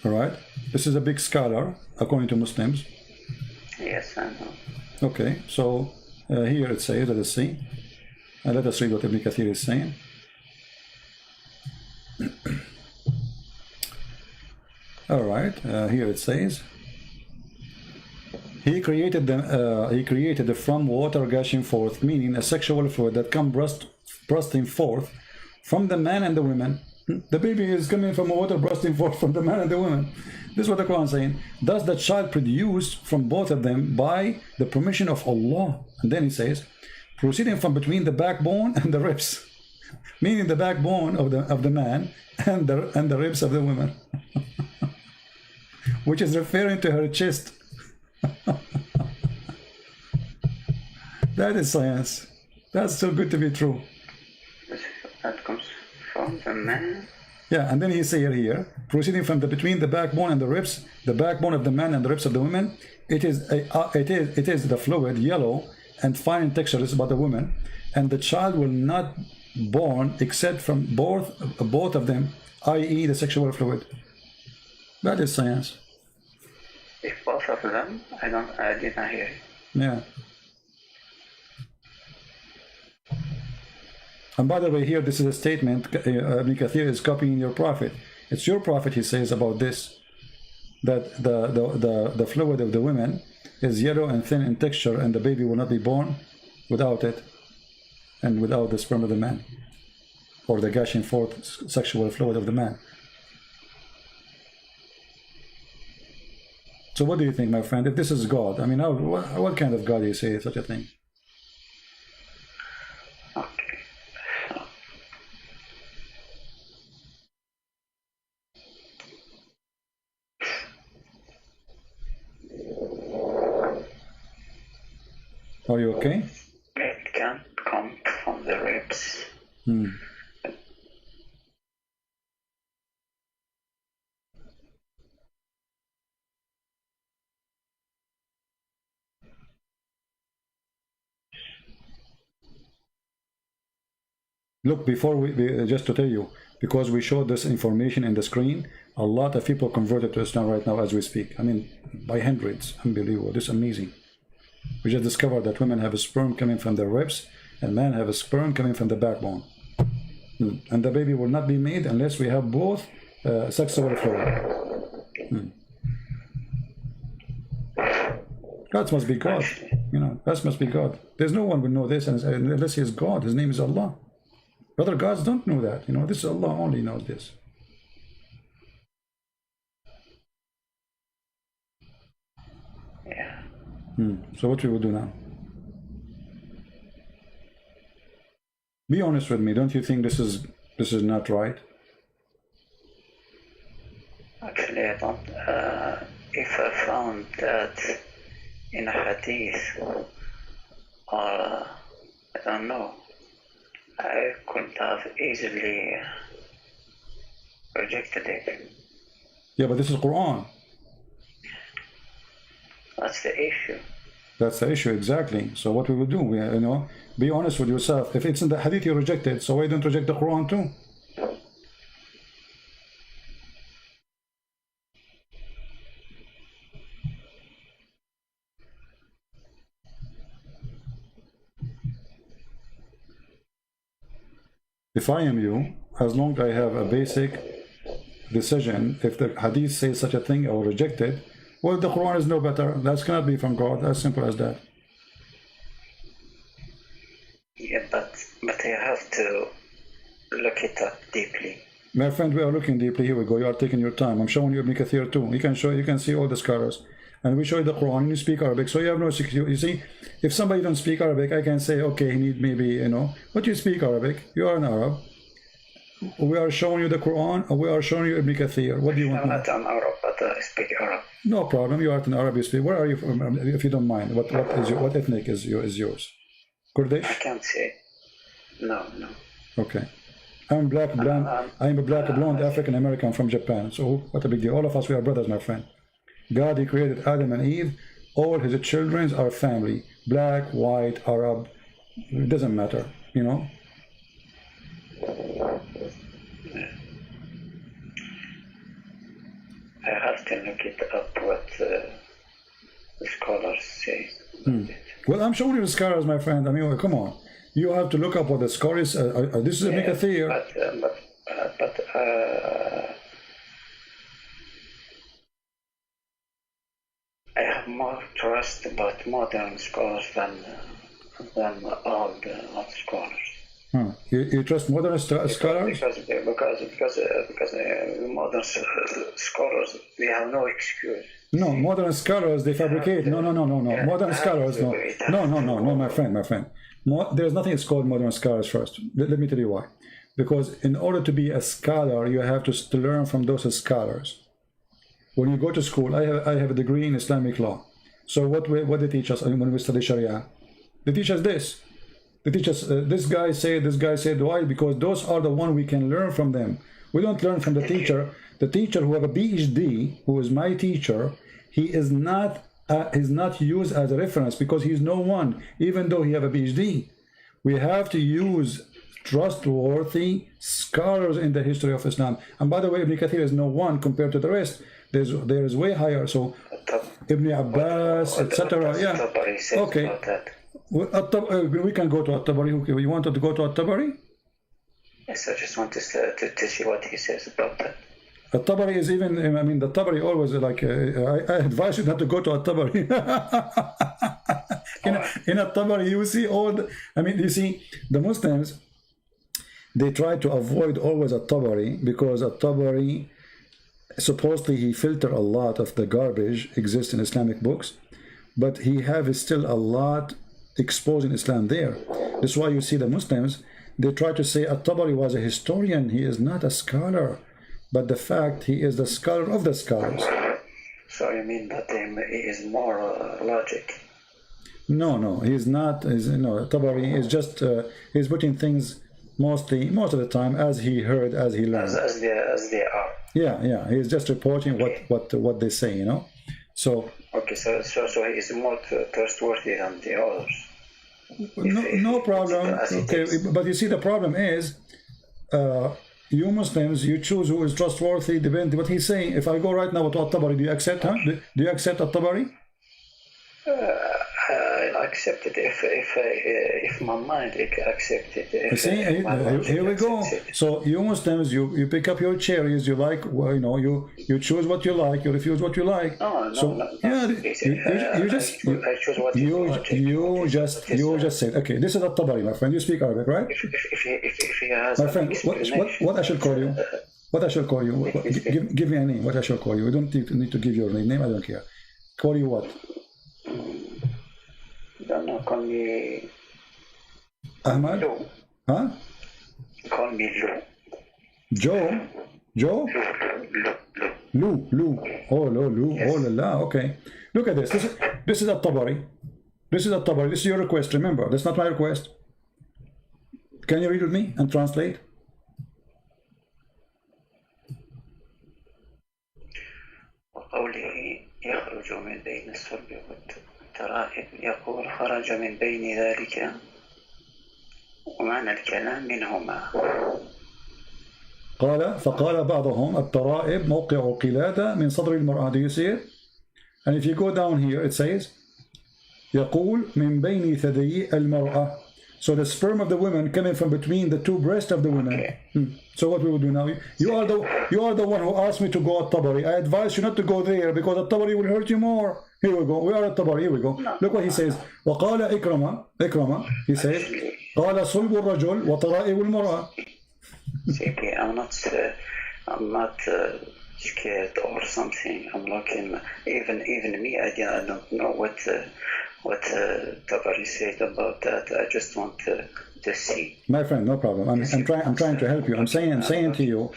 All right. This is a big scholar, according to Muslims. Yes, I know. Okay, so here it says, let us see. Let us read what Ibn Kathir is saying. All right, here it says, he created them from water gushing forth, meaning a sexual fluid that comes bursting forth from the man and the women. The baby is coming from water bursting forth from the man and the woman. This is what the Quran is saying. Thus the child produced from both of them by the permission of Allah. And then he says, proceeding from between the backbone and the ribs, meaning the backbone of the man and the ribs of the woman, which is referring to her chest. That is science. That's too good to be true. That comes from the man. Yeah, and then he says here, proceeding from between the backbone and the ribs, the backbone of the man and the ribs of the woman, it is the fluid, yellow and fine in texture, is about the woman, and the child will not born except from both of them, i.e. the sexual fluid. That is science. If both of them, I did not hear it. Yeah. And by the way, here this is a statement. Ibn Kathir is copying your prophet. It's your prophet, he says about this, that the fluid of the women is yellow and thin in texture, and the baby will not be born without it, and without the sperm of the man, or the gushing forth sexual fluid of the man. So what do you think, my friend? If this is God, I mean, what kind of God do you say such a thing? Are you okay? It can come from the ribs. Look, before just to tell you, because we showed this information in the screen, a lot of people converted to Islam right now as we speak. I mean, by hundreds. Unbelievable. This is amazing. We just discovered that women have a sperm coming from their ribs and men have a sperm coming from the backbone. And the baby will not be made unless we have both sexual fluid. That must be God. You know, that must be God. There's no one will know this unless he is God. His name is Allah. Other gods don't know that. You know, this is Allah only knows this. Yeah. So what we will do now? Be honest with me. Don't you think this is not right? Actually, I don't. If I found that in a hadith, or I don't know, I could have easily rejected it. Yeah, but this is Quran. That's the issue. That's the issue, exactly. So what we will do, you know, be honest with yourself. If it's in the hadith you rejected, so why don't reject the Quran too? If I am you, as long as I have a basic decision, if the hadith says such a thing, I will reject it. Well, the Quran is no better. That cannot be from God. As simple as that. Yeah, but you have to look it up deeply. My friend, we are looking deeply. Here we go. You are taking your time. I'm showing you Ibn Kathir too. You can see all the scholars. And we show you the Quran, and you speak Arabic, so you have no security. You see, if somebody don't speak Arabic, I can say, okay, he need maybe, you know, but you speak Arabic, you are an Arab. We are showing you the Quran, and we are showing you Ibn Kathir. What do you want? I'm not an Arab, but I speak Arab. No problem. You are an Arab. You speak. Where are you from? If you don't mind, what ethnic is yours? Kurdish? I can't say. No. Okay. I'm a black blonde African American from Japan. So what a big deal. All of us, we are brothers, my friend. God, he created Adam and Eve. All his children are family. Black, white, Arab. It doesn't matter, you know. I have to look it up what the scholars say. Well, I'm showing you the scholars, my friend. I mean, come on. You have to look up what the scholars. This is a Ibn Kathir. But I have more trust about modern scholars than all the scholars. You trust modern scholars? Because modern scholars, they have no excuse. No, modern scholars, they fabricate. No. Modern scholars, no, my friend. There's nothing that's called modern scholars first. Let me tell you why. Because in order to be a scholar, you have to learn from those scholars. When you go to school, I have a degree in Islamic law. So what they teach us when we study Sharia? They teach us this. They teach us this guy said. Why? Because those are the one we can learn from them. We don't learn from the teacher. The teacher who have a PhD, who is my teacher, he is not used as a reference because he's no one, even though he have a PhD. We have to use trustworthy scholars in the history of Islam. And by the way, Ibn Kathir is no one compared to the rest. There is way higher. So Ibn Abbas, etc. Yeah. Okay. We can go to At-Tabari. Okay. You wanted to go to At-Tabari? Yes, I just want to see what he says about that. At-Tabari is even, I mean, the Tabari always like, I advise you not to go to At-Tabari. in At-Tabari, you see all the, I mean, you see, the Muslims, they try to avoid always At-Tabari because At-Tabari, supposedly he filter a lot of the garbage exists in Islamic books, but he have still a lot exposing Islam there. That's why you see the Muslims, they try to say At-Tabari was a historian. He is not a scholar. But the fact he is the scholar of the scholars. So you mean that he is more logic? No, he's not. Tabari is just he's putting things most of the time as he heard, as he learned. As they are. Yeah. He's just reporting what they say, you know. So. Okay, so he is more trustworthy than the others. No problem. Okay, but you see, the problem is. You Muslims, you choose who is trustworthy, depending what he's saying. If I go right now to At-Tabari, do you accept, huh? Do you accept At-Tabari? I accept it if my mind accepts it. See, here we go. So you Muslims, you pick up your cherries, you like, well, you choose what you like, you refuse what you like. No. Yeah, you just said, okay, this is At-Tabari, my friend. You speak Arabic, right? If he has, my friend, what I should call you? What I shall call you? Give me a name. What I shall call you? You don't need to give your name. I don't care. Call you what? Don't know. Call me Ahmed. Lou. Huh? Call me Lou. Joe. Lou. Oh, Lou. Yes. Oh, la. Okay. Look at this. This is At-Tabari. This is your request. Remember, that's not my request. Can you read with me and translate? وقوله يخرج من بين الصلب والترائب يقول خرج من بين ذلك ومعنى الكلام منهما. فقال بعضهم الترائب موقع قلادة من صدر المرأة. Do you see it? And if you go down here, it says يقول من بين ثديي المرأة. So the sperm of the woman coming from between the two breasts of the woman. Okay. So what we will do now? You are the one who asked me to go at Tabari. I advise you not to go there because at Tabari will hurt you more. Here we go. We are at Tabari. Here we go. Look what he says. وقال إكرمة. He says قال صلب الرجل وطرائب المرأة. See, I'm not scared or something. I'm looking. Even me, I don't know what Tabari said about that. I just want to see. My friend, no problem. I'm trying to help you. I'm saying to you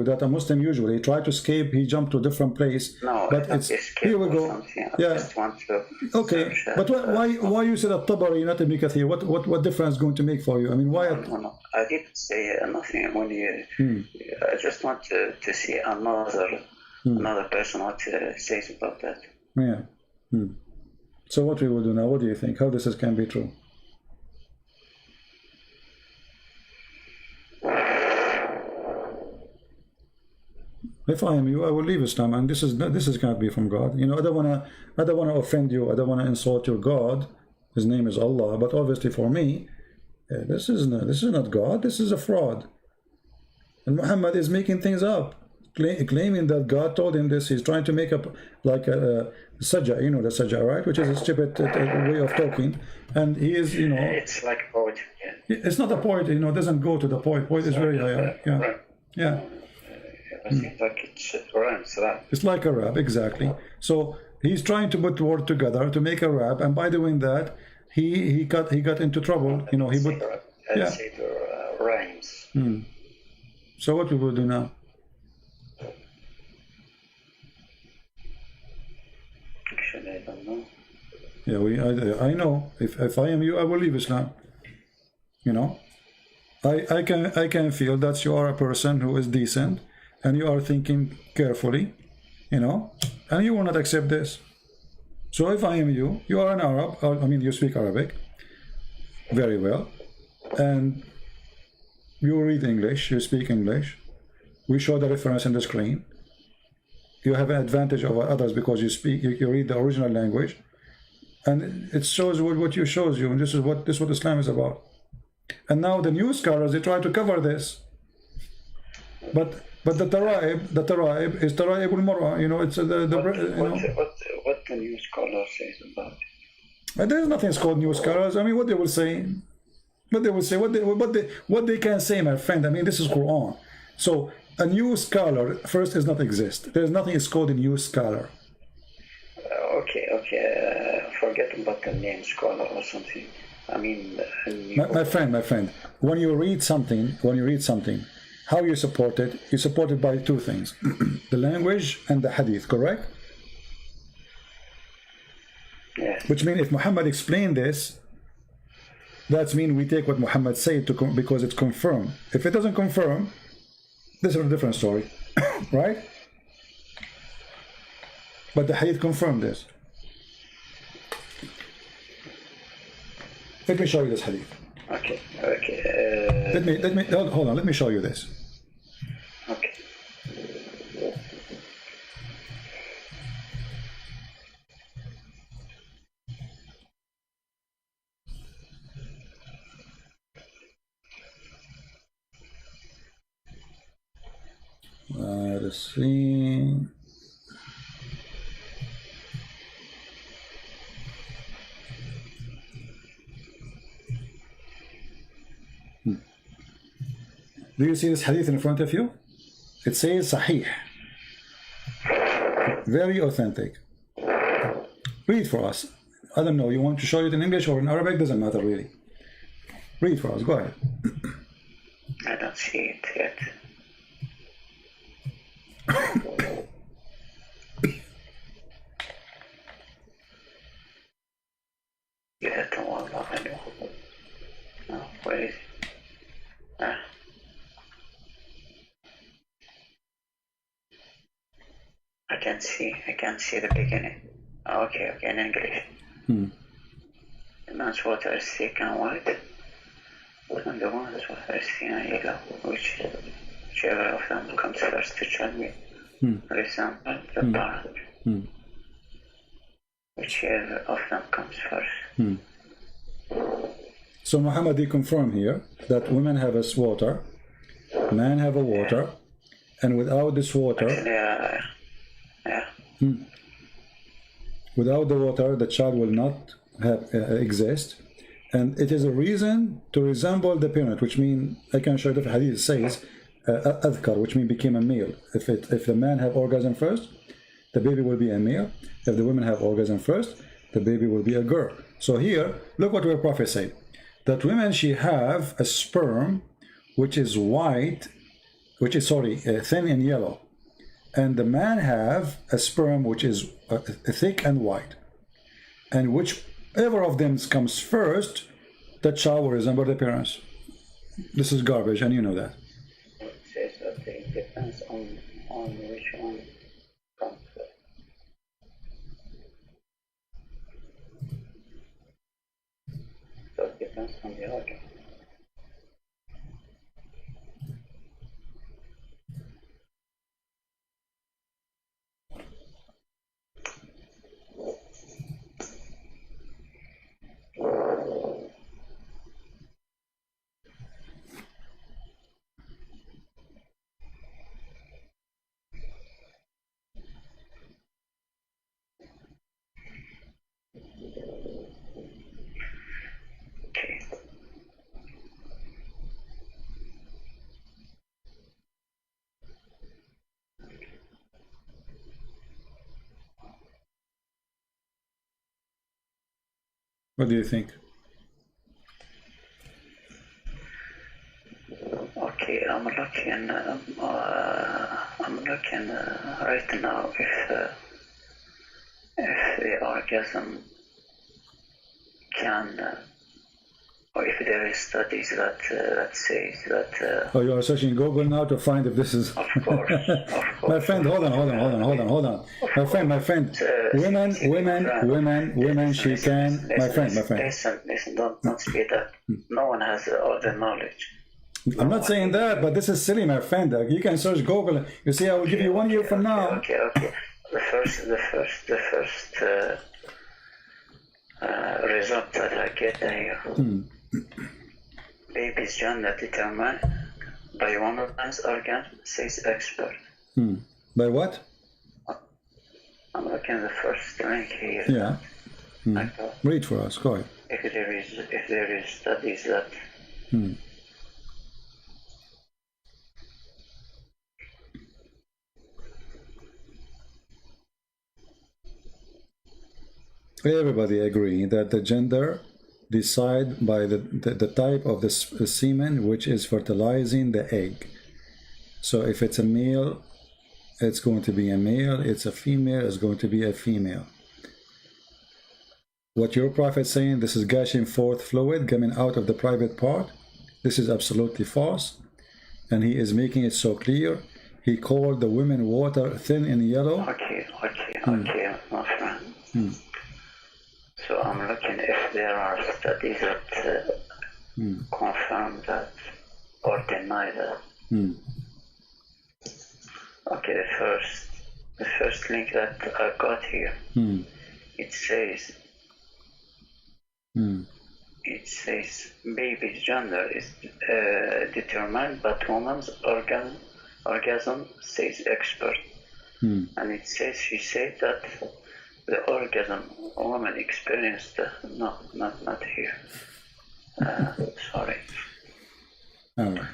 that a Muslim usually try to escape. He jumped to a different place. No, but it's here we go. Yeah. Just want to okay, but why you said at-Tabari, not Ibn Kathir? What difference going to make for you? I mean, why? No. I didn't say nothing. When I just want to see another person what says about that. Yeah. So what we will do now? What do you think? How this can be true? If I am you, I will leave Islam, and this is going to be from God. You know, I don't want to offend you. I don't want to insult your God. His name is Allah. But obviously, for me, this is not God. This is a fraud. And Muhammad is making things up, claiming that God told him this. He's trying to make up like a sajja. You know the sajja, right? Which is a stupid way of talking. And he is, you know, it's like a poet. Yeah. It's not a poet. You know, it doesn't go to the poet. Poet is very high. Yeah. Right. Yeah. I think like it's rhymes, rap. It's like a rap, exactly. So he's trying to put words together to make a rap, and by doing that, he got into trouble. You know, he put rhymes. So what we will do now? Actually, I don't know. Yeah, I know. If I am you, I will leave Islam. You know, I can feel that you are a person who is decent. And you are thinking carefully, you know, and you will not accept this. So if I am you, you are an Arab, I mean, you speak Arabic very well, and you read English, you speak English. We show the reference in the screen. You have an advantage over others because you read the original language, and it shows what you shows you, and this is what Islam is about. And now the new scholars, they try to cover this, but the Taraib is Taraib al-Mar'a, you know, it's what the new scholar says about it? And there's nothing called new scholars. I mean, what they will say, what they can say, my friend. I mean, this is Quran. So a new scholar first does not exist. There's nothing is called a new scholar. Okay. Forget about the name scholar or something. I mean, my friend, when you read something, how you support it? You support it by two things: the language and the hadith, correct? Yeah. Which means if Muhammad explained this, that means we take what Muhammad said because it's confirmed. If it doesn't confirm, this is a different story, right? But the hadith confirmed this. Let me show you this hadith. Okay. Let me hold on. Let me show you this. Okay. Let's see. Do you see this hadith in front of you? It says Sahih. Very authentic. Read for us. I don't know, you want to show it in English or in Arabic? Doesn't matter really. Read for us, go ahead. I don't see it yet. Where is it? I can't see the beginning. Okay, in English. The man's water is thick and white, and the woman's water is thin and yellow, whichever of them comes first to tell me. Resemble the parent. Whichever of them comes first. So Muhammad, he confirmed here that women have a water, men have a water, and without this water, without the water, the child will not exist, and it is a reason to resemble the parent, which means I can show the hadith says Azhar, which means became a male. If the man have orgasm first, the baby will be a male. If the women have orgasm first, the baby will be a girl. So here, look what our Prophet said. that women, she have a sperm which is white, which is, sorry, thin and yellow. And the man have a sperm which is thick and white. And whichever of them comes first, that child will resemble the parents. This is garbage, and you know that. It says that it depends on which one comes first. So it depends on the organ. What do you think? Okay, I'm looking right now if the orgasm can, or if there is studies that says that. Oh, you are searching Google now to find if this is. Of course, of course. My friend, hold on. My friend. Women. She can. My friend. Listen. Don't speed up. No one has all the knowledge. I'm not saying that, but this is silly, my friend. You can search Google. You see, I will give you 1 year from now. Okay. The first result that I get here. Baby's gender determined by woman's organ, says expert. By what? I'm looking at the first link here. Yeah. Read for us. Go ahead. If there is studies that. Everybody agree that the gender decide by the type of the semen which is fertilizing the egg. So if it's a male, it's going to be a male. It's a female, it's going to be a female. What your prophet saying, this is gushing forth fluid coming out of the private part, this is absolutely false. And he is making it so clear. He called the women water thin and yellow. Okay, my friend. So I'm looking if there are studies that confirm that or deny that. Okay, the first link that I got here, it says baby's gender is determined but woman's orgasm, says expert. And it says, she said that the orgasm a woman experienced, no, not here. Sorry. All right.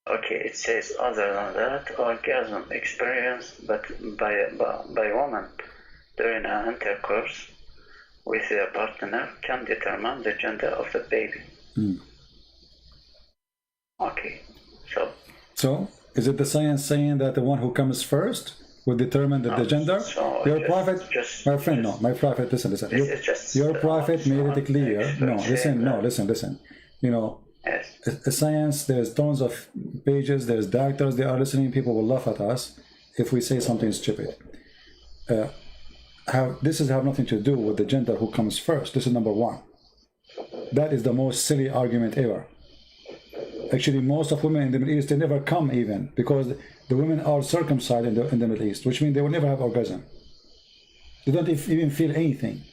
Okay, it says other than that, orgasm experienced but by woman during an intercourse with their partner can determine the gender of the baby. Okay, so is it the science saying that the one who comes first will determine the gender? So your prophet, my friend, my prophet, listen. Your prophet made it clear. Listen. You know, science, there's tons of pages, there's doctors, they are listening, people will laugh at us if we say something stupid. This have nothing to do with the gender who comes first. This is number one. That is the most silly argument ever. Actually, most of women in the Middle East, they never come even, because the women are circumcised in the Middle East, which means they will never have orgasm. They don't even feel anything.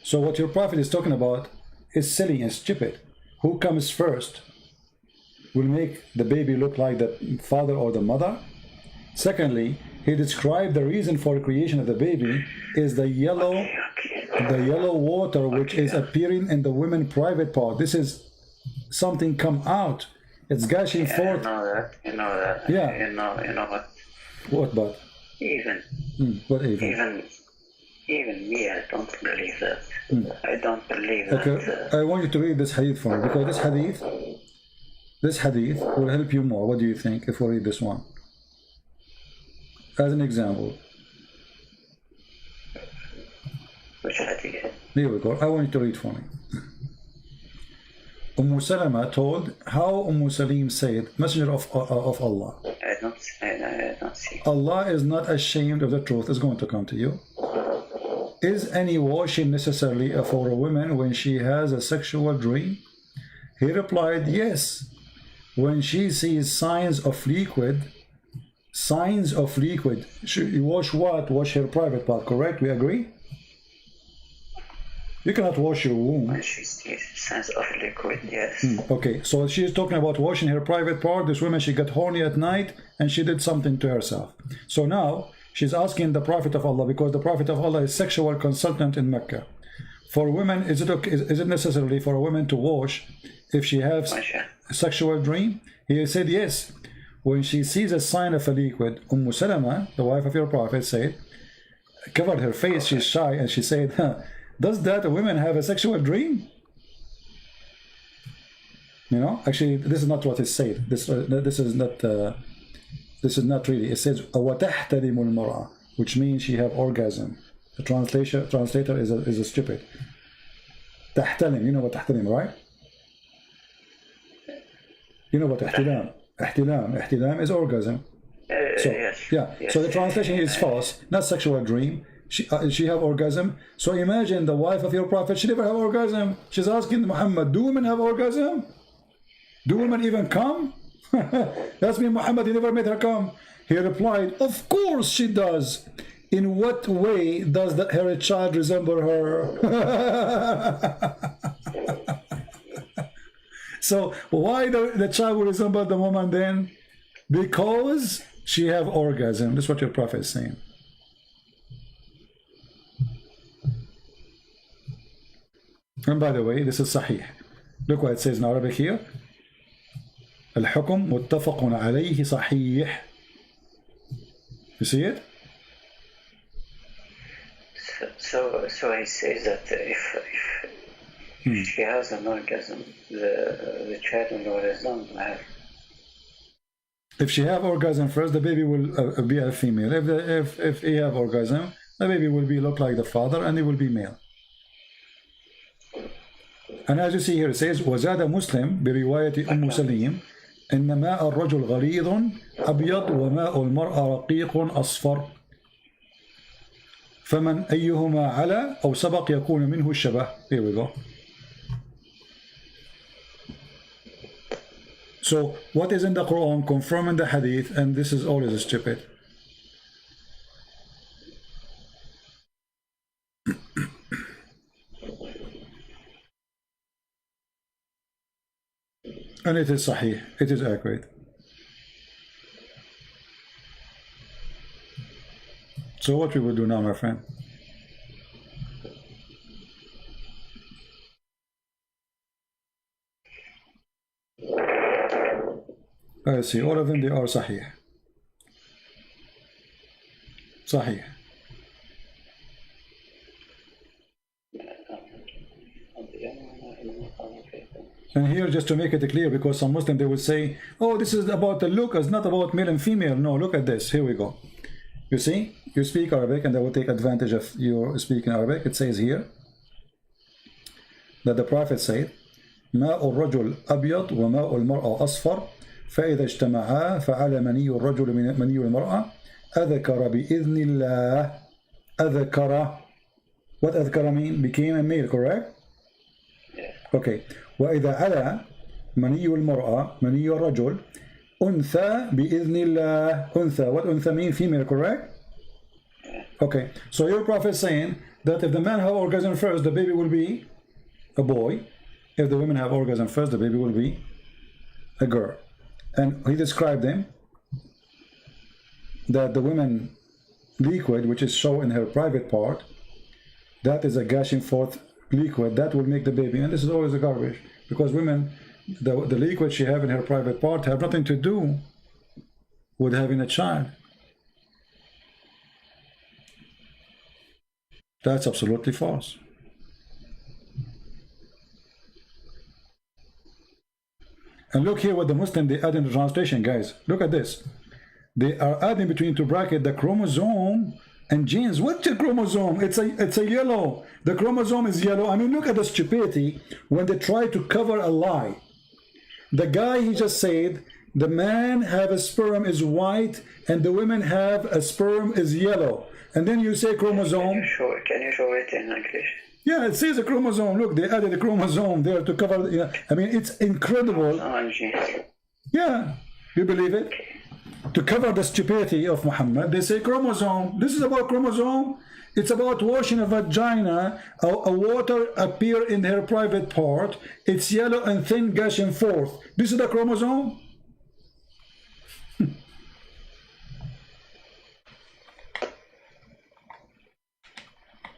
So what your prophet is talking about is silly and stupid. Who comes first will make the baby look like the father or the mother. Secondly, he described the reason for the creation of the baby is the yellow water which is appearing in the women's private part. This is something come out. It's gushing forth. You know that. Yeah. You know what? What but? Even. What even? Even me, I don't believe that. I don't believe Okay, that. I want you to read this hadith for me, because this hadith will help you more. What do you think if we read this one? As an example. Which hadith? Here we go. I want you to read for me. Salama told how Salim said, Messenger of Allah. I don't see. Allah is not ashamed of the truth. It's going to come to you. Is any washing necessarily for a woman when she has a sexual dream? He replied, yes. When she sees signs of liquid. She wash what? Wash her private part, correct? We agree? You cannot wash your womb. When she sees signs of liquid, yes. Okay, so she is talking about washing her private part. This woman, she got horny at night and she did something to herself. So now she's asking the Prophet of Allah, because the Prophet of Allah is sexual consultant in Mecca. For women, is it necessarily for a woman to wash if she has a sexual dream? He said yes. When she sees a sign of a liquid, Salama, the wife of your Prophet, said, covered her face, she's shy, and she said, does that a woman have a sexual dream? You know, actually, this is not what it said. This is not really. It says وَتَحْتَلِمُ الْمَرْأَةِ, which means she have orgasm. The translator is a stupid. تحتلم, you know what تحتلم, right? You know what احتلام. Ihtilam is orgasm. So, yes. Yeah. Yes. So the translation is false, not sexual dream. She have orgasm. So imagine the wife of your Prophet, she never have orgasm. She's asking Muhammad, do women have orgasm? Do women even come? That's mean Muhammad, he never made her come. He replied, of course she does. In what way does her child resemble her? So why the child will resemble the woman then? Because she have orgasm. That's what your Prophet is saying. And by the way, this is Sahih. Look what it says in Arabic here. الحكم متفق عليه صحيح. You see it? So he says that if she has an orgasm, the child will resemble her. If she have orgasm first, the baby will be a female. If he have orgasm, the baby will look like the father, and he will be male. And as you see here, it says وزاد مسلم برواية أم سليم إن ماء الرجل غليظ أبيض وماء المرأة رقيق أصفر فمن أيهما على أو سبق يكون منه الشبه. Here we go. So what is in the Quran confirming the hadith, and this is always stupid. And it is sahih, it is accurate. So what we will do now, my friend? I see, all of them, they are sahih. Sahih. And here, just to make it clear, because some Muslims, they will say, oh, this is about the look, it's not about male and female. No, look at this. Here we go. You see, you speak Arabic, and they will take advantage of your speaking Arabic. It says here that the Prophet said, ماء الرجل أبيض وماء المرأة أصفر فإذا اجتمعا فعلى مني الرجل من مني المرأة أذكر بإذن الله. أذكر. What أذكر mean? Became a male, correct? Yeah. Okay. وإذا على مني المرأة مني الرجل أنثى بإذن الله. أنثى. What أنثى mean? Female, correct? Yeah. Okay. So your Prophet is saying that if the man have orgasm first, the baby will be a boy. If the women have orgasm first, the baby will be a girl. And he described them that the women liquid, which is shown in her private part, that is a gushing forth liquid that will make the baby. And this is always a garbage, because women, the liquid she have in her private part have nothing to do with having a child. That's absolutely false. And look here what the Muslim they add in the translation, guys. Look at this. They are adding between two brackets the chromosome and genes. What's a chromosome? It's a yellow. The chromosome is yellow. I mean, look at the stupidity when they try to cover a lie. The guy, he just said, the man have a sperm is white and the women have a sperm is yellow. And then you say chromosome. Can you show it in English? Yeah, it says a chromosome. Look, they added a chromosome there to cover. Yeah, I mean, it's incredible. Yeah, you believe it? To cover the stupidity of Muhammad, they say chromosome. This is about chromosome. It's about washing a vagina. A water appear in her private part. It's yellow and thin gushing forth. This is the chromosome.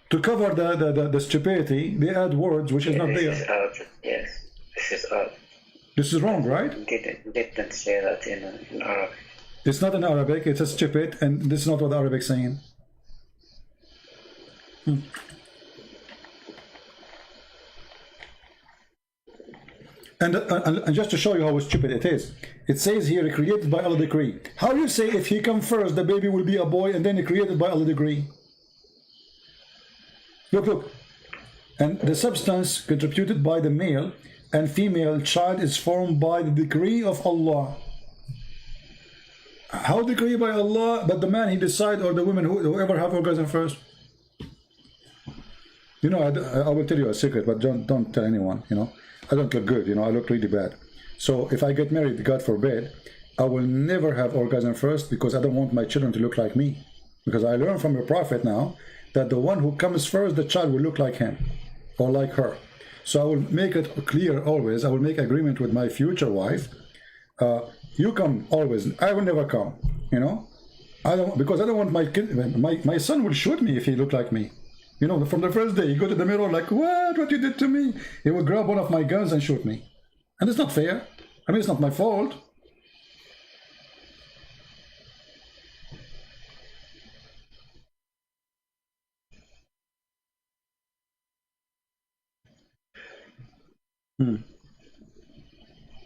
To cover the stupidity, they add words which is not there. This is odd. Yes, this is odd. This is wrong, right? Didn't say that in Arabic. It's not in Arabic. It's a stupid, and this is not what Arabic is saying. And just to show you how stupid it is, it says here, created by Allah decree. How do you say if he comes first, the baby will be a boy, and then created by Allah decree? Look, look. And the substance contributed by the male and female child is formed by the decree of Allah. How decree by Allah? But the man he decide, or the women, whoever have orgasm first. You know, I will tell you a secret, but don't tell anyone. You know, I don't look good. You know, I look really bad. So if I get married, God forbid, I will never have orgasm first because I don't want my children to look like me. Because I learned from the Prophet now that the one who comes first, the child will look like him or like her. So I will make it clear always. I will make agreement with my future wife. You come always. I will never come. You know, I don't, because I don't want my kid. My son will shoot me if he look like me. You know, from the first day, he go to the mirror like, what you did to me? He will grab one of my guns and shoot me, and it's not fair. I mean, it's not my fault.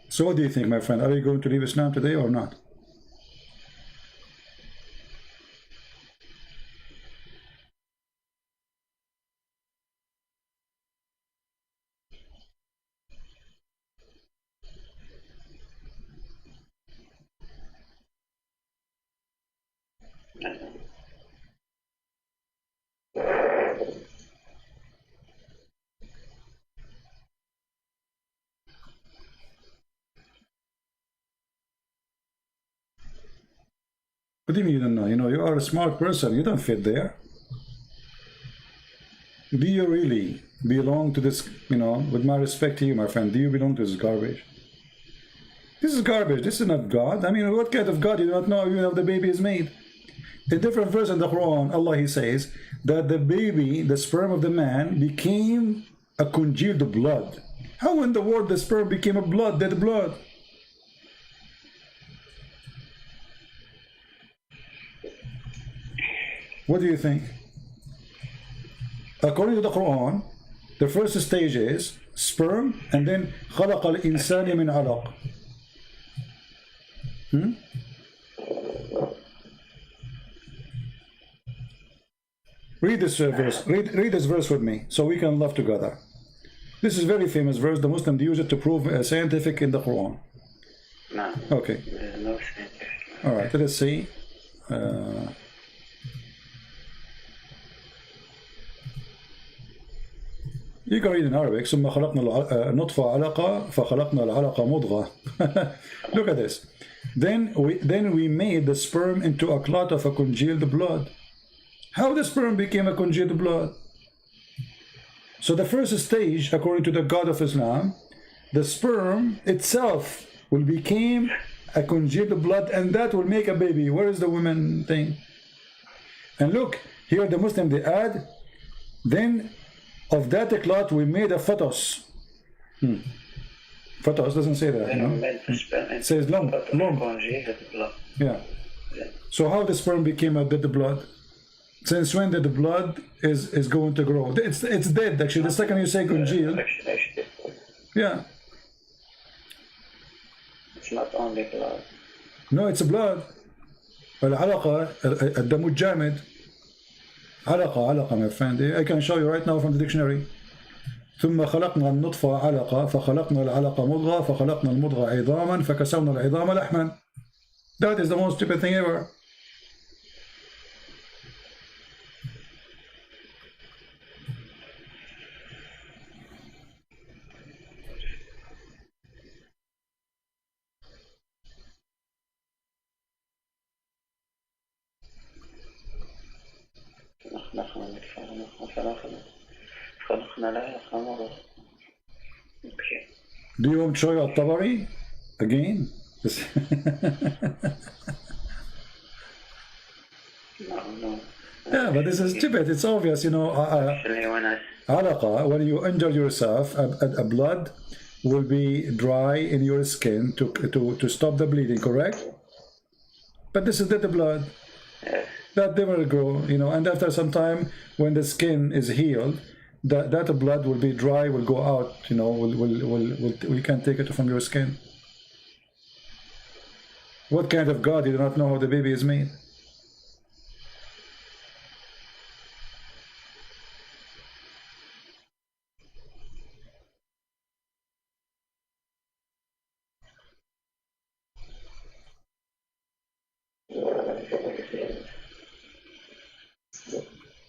So what do you think, my friend? Are you going to leave Islam today or not? What do you mean you don't know? You know, you are a smart person. You don't fit there. Do you really belong to this, you know, with my respect to you, my friend, do you belong to this garbage? This is garbage. This is not God. I mean, what kind of God? You do not know even if the baby is made. A different verse in the Quran, Allah, He says that the baby, the sperm of the man, became a congealed blood. How in the world the sperm became a blood, dead blood? What do you think? According to the Quran, the first stage is sperm, and then خلق الإنسان من علق. Read this verse. Read this verse with me, so we can love together. This is a very famous verse. The Muslims use it to prove scientific in the Quran. No. Okay. There's no scientific. All right. Let us see. You can read in Arabic. ثم خلقنا النطفة علقة فخلقنا العلقة مضغة. Look at this. Then we made the sperm into a clot of a congealed blood. How the sperm became a congealed blood? So the first stage, according to the God of Islam, the sperm itself will become a congealed blood, and that will make a baby. Where is the woman thing? And look, here the Muslim, they add, then of that clot we made a fetus. Fetus doesn't say that, you know? It says lump. Lump. Yeah. So how the sperm became a dead blood? Since when did the blood is going to grow? It's dead actually. The second you say congeal. Yeah. It's not only blood. No, it's blood. العلقة الدم الجامد. علقة my friend. I can show you right now from the dictionary. ثم خلقنا النطفة علقة فخلقنا العلقة مضغة فخلقنا المضغة عظاما فكسونا العظام لحما. That is the most stupid thing ever. Do you want to show you Tabari again? No. Yeah, but this is stupid. It's obvious, you know. Actually, when you injure yourself, a blood will be dry in your skin to stop the bleeding, correct? But this is dead blood. Yes. That never grow, you know. And after some time, when the skin is healed, that blood will be dry, will go out, you know. We can't take it from your skin. What kind of God? You do not know how the baby is made.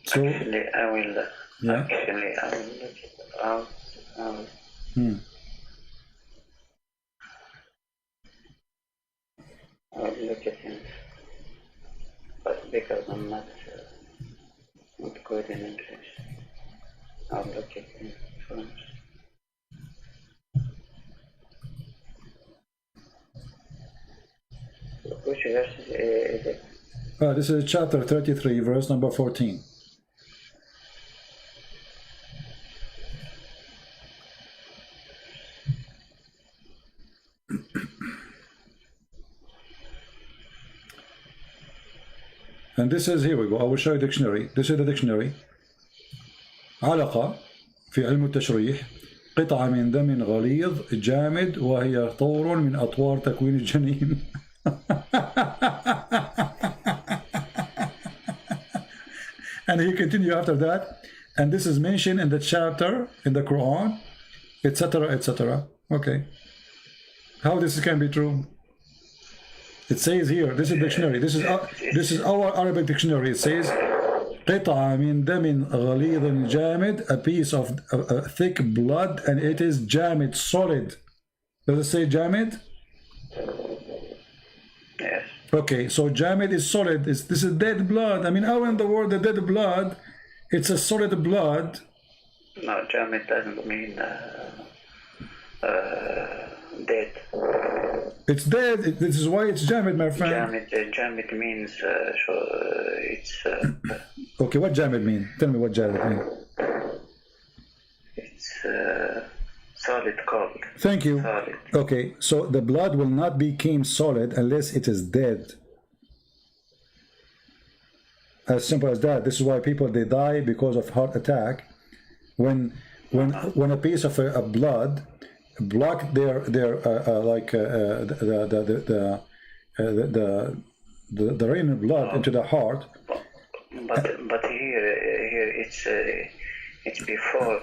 So, actually, I will look it out. I will look at him, but because I'm not good in English, I'll look at him first. Which verse is it? this is chapter 33, verse number 14. And this is, here we go, I will show you dictionary. This is the dictionary. علقة في علم التشريح قطعة من دم غليظ جامد وهي طور من أطوار تكوين الجنين. And he continue after that. And this is mentioned in the chapter in the Quran, etc., etc. Okay. How this can be true? It says here, this is dictionary. This is our Arabic dictionary. It says قطعة من دم غليظ جامد, a piece of thick blood, and it is جامد, solid. Does it say جامد? Yes. Okay, so جامد is solid. This is dead blood. I mean, how in the world the dead blood? It's a solid blood. No, jamid doesn't mean dead. It's dead. This is why it's jamid, my friend. Jamid means it's. Okay, what jamid mean? Tell me what jamid mean. It's solid cold. Thank you. Solid. Okay, so the blood will not become solid unless it is dead. As simple as that. This is why people, they die because of heart attack. When a piece of blood block the rain of blood into the heart. But here it's before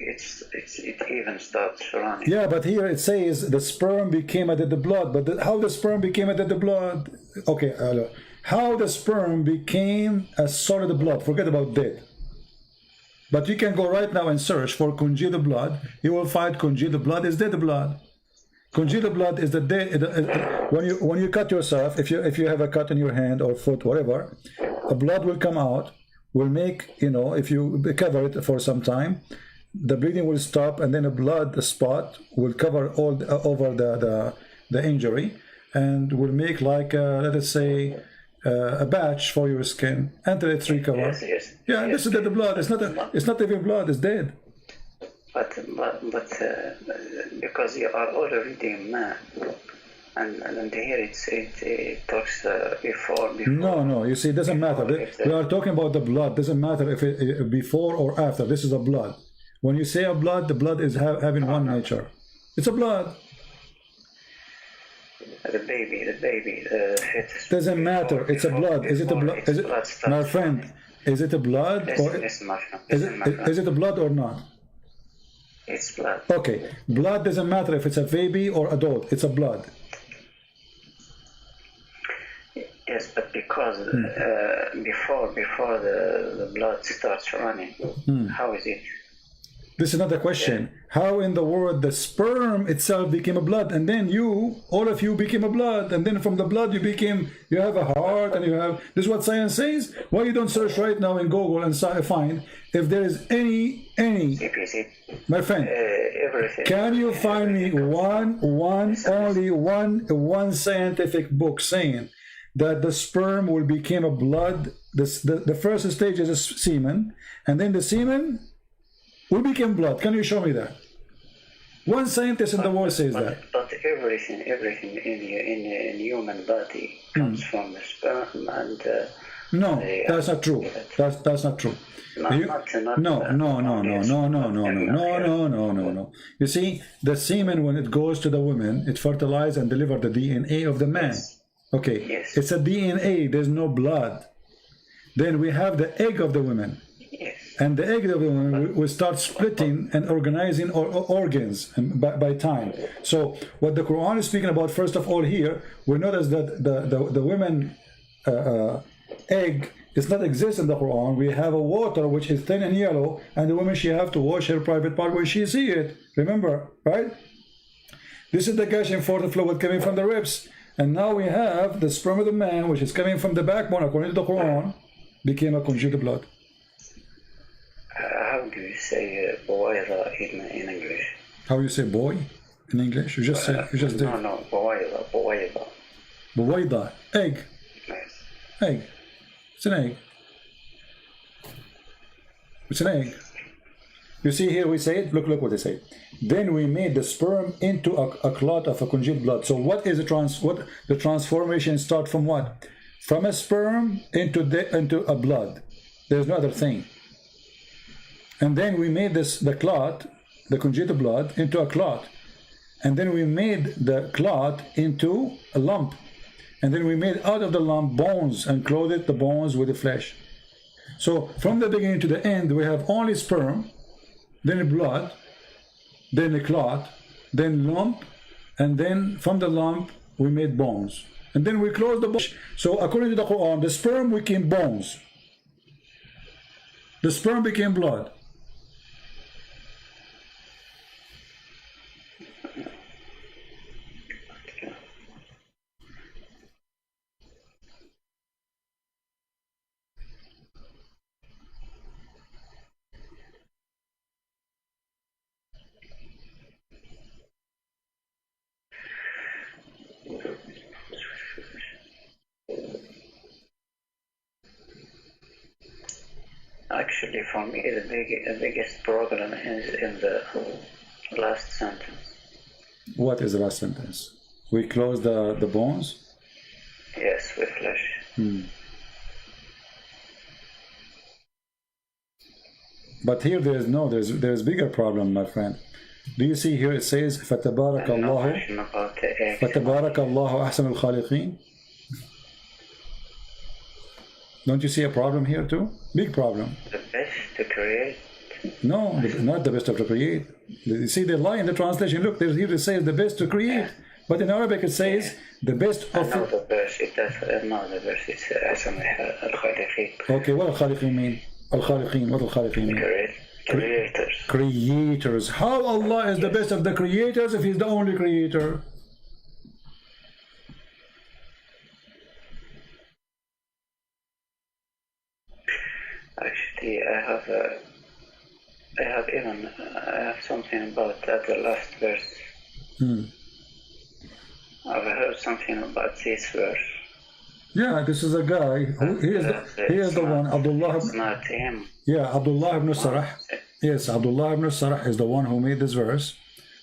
it even starts running. Yeah, but here it says the sperm became a dead blood. But how the sperm became a dead blood? Okay, how the sperm became a solid blood? Forget about dead. But you can go right now and search for congealed blood. You will find congealed blood is dead blood. Congealed blood is the dead. When you cut yourself, if you have a cut in your hand or foot, whatever, the blood will come out. Will make, you know, if you cover it for some time, the bleeding will stop, and then a blood spot will cover all over the injury, and will make like let us say a batch for your skin until it's recovered. Yes. Yeah, this is dead blood. It's not even blood. It's dead. But because you are already a man, And here it talks before. No. You see, it doesn't matter. We are talking about the blood. Doesn't matter if it before or after. This is a blood. When you say a blood, the blood is having one nature. It's a blood. The baby, fetus. Doesn't matter. It's a blood. Is it a blood? Is it, my friend? Is it a blood or is it a blood or not? It's blood. Okay, blood doesn't matter if it's a baby or adult. It's a blood. Yes, but because before the blood starts running, how is it? This is not the question. How in the world the sperm itself became a blood, and then all of you became a blood, and then from the blood you have a heart, and you have. This is what science says. Why you don't search right now in Google and find if there is any my friend? Can you find me only one scientific book saying that the sperm will become a blood? The first stage is a semen, and then the semen will become blood. Can you show me that? One scientist in the world says that. But everything in human body comes from the sperm and. No, that's not true. That's not true. No. You see, the semen, when it goes to the woman, it fertilizes and delivers the DNA of the man. Yes. Okay. Yes. It's a DNA. There's no blood. Then we have the egg of the woman. Yes. And the egg of the woman will start splitting and organizing organs by time. So what the Quran is speaking about, first of all, here we notice that the women egg does not exist in the Quran. We have a water which is thin and yellow, and the woman, she have to wash her private part when she see it. Remember, right? This is the gushing forth fluid coming from the ribs, and now we have the sperm of the man, which is coming from the backbone, according to the Quran, became a conjugal blood. How do you say boy in English? How you say boy in English? You just did. No, boy. Boyda, egg. Yes. Egg. It's an egg. It's an egg. You see here we say it. Look what they say. Then we made the sperm into a clot of a congealed blood. So what is the transformation start from what? From a sperm into a blood. There's no other thing. And then we made the clot, the congealed blood, into a clot. And then we made the clot into a lump. And then we made out of the lump bones and clothed the bones with the flesh. So from the beginning to the end, we have only sperm, then blood, then a clot, then lump, and then from the lump we made bones. And then we closed the bones. So according to the Quran, the sperm became bones. The sperm became blood. Actually, for me, the biggest problem is in the last sentence. What is the last sentence? We close the bones? Yes, with flesh. But here there's bigger problem, my friend. Do you see here it says فَتَبَارَكَ اللَّهُ أَحْسَنُ الْخَالِقِينَ? Don't you see a problem here too? Big problem. The best to create? No, not the best of to create. You see, they lie in the translation. Look, there's here it says the best to create. But in Arabic it says the best of... No, the verse, the verse is أحسن الخالقين. Okay, what al-Khaliqin mean? Al-Khaliqin, what al-Khaliqin mean? Creators. Creators. How Allah is the best of the creators if He's the only creator? Actually, I have something about that, the last verse. I've heard something about this verse. Yeah, this is a guy who he is the one. Abdullah. It's not him. Yeah, Abdullah ibn Sarah. Yes, Abdullah ibn Sarah is the one who made this verse.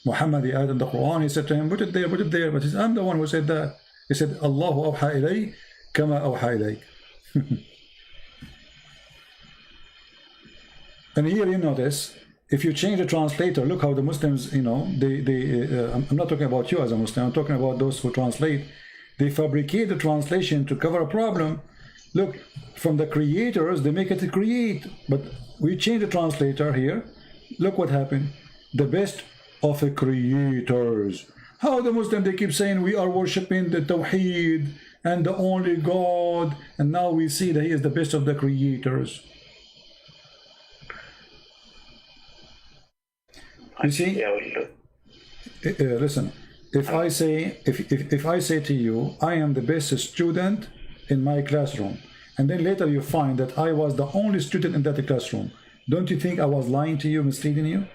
Muhammad, he added in the Quran, he said to him, put it there, but he said, I'm the one who said that. He said, Allahu awha ilay kama awha ilayk. And here you notice, if you change the translator, look how the Muslims, you know, I'm not talking about you as a Muslim, I'm talking about those who translate. They fabricate the translation to cover a problem. Look, from the creators, they make it to create. But we change the translator here. Look what happened. The best of the creators. How the Muslims, they keep saying we are worshipping the Tawheed and the only God. And now we see that he is the best of the creators. You see? Listen. If I say to you, I am the best student in my classroom, and then later you find that I was the only student in that classroom, don't you think I was lying to you, misleading you?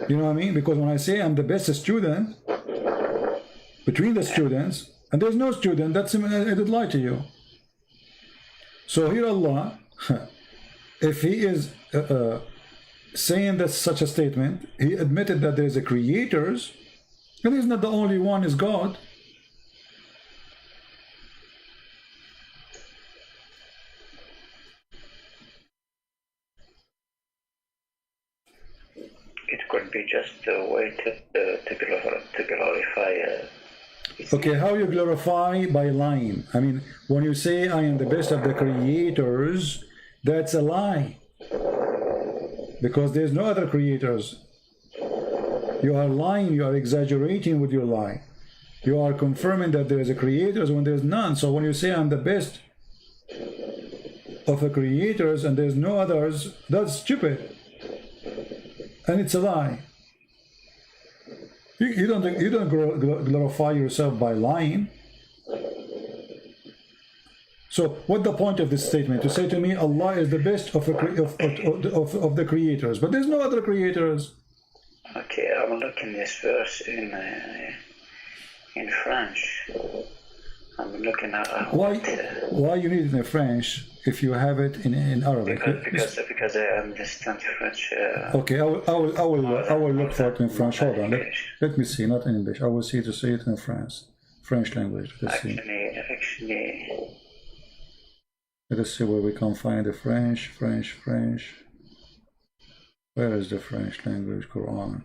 You know what I mean? Because when I say I'm the best student between the students, and there's no student, that's I did lie to you. So here Allah, if he is saying that such a statement, he admitted that there is a creators, and he's not the only one, is God. It could be just a way to glorify. Okay, how you glorify? By lying. I mean, when you say I am the best of the creators, that's a lie. Because there's no other creators. You are lying, you are exaggerating with your lie. You are confirming that there is a creators when there's none. So when you say I'm the best of the creators and there's no others, that's stupid. And it's a lie. You don't glorify yourself by lying. So what's the point of this statement? To say to me Allah is the best of the creators, but there's no other creators. Okay, I'm looking this verse in French. I'm looking at why you need it in French if you have it in Arabic? Because I understand French. Okay, I will look for it in French. Hold on, let me see, not in English. I will see to say it in French language. Actually. Let us see where we can find the French. Where is the French language Quran?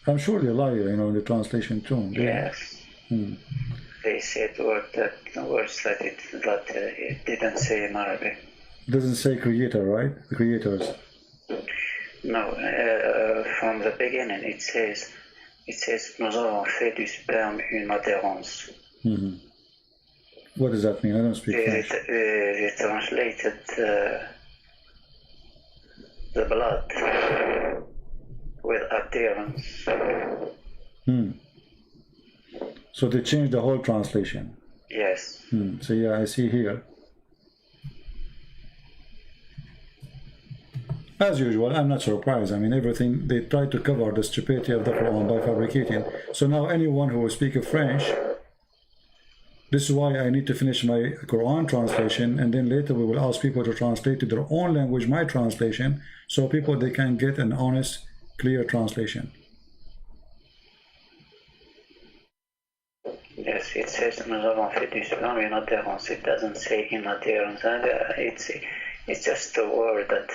I'm sure they lie, you know, in the translation too. Yes. They said words that it didn't say in Arabic. It doesn't say creator, right? The creators. No, from the beginning it says nous avons fait du sperme une adhérence. What does that mean? I don't speak French. They translated the blood with adherence. So they changed the whole translation. Yes. So yeah, I see here. As usual, I'm not surprised. I mean, everything, they try to cover the stupidity of the Quran by fabricating. So now anyone who will speak French, this is why I need to finish my Quran translation, and then later we will ask people to translate to their own language my translation, so people, they can get an honest, clear translation. Yes, it says nous avons fait du sperme une adhérence. It doesn't say in adhérence. It's just a word that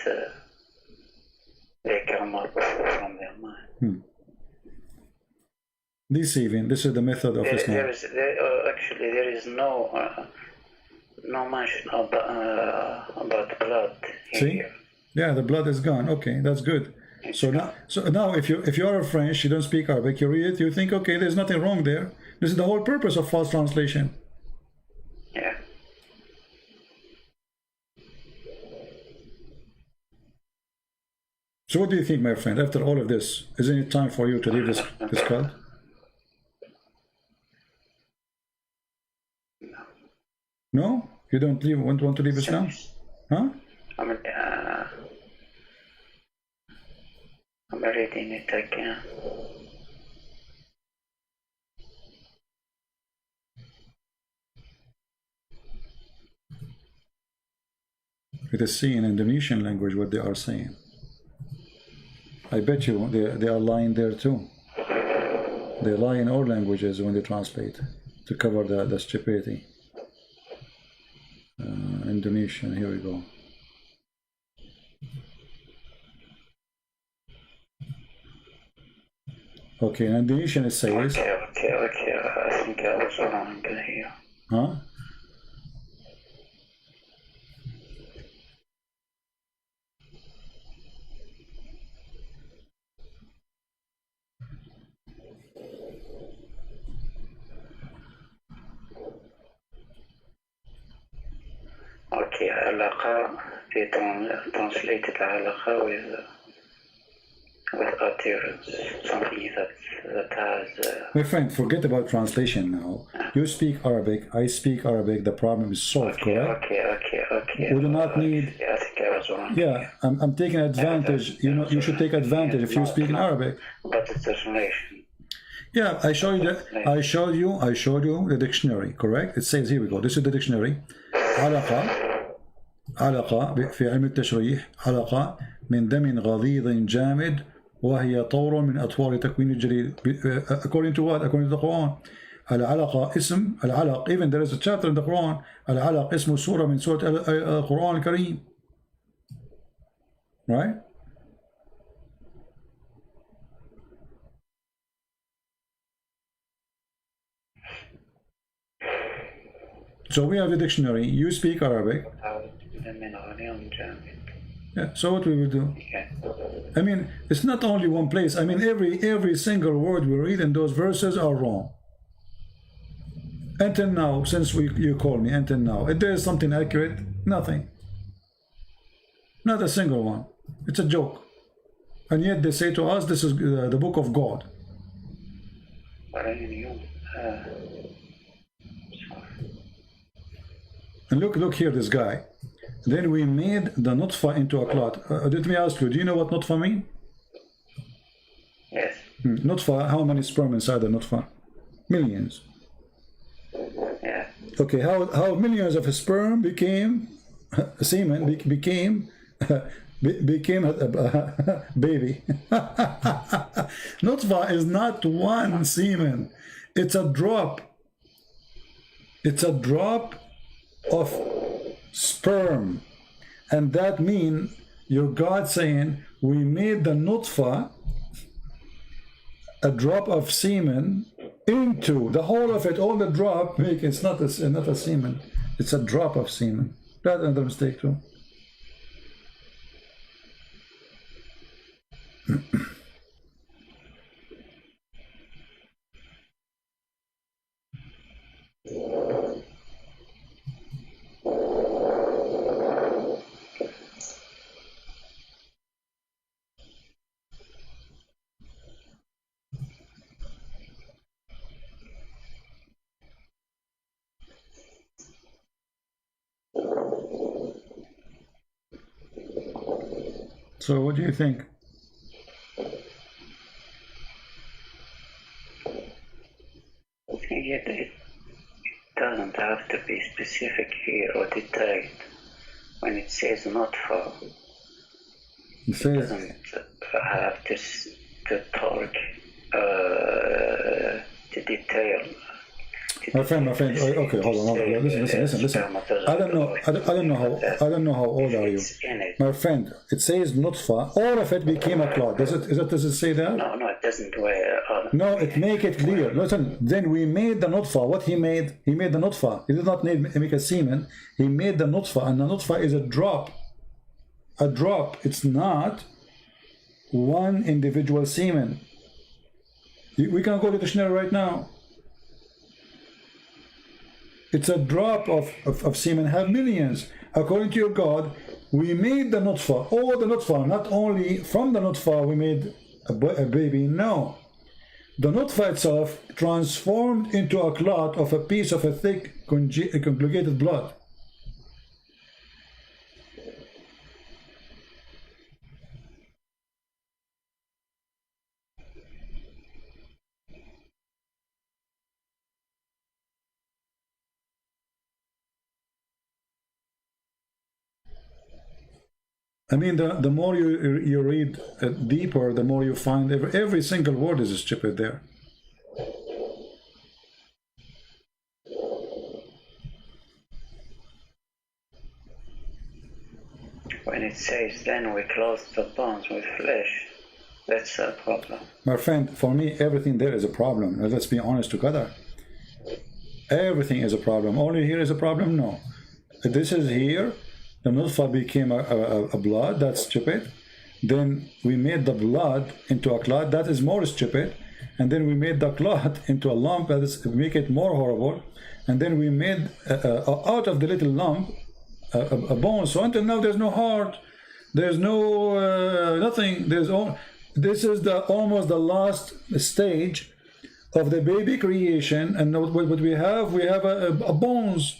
they come up from their mind. Deceiving. This is the method of Islam. Actually, there is no mention about blood See? here. Yeah, the blood is gone. Okay, that's good. So now, if you are a French, you don't speak Arabic, you read it, you think, okay, there's nothing wrong there. This is the whole purpose of false translation. Yeah. So what do you think, my friend? After all of this, isn't it time for you to leave this cult? No? You don't want to leave Islam? Huh? I'm reading it again. It is see in Indonesian language what they are saying. I bet you they are lying there too. They lie in all languages when they translate to cover the stupidity. Indonesian, here we go. Okay, in Indonesian it says... Okay, I think I was wrong here. Huh? Okay, علاقة, they translated علاقة with utterance, something that has... My friend, forget about translation now. You speak Arabic, I speak Arabic, the problem is solved, correct? Okay. We do not need... I think I was wrong. Yeah, I'm taking advantage. You know, you should take advantage if you speak in Arabic. But it's a translation. Yeah, I showed you the dictionary, correct? It says, here we go, this is the dictionary. علاقة في علم التشريح علاقة من دم غليظ جامد وهي طور من أطوار تكوين الجليد. According to what? According to the Quran. العلقة اسم العلق, even there is a chapter in the Quran, العلق اسم سورة من سورة القرآن الكريم. Right? So we have a dictionary. You speak Arabic. Yeah, so what we will do? I mean, it's not only one place. I mean, every single word we read in those verses are wrong. Until now, since you call me, until now, if there is something accurate, nothing. Not a single one. It's a joke. And yet they say to us, this is the book of God. And look here, this guy. Then we made the nutfa into a clot. Let me ask you, do you know what nutfa mean? Yes. Nutfa, how many sperm inside the nutfa? Millions. Yeah. Okay, how millions of sperm became semen, became a baby. Nutfa is not one semen. It's a drop. It's a drop of sperm, and that means your God saying we made the nutfa, a drop of semen, into the whole of it, all the drop make it's not a semen, it's a drop of semen. That's another mistake too. So what do you think? It doesn't have to be specific here or detailed. When it says not for, it doesn't have to talk to detail. My friend. Okay, hold on. Listen. I don't know how old are you, my friend. It says nutfa. All of it became a clot. Does it say that? No, it doesn't. No, it make it clear. Listen. Then we made the nutfa. What he made? He made the nutfa. He did not make a semen. He made the nutfa, and the nutfa is a drop. A drop. It's not one individual semen. We can go to the dictionary right now. It's a drop of semen, have millions. According to your God, we made the nutfa, all the nutfa, not only from the nutfa we made a baby, no. The nutfa itself transformed into a clot of a piece of a thick, conjugated blood. I mean, the more you read deeper, the more you find every single word is stupid there. When it says, then we close the bones with flesh, that's a problem. My friend, for me, everything there is a problem. Let's be honest together. Everything is a problem. Only here is a problem? No. This is here. The nutfa became a blood. That's stupid. Then we made the blood into a clot. That is more stupid. And then we made the clot into a lump. That is make it more horrible. And then we made out of the little lump a bone. So until now there's no heart. There's no nothing. This is almost the last stage of the baby creation. And what we have a bones.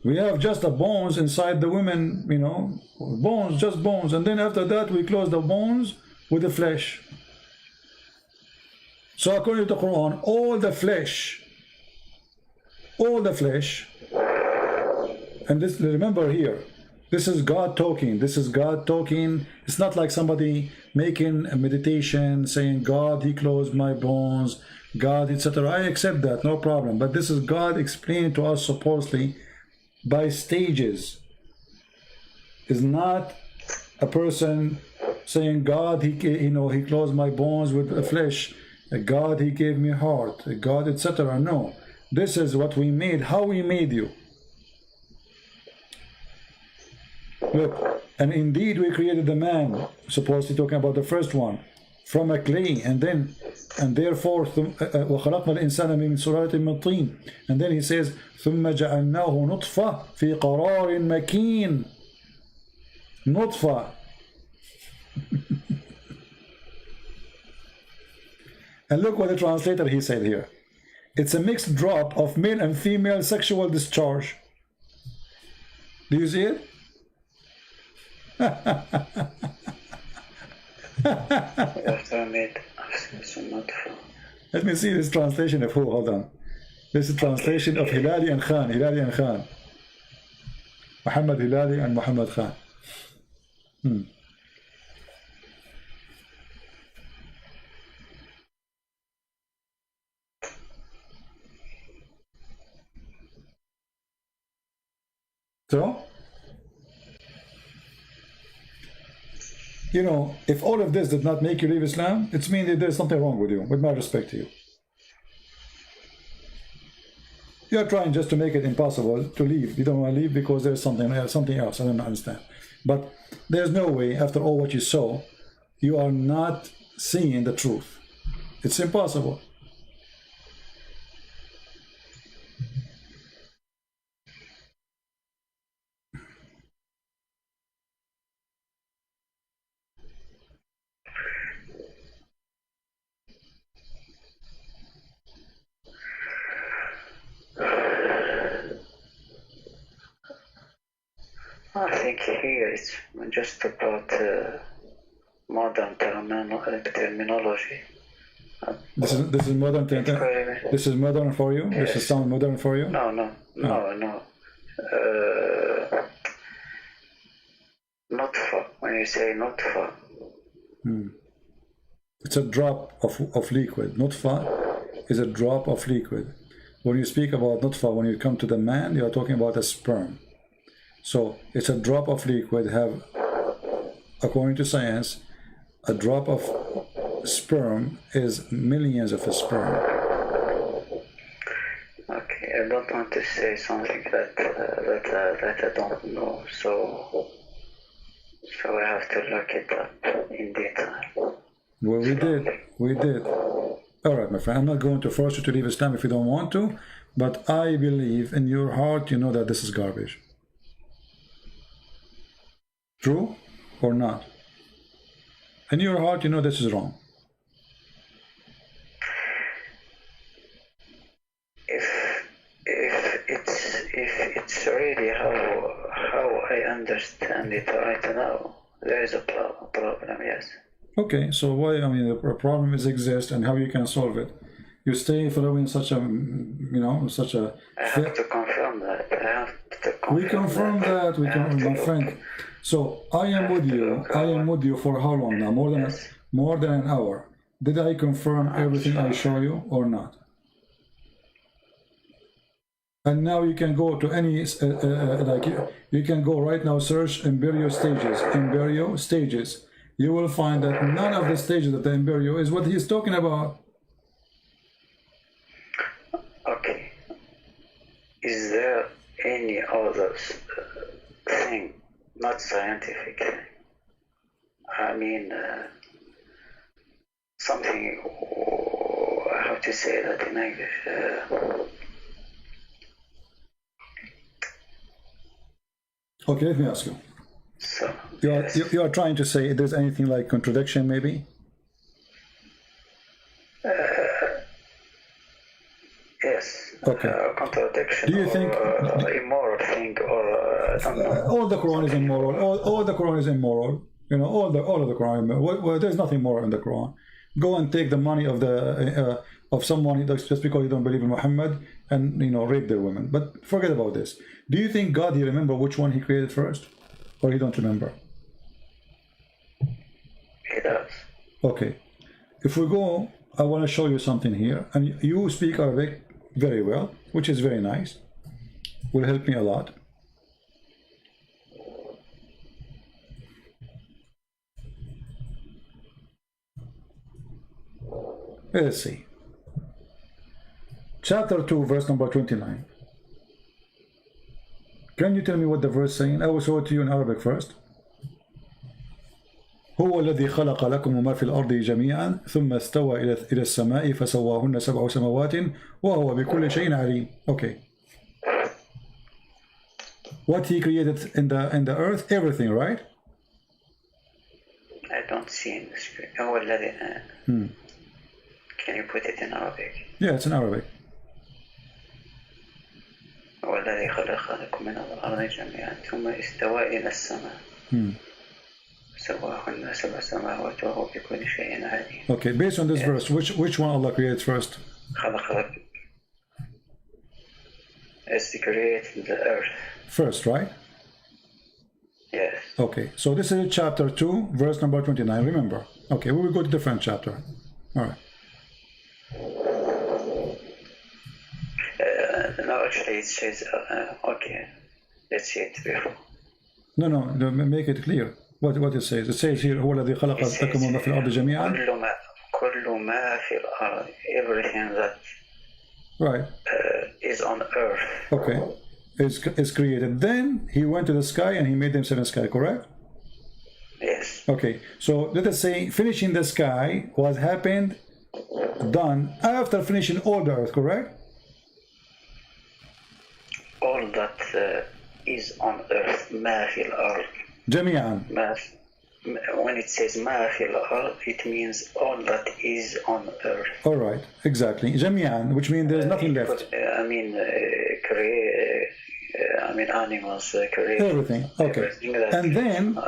We have just the bones inside the women, you know, bones, just bones. And then after that, we close the bones with the flesh. So according to the Quran, all the flesh, and this, remember here, this is God talking. This is God talking. It's not like somebody making a meditation, saying, God, he closed my bones, God, etc. I accept that, no problem. But this is God explaining to us supposedly by stages. Is not a person saying, God, he closed my bones with the flesh, God, he gave me heart, God, etc. No, this is what we made, how we made you. Look, and indeed we created the man, supposedly talking about the first one, from a clay, and therefore وخلقنا الإنسان من سلالة من طين, and then he says ثم جعلناه نطفة في قرار مكين. نطفة. And look what the translator he said here. It's a mixed drop of male and female sexual discharge. Do you see it? Let me see this translation of who. Hold on. This is translation of Hilali and Khan. Hilali and Khan. Muhammad Hilali and Muhammad Khan. So, you know, if all of this did not make you leave Islam, it means that there's something wrong with you, with my respect to you. You're trying just to make it impossible to leave. You don't want to leave because there's something else. I don't understand. But there's no way, after all what you saw, you are not seeing the truth. It's impossible. I think here it's just about modern terminology. This is modern. This is modern for you. Yes. This is sound modern for you. No. Nutfa. When you say nutfa, it's a drop of liquid. Nutfa is a drop of liquid. When you speak about nutfa, when you come to the man, you are talking about a sperm. So it's a drop of liquid. Have, according to science, a drop of sperm is millions of sperm. Okay, I don't want to say something that I don't know, so I have to look it up in detail. Well, we did. All right, my friend, I'm not going to force you to leave Islam if you don't want to, but I believe in your heart you know that this is garbage. True or not? In your heart, you know this is wrong. If it's really how I understand it right now, there is a problem. Yes. Okay, so why? I mean, the problem exists, and how you can solve it? You stay following such a you know, such a... I have to confirm that. We confirm that. We confirm, my friend. So I am with you. I am with you for how long now? More than an hour. Did I confirm everything I show you or not? And now you can go to any like you can go right now, search embryo stages. Embryo stages. You will find that none of the stages of the embryo is what he's talking about. Okay. Is there any other thing, not scientific? I mean, something. How to say that in English? Okay, let me ask you. So, you are trying to say if there's anything like contradiction, maybe? Yes. Okay. Contradiction. Do you think immoral thing, or I don't know. all the Quran is immoral? All the Quran is immoral. You know, all of the Quran. Well, there's nothing moral in the Quran. Go and take the money of the of someone just because you don't believe in Muhammad, and you know, rape their women. But forget about this. Do you think God, he remember which one he created first, or he don't remember? He does. Okay. If we go, I want to show you something here, and you speak Arabic very well, which is very nice. Will help me a lot. Let's see. Chapter 2, verse number 29. Can you tell me what the verse saying? I will show it to you in Arabic first. هو الذي خلق لكم ما في الأرض جميعا ثم استوى إلى السماء فسواهن سبع سماوات وهو بكل شيء عليم. Okay. What he created in the earth, everything, right? I don't see in the screen. هو الذي. Can you put it in Arabic? Yeah, it's in Arabic. هو الذي خلق لكم من الأرض جميعا ثم استوى إلى السماء. سواهن سبع سماوات وهو بكل شيء عليم. Okay, based on this verse, which one Allah created first? خلق لك. It's created the earth. First, right? Yes. Okay, so this is chapter 2, verse number 29. Remember. Okay, we will go to different chapter. All right. No, actually it says, okay, let's see it before. No, make it clear. What it says. It says here, هو الذي خلق لكم ما في الأرض جميعا. كل ما في الأرض, everything that right is on earth. Okay, is created. Then he went to the sky and he made them seven sky. Correct? Yes. Okay, so let us say finishing the sky was done after finishing all the earth. Correct? All that is on earth, ما في الأرض. جميعا. When it says ما في الأرض, it means all that is on earth. All right, exactly. جميعا, which means there's nothing left. I mean, animals, everything. Okay. Everything and then,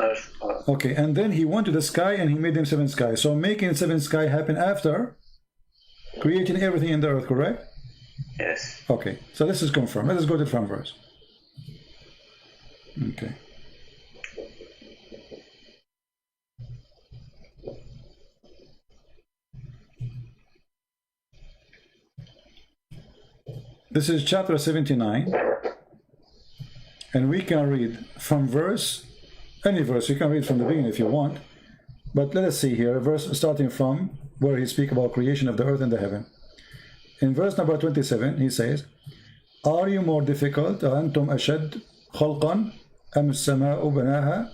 okay, and then he went to the sky and he made them seven skies. So making seven sky happen after creating everything in the earth, correct? Yes. Okay, so this is confirmed. Let us go to the front verse. Okay. This is chapter 79, and we can read from any verse. You can read from the beginning if you want, but let us see here a verse starting from where he speaks about creation of the earth and the heaven. In verse number 27, he says, "Are you more difficult? أَأَنْتُمْ أَشَدْ خَلْقًا أَمْ السَّمَاءُ بَنَاهَا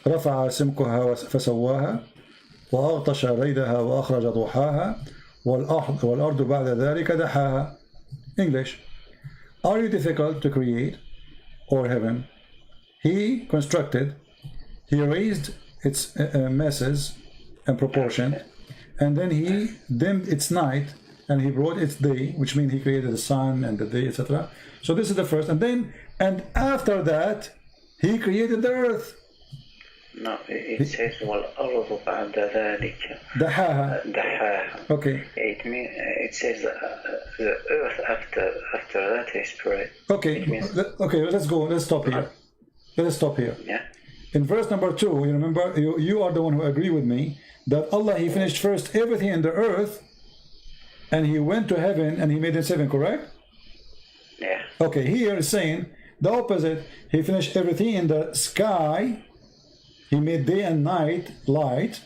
رَفَعَ سِمْكَهَا فَسَوَّاهَا وَأَغْطَشَ لَيْلَهَا وَأَخْرَجَ ضُحَاهَا وَالْأَرْضُ بَعْدَ ذَلِكَ دَحَاهَا." English. Are you difficult to create, or heaven? He constructed, he raised its masses and proportion, and then he dimmed its night and he brought its day, which means he created the sun and the day, etc. So this is the first, and after that he created the earth. No, it says وَالْأَرْضُ بَعْدَ ذَلِكَ دحاها. دَحَاهَا. Okay. It says the earth after that is spread. Okay. Okay. Let's go. Let's stop here. Let's stop here. Yeah. In verse number 2, you remember, you are the one who agree with me that Allah, He finished first everything in the earth, and He went to heaven and He made it 7. Correct? Yeah. Okay. Here is saying the opposite. He finished everything in the sky. He made day and night light,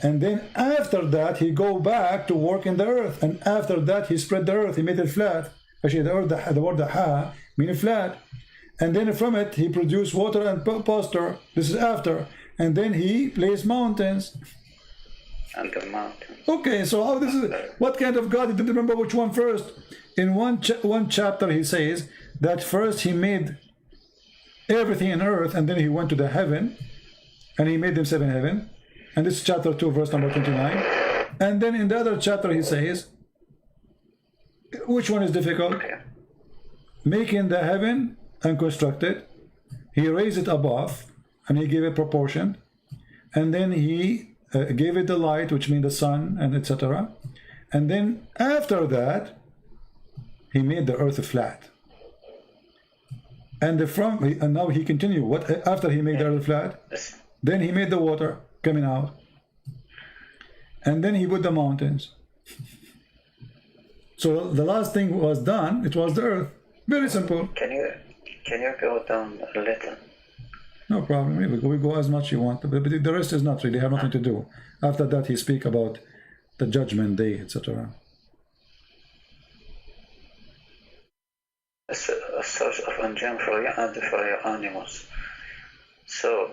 and then after that he go back to work in the earth, and after that he spread the earth. He made it flat. Actually, the word ha means flat, and then from it he produced water and pasture. This is after, and then he placed mountains. And the mountains. Okay, so how this is? What kind of God? He didn't remember which one first. In one chapter he says that first he made everything in earth, and then he went to the heaven. And he made them 7 heaven. And this is chapter 2, verse number 29. And then in the other chapter he says, which one is difficult? Making the heaven and construct it. He raised it above, and he gave it proportion. And then he gave it the light, which means the sun, and etc. And then after that, he made the earth flat. And now he continued. What after he made the earth flat? Then he made the water coming out, and then he put the mountains. So the last thing was done. It was the earth. Very simple. Can you go down a little? No problem. We go as much you want, but the rest is not really. Have nothing to do. After that, he speak about the judgment day, etc. A source of enjoyment for you and for your animals. So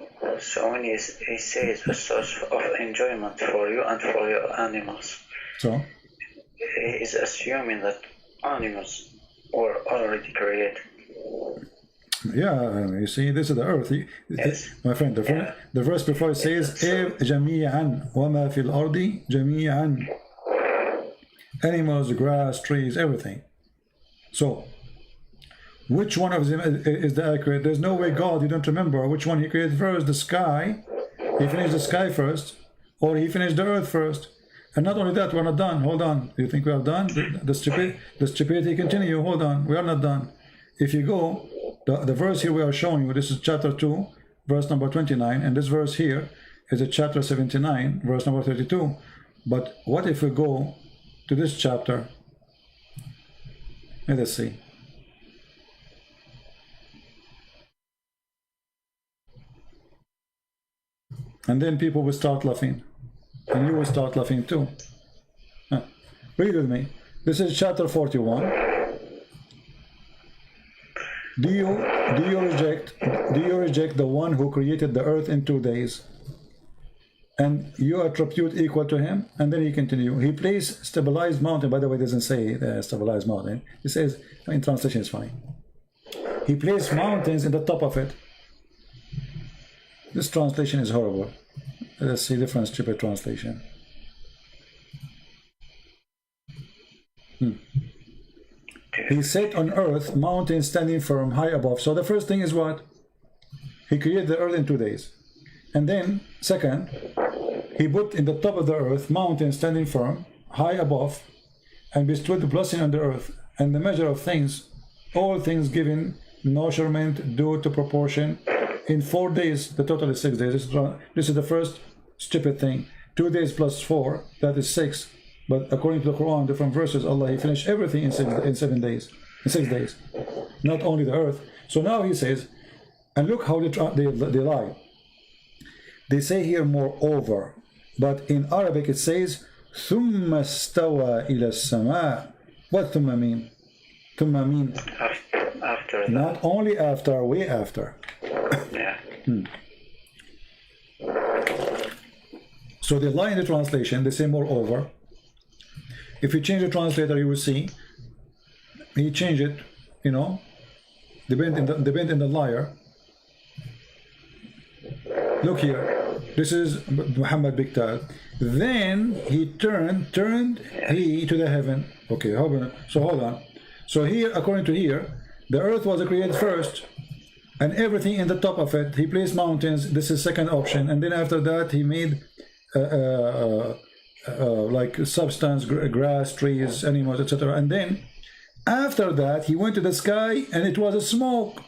when he says a source of enjoyment for you and for your animals, so he is assuming that animals were already created. Yeah, you see, this is the earth. Yes. My friend, the verse before it says, جَمِيعًا وَمَا فِي الْأَرْضِ جَمِيعًا. Animals, grass, trees, everything. So which one of them is the accurate? There's no way God, you don't remember which one he created first, the sky. He finished the sky first, or he finished the earth first. And not only that, we're not done. Hold on. You think we are done? The stupidity continue. Hold on. We are not done. If you go, the verse here we are showing you, this is chapter 2, verse number 29, and this verse here is a chapter 79, verse number 32. But what if we go to this chapter? Let us see. And then people will start laughing. And you will start laughing too. Read with me. This is chapter 41. Do you reject the one who created the earth in 2 days? And you attribute equal to him? And then he continue. He placed stabilized mountain. By the way, it doesn't say stabilized mountain. It says, in translation is fine. He placed mountains in the top of it. This translation is horrible. Let's see different stupid translation. He set on earth mountains standing firm high above. So the first thing is what? He created the earth in 2 days. And then, second, he put in the top of the earth mountains standing firm high above, and bestowed the blessing on the earth, and the measure of things, all things given, measurement due to proportion, in 4 days. The total is 6 days. This is the first stupid thing. 2 days plus 4, that is 6. But according to the Quran, different verses, Allah, He finished everything in 7 days, in 6 days, not only the earth. So now He says, and look how they lie. They say here moreover, but in Arabic it says ثُمَّ اسْتَوَى إِلَى السَّمَاءِ. What ثُمَّ mean? ثُمَّ mean after that. Not only after, way after. Yeah. So they lie in the translation. They say moreover. If you change the translator, you will see he changed it. You know, they bent in the liar. Look here. This is Muhammad Biktal. Then he turned he to the heaven. Okay, so hold on. So here, according to here, the earth was created first. and everything in the top of it. He placed mountains. This is second option. And then after that, he made like substance, grass, trees, animals, etc. And then after that, he went to the sky, and it was a smoke.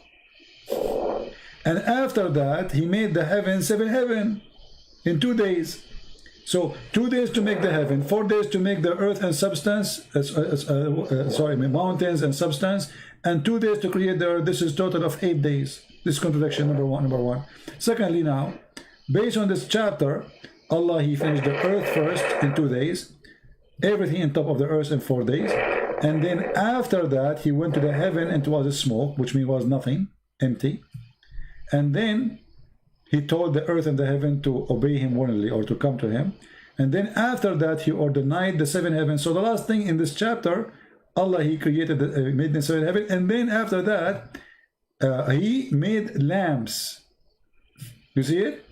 And after that, he made the heaven, 7 heaven in 2 days. So 2 days to make the heaven, 4 days to make the earth and substance, mountains and substance, and 2 days to create the earth. This is total of 8 days. This is contradiction number one. Secondly, now, based on this chapter, Allah, he finished the earth first in 2 days, everything on top of the earth in 4 days, and then after that, he went to the heaven, and it was a smoke, which means was nothing, empty. And then he told the earth and the heaven to obey him willingly, or to come to him. And then after that, he ordained the 7 heavens. So the last thing in this chapter, Allah, he created, made the 7 heavens. And then after that, he made lamps. You see it?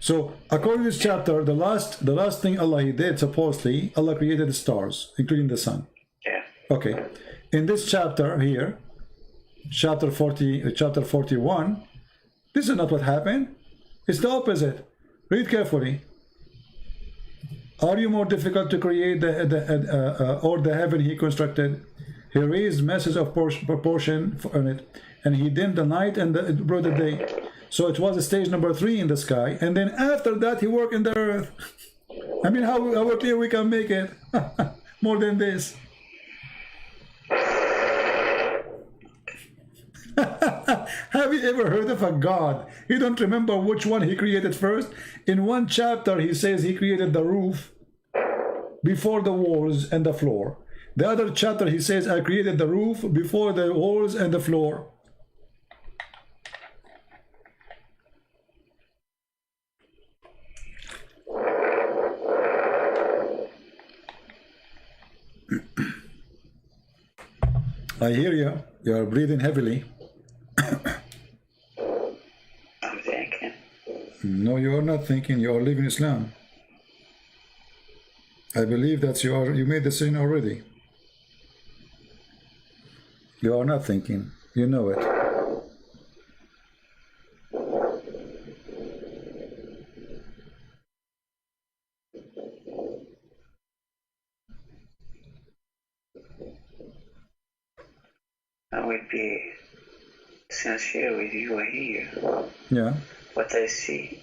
So according to this chapter, the last thing Allah, he did, supposedly, Allah created the stars, including the sun. Yeah. Okay. In this chapter here, chapter 41, this is not what happened. It's the opposite. Read carefully. Are you more difficult to create or the heaven he constructed? He raised masses of proportion on it, and he dimmed the night and brought the day. So it was stage number 3 in the sky, and then after that he worked in the earth. I mean, how clear we can make it? More than this. Have you ever heard of a God? You don't remember which one he created first? In one chapter he says he created the roof before the walls and the floor. The other chapter he says I created the roof before the walls and the floor. I hear you. You are breathing heavily. I'm thinking. No, you are not thinking. You are living Islam. I believe that you made the sin already. You are not thinking. You know it. I will be sincere with you here. Yeah. What I see.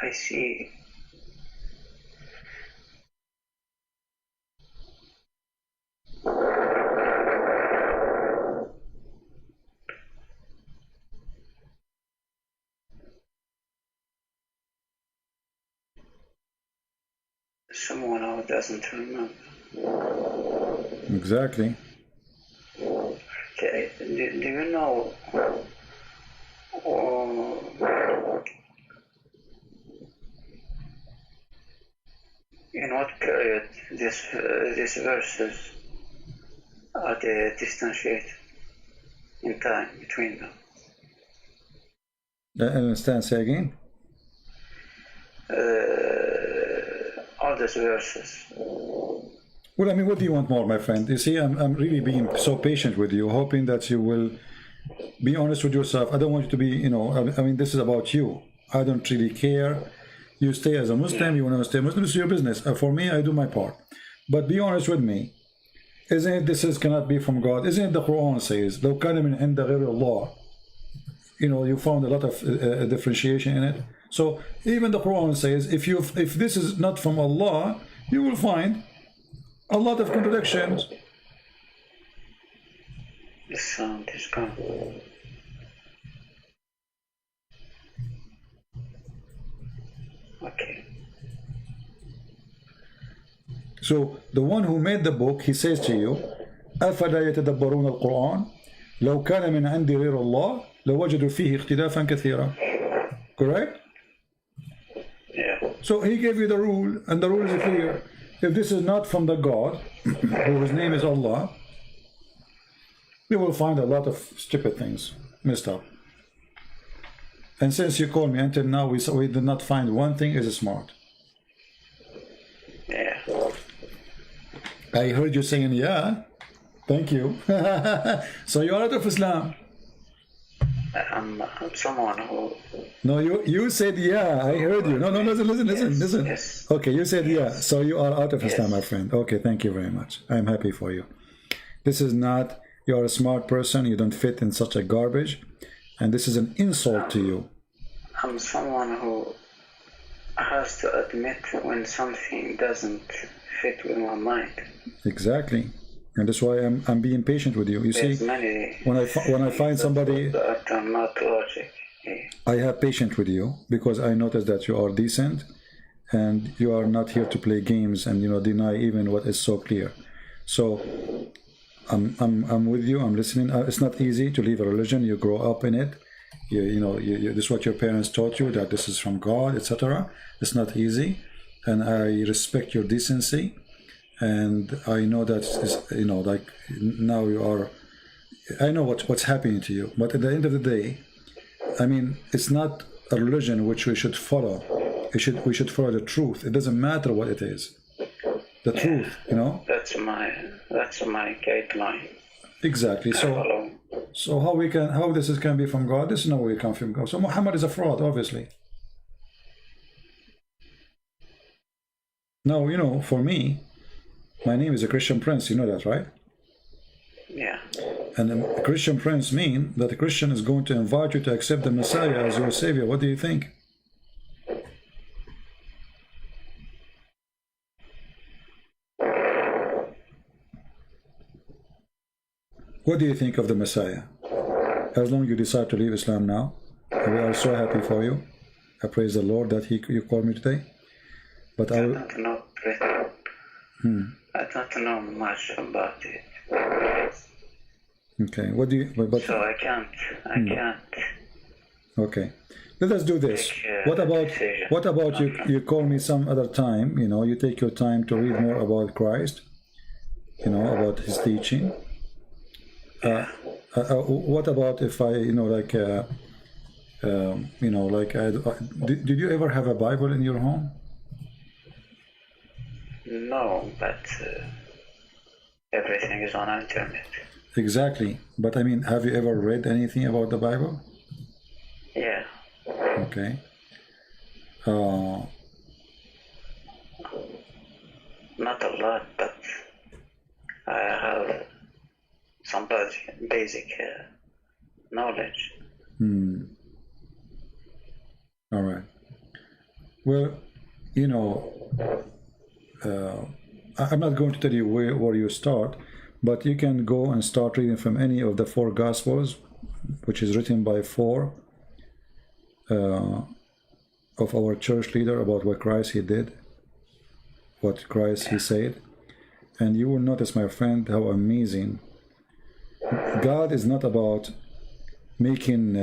I see someone who doesn't remember. Exactly. Okay, do you know in what period these verses are they distanciated in time between them? I understand. Say again. All these verses. Well, I mean, what do you want more, my friend? You see, I'm really being so patient with you, hoping that you will be honest with yourself. I don't want you to be, you know, I mean, this is about you. I don't really care. You stay as a Muslim, you want to stay Muslim, it's your business. For me, I do my part. But be honest with me. Isn't it this cannot be from God? Isn't it the Quran says, لو كان من عند غير الله? You know, you found a lot of differentiation in it. So even the Quran says, if this is not from Allah, you will find a lot of contradictions. The sound is gone. Okay. So the one who made the book, he says to you, أفلا يتدبرون القرآن لو كان من عند غير الله لوجدوا فيه اختلافا كثيرا. Correct? Yeah. So he gave you the rule, and the rule is clear. If this is not from the God, whose name is Allah, you will find a lot of stupid things messed up. And since you called me until now, we did not find one thing is smart. Yeah. I heard you saying, yeah. Thank you. So you are out of Islam. I'm someone who... No, you said yeah. I heard you. No, listen. Yes. Okay, you said yeah. So you are out of Islam, Yes. my friend. Okay, thank you very much. I'm happy for you. This is not, you are a smart person. You don't fit in such a garbage. And this is an insult to you. I'm someone who has to admit when something doesn't fit with my mind. Exactly. And that's why I'm being patient with you. You There's see, many when I find somebody, that are not logic. Yeah. I have patience with you because I notice that you are decent and you are not here to play games and deny even what is so clear. So I'm with you. I'm listening. It's not easy to leave a religion. You grow up in it. This is what your parents taught you, that this is from God, etc. It's not easy, and I respect your decency. And I know that, like now you are, I know what's happening to you. But at the end of the day, I mean, it's not a religion which we should follow. We should follow the truth. It doesn't matter what it is. The truth, That's my guideline. Exactly. So how this can be from God? This is no way it comes from God. So Muhammad is a fraud, obviously. Now, for me, my name is a Christian prince, you know that, right? Yeah. And a Christian prince means that a Christian is going to invite you to accept the Messiah as your savior. What do you think? What do you think of the Messiah? As long as you decide to leave Islam now, we are so happy for you. I praise the Lord that you called me today. But I don't know. I don't know much about it. Okay. What do you? So I can't. Okay. Let us do this. What about you? You call me some other time. You take your time to read more about Christ. About His teaching. What about if I, did you ever have a Bible in your home? No, but everything is on the internet. Exactly. But I mean, have you ever read anything about the Bible? Yeah. Okay. Not a lot, but I have some basic knowledge. All right. Well, I'm not going to tell you where you start, but you can go and start reading from any of the 4 Gospels, which is written by 4 of our church leader about what Christ He did, what Christ He said, and you will notice, my friend, how amazing. God is not about making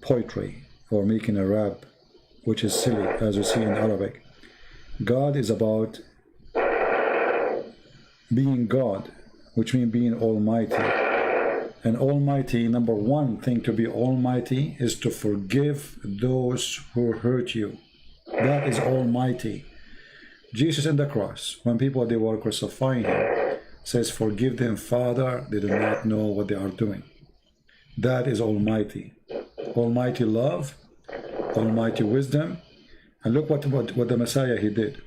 poetry or making a rap, which is silly, as you see in Arabic. God is about being God, which means being almighty. And almighty, number one thing to be almighty is to forgive those who hurt you. That is almighty. Jesus in the cross, when people they were crucifying Him, says, "Forgive them, Father, they do not know what they are doing." That is almighty. Almighty love, almighty wisdom. And look what the Messiah He did.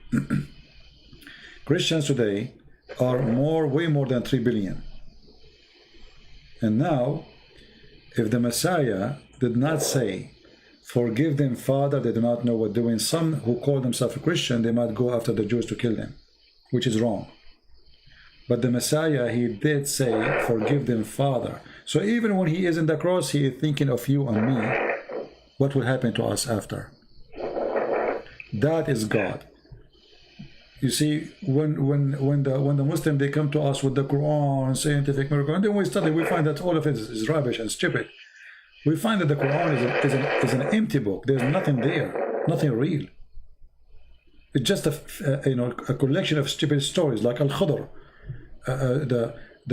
Christians today are way more than 3 billion. And now, if the Messiah did not say, "Forgive them, Father, they do not know what they're doing," some who call themselves a Christian, they might go after the Jews to kill them, which is wrong. But the Messiah, He did say, "Forgive them, Father." So even when He is in the cross, He is thinking of you and me. What will happen to us after? That is God. You see, when the Muslim they come to us with the Quran, scientific miracle, and then we study, we find that all of it is rubbish and stupid. We find that the Quran is an empty book. There's nothing there, nothing real. It's just a collection of stupid stories, like Al-Khadr,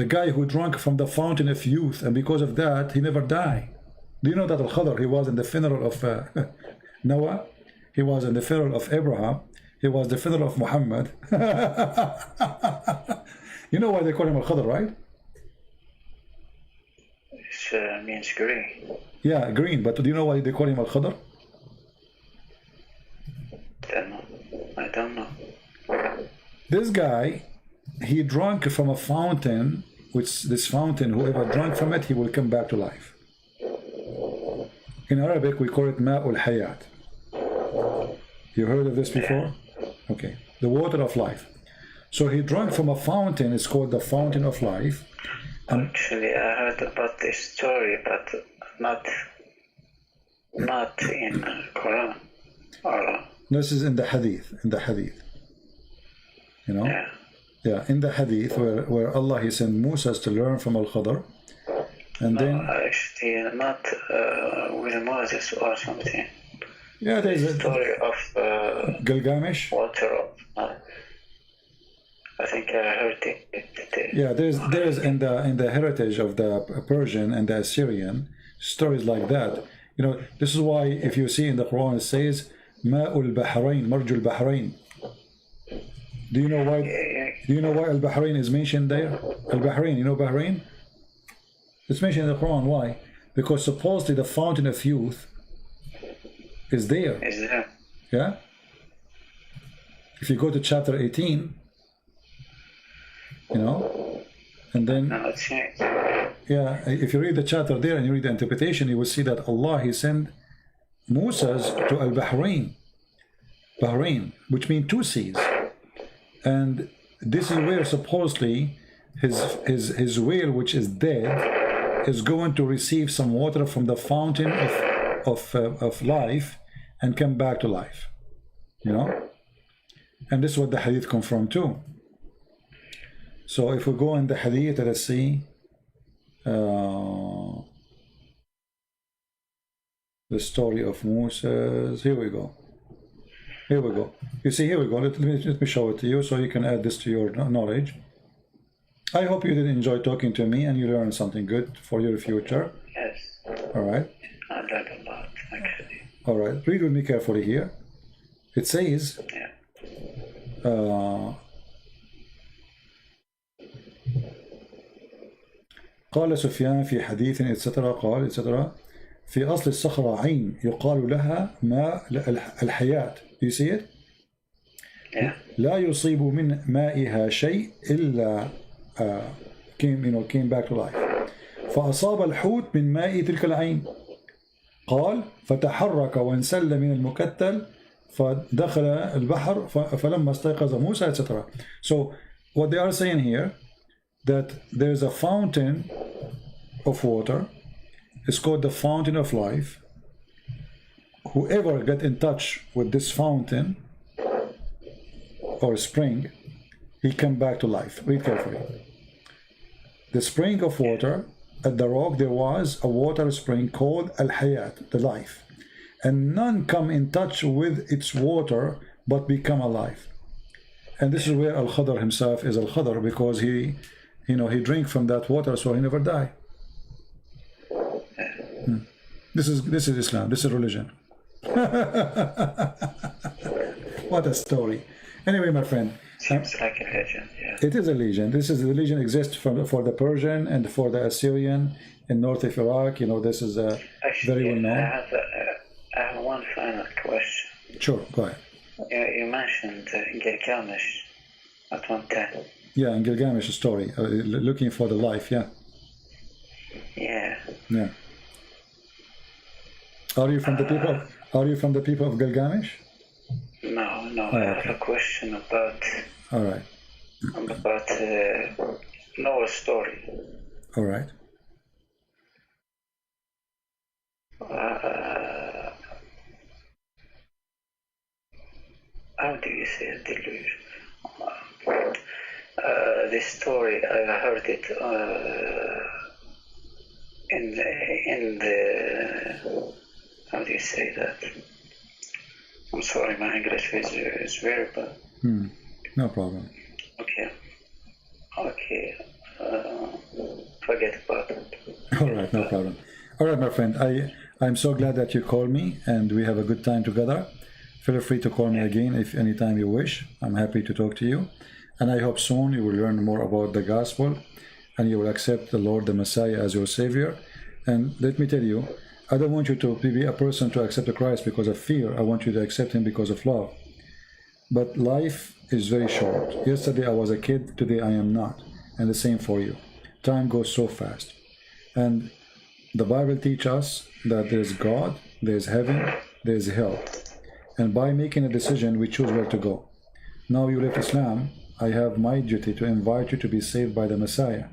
the guy who drank from the fountain of youth, and because of that he never died. Do you know that Al-Khadr, he was in the funeral of Noah? He was in the funeral of Abraham. He was the funeral of Muhammad. You know why they call him Al-Khadr, right? It means green. Yeah, green. But do you know why they call him Al-Khadr? I don't know. This guy, he drank from a fountain, which this fountain, whoever drank from it, he will come back to life. In Arabic, we call it Ma'ul Hayat. You heard of this before? Okay. The water of life. So he drank from a fountain, it's called the fountain of life. Actually, I heard about this story, but not in Quran. Or, this is in the Hadith, You know? yeah. Yeah, in the Hadith where Allah, he sent Musa to learn from Al-Khadr. And no, then... actually, not with Moses or something. Yeah, there's a story of Gilgamesh. Water of... I think I heard it. Yeah, there's in the heritage of the Persian and the Assyrian stories like that. You know, this is why if you see in the Quran it says Ma'ul Bahrain, Marjul Bahrain. Do you know why? Do you know why Al Bahrain is mentioned there? Al Bahrain, you know Bahrain? It's mentioned in the Quran. Why? Because supposedly the fountain of youth is there. Is there? Yeah. If you go to chapter 18, you know, and then No, it's changed. yeah, if you read the chapter there and you read the interpretation, you will see that Allah, he sent Musa's to Al Bahrain, which means two seas, and this is where supposedly his whale, which is dead, is going to receive some water from the fountain of life and come back to life, you know, and this is what the hadith come from too. So if we go in the hadith, let's see the story of Moses. Here we go. You see, here we go. Let me show it to you so you can add this to your knowledge. I hope you did enjoy talking to me and you learned something good for your future. Yes. All right. I learned a lot, actually. All right. Read with me carefully here. It says, Yeah. قال سفيان في حديث etc. قال etc. في أصل الصخرة عين يقال لها ماء الحياة. You see it? Yeah. لا يصيب من مائها شيء إلا came back to life. فأصاب الحوت من ماء تلك العين. قال فتحرك وانسل من المكتل فدخل البحر فلما استيقظ موسى etc. So what they are saying here, that there's a fountain of water. It's called the fountain of life. Whoever get in touch with this fountain or spring, he come back to life. Read carefully. The spring of water, at the rock there was a water spring called Al-Hayat, the life. And none come in touch with its water but become alive. And this is where Al-Khadr himself is Al-Khadr, because he drink from that water, so he never die. This is Islam. This is religion. What a story. Anyway, my friend. Seems like a legend, yeah. It is a legend. This is the legend exists for the Persian and for the Assyrian in north of Iraq. You know, this is very well known. I have one final question. Sure, go ahead. You mentioned Gilgamesh at one time. Yeah, in Gilgamesh story, looking for the life. Yeah. Yeah. Yeah. Are you from the people? Are you from the people of Gilgamesh? No. Oh, I okay. have a question about. All right. About Noah's story. All right. How do you say delusion? This story, I heard it in the how do you say that? I'm sorry, my English is very bad. No problem. Okay. Forget about it. All right, no problem. All right, my friend. I'm so glad that you called me, and we have a good time together. Feel free to call me again if anytime you wish. I'm happy to talk to you, and I hope soon you will learn more about the gospel, and you will accept the Lord, the Messiah, as your Savior. And let me tell you, I don't want you to be a person to accept Christ because of fear. I want you to accept Him because of love. But life is very short. Yesterday I was a kid, today I am not. And the same for you. Time goes so fast. And the Bible teaches us that there's God, there's heaven, there's hell. And by making a decision, we choose where to go. Now you left Islam, I have my duty to invite you to be saved by the Messiah.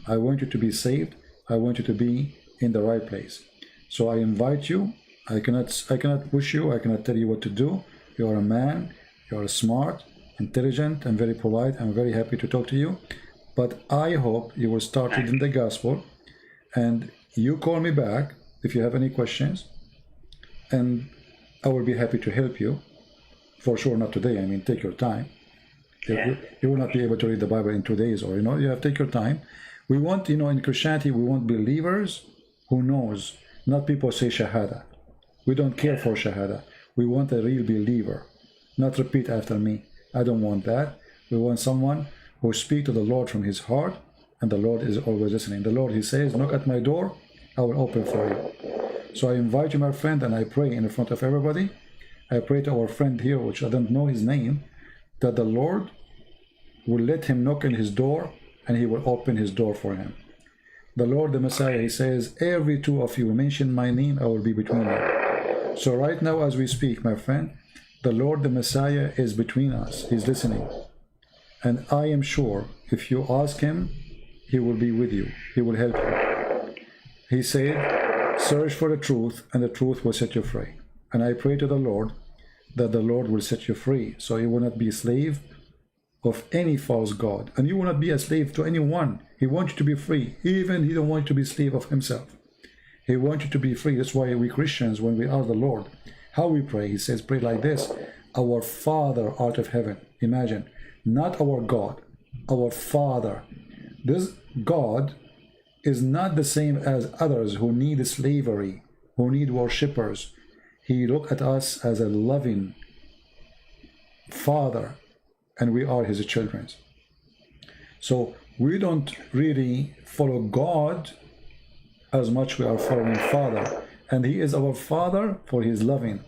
I want you to be saved. I want you to be in the right place. So I invite you. I cannot push you. I cannot tell you what to do. You are a man. You are smart, intelligent, and very polite. I'm very happy to talk to you. But I hope you will start reading the gospel, and you call me back if you have any questions, and I will be happy to help you. For sure, not today. I mean, take your time. You will not be able to read the Bible in 2 days, or you have to take your time. We want, in Christianity, we want believers who knows, not people say Shahada. We don't care for Shahada. We want a real believer. Not repeat after me. I don't want that. We want someone who speaks to the Lord from his heart, and the Lord is always listening. The Lord, He says, knock at my door, I will open for you. So I invite you, my friend, and I pray in front of everybody. I pray to our friend here, which I don't know his name, that the Lord will let him knock on his door, and He will open his door for him. The Lord, the Messiah, He says, every two of you mention my name, I will be between you. So right now as we speak, my friend, the Lord, the Messiah, is between us. He's listening. And I am sure if you ask Him, He will be with you. He will help you. He said, search for the truth, and the truth will set you free. And I pray to the Lord that the Lord will set you free, so you will not be a slave of any false god. And you will not be a slave to anyone. He wants you to be free. Even He don't want you to be a slave of Himself. He wants you to be free. That's why we Christians, when we ask the Lord, how we pray, He says, pray like this: our Father art of heaven. Imagine, not our God, our Father. This God is not the same as others who need slavery, who need worshippers. He looks at us as a loving Father, and we are His children. So we don't really follow God as much we are following Father. And He is our Father, for He is loving.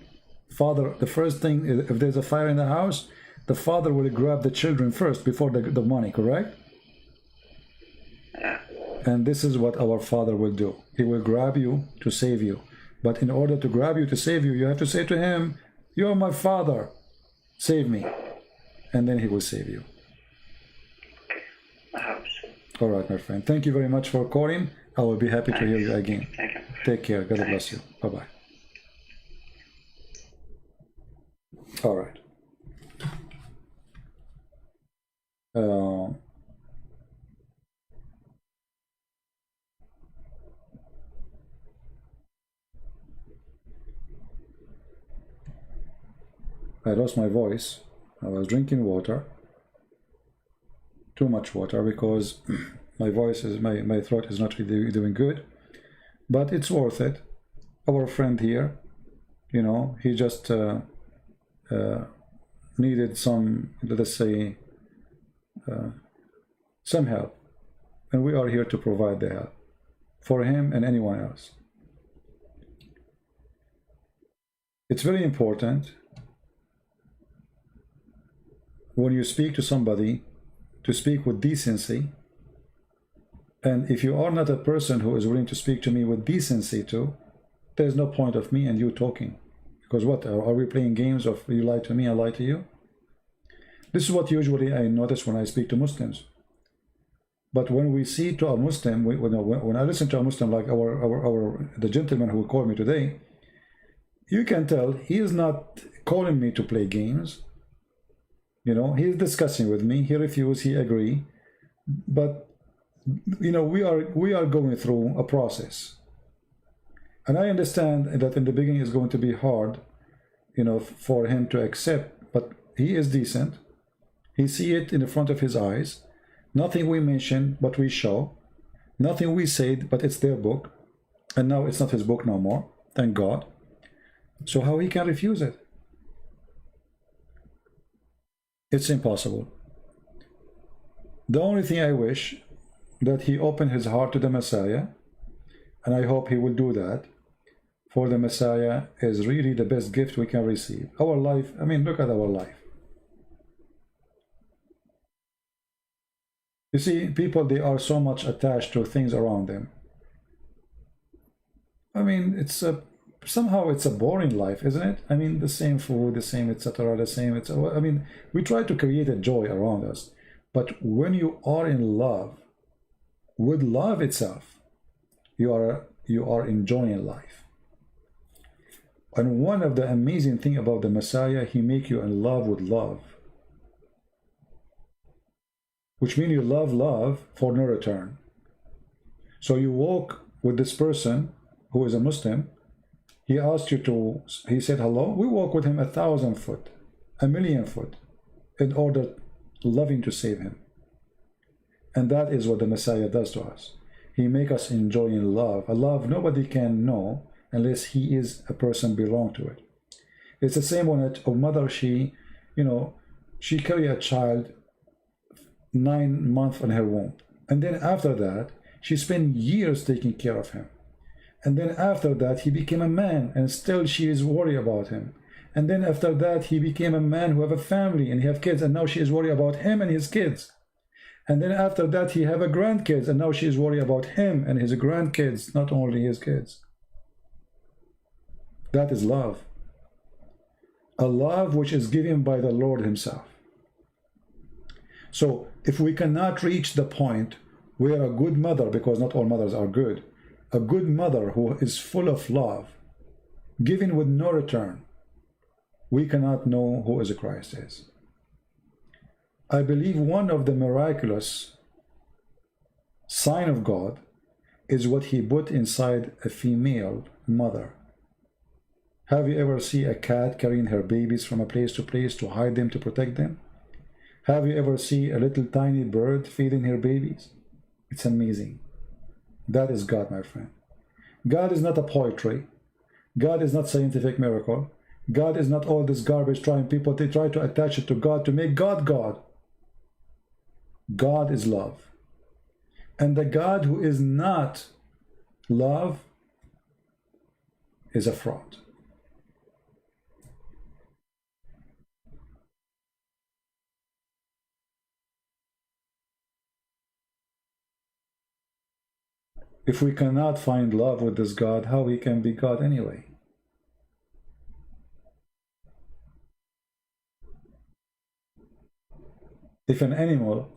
Father, the first thing, if there's a fire in the house, the father will grab the children first before the money, correct? And this is what our Father will do. He will grab you to save you. But in order to grab you to save you, you have to say to Him, you are my Father, save me. And then He will save you. All right, my friend. Thank you very much for calling. I will be happy to hear you again. Take care. God bless you. Bye-bye. All right. I lost my voice. I was drinking water, too much water, because my voice is, my throat is not really doing good, but it's worth it. Our friend here, he just needed some, let us say, some help, and we are here to provide the help for him and anyone else. It's very important when you speak to somebody to speak with decency, and if you are not a person who is willing to speak to me with decency too, there's no point of me and you talking, because what, are we playing games of you lie to me, I lie to you? This is what usually I notice when I speak to Muslims. But when we see to a Muslim, when I listen to a Muslim like the gentleman who called me today, you can tell he is not calling me to play games. He is discussing with me. He refuses, he agree. But we are going through a process. And I understand that in the beginning it's going to be hard, for him to accept, but he is decent. He see it in the front of his eyes. Nothing we mention, but we show. Nothing we said, but it's their book. And now it's not his book no more, thank God. So how he can refuse it? It's impossible. The only thing I wish that he opened his heart to the Messiah, and I hope he will do that, for the Messiah is really the best gift we can receive. Our life, I mean, look at our life. You see, people, they are so much attached to things around them. I mean, it's a, somehow it's a boring life, isn't it? I mean, the same food, the same, etc., the same, etc. I mean, we try to create a joy around us. But when you are in love, with love itself, you are enjoying life. And one of the amazing thing about the Messiah, he make you in love with love. Which means you love love for no return. So you walk with this person who is a Muslim. He asked you to, he said hello. We walk with him 1,000 foot, 1,000,000 foot, in order loving to save him. And that is what the Messiah does to us. He make us enjoy in love, a love nobody can know unless he is a person belong to it. It's the same when a mother, she, you know, she carry a child 9 months in her womb, and then after that she spent years taking care of him, and then after that he became a man and still she is worried about him, and then after that he became a man who have a family and he have kids, and now she is worried about him and his kids, and then after that he have a grandkids, and now she is worried about him and his grandkids, not only his kids. That is love, a love which is given by the Lord himself. So if we cannot reach the point where a good mother, because not all mothers are good, a good mother who is full of love, giving with no return, we cannot know who is Christ is. I believe one of the miraculous sign of God is what he put inside a female mother. Have you ever seen a cat carrying her babies from a place to hide them, to protect them? Have you ever seen a little tiny bird feeding her babies? It's amazing. That is God, my friend. God is not a poetry. God is not scientific miracle. God is not all this garbage trying people, they try to attach it to God to make God God. God is love. And the God who is not love is a fraud. If we cannot find love with this God, how he can be God anyway? If an animal,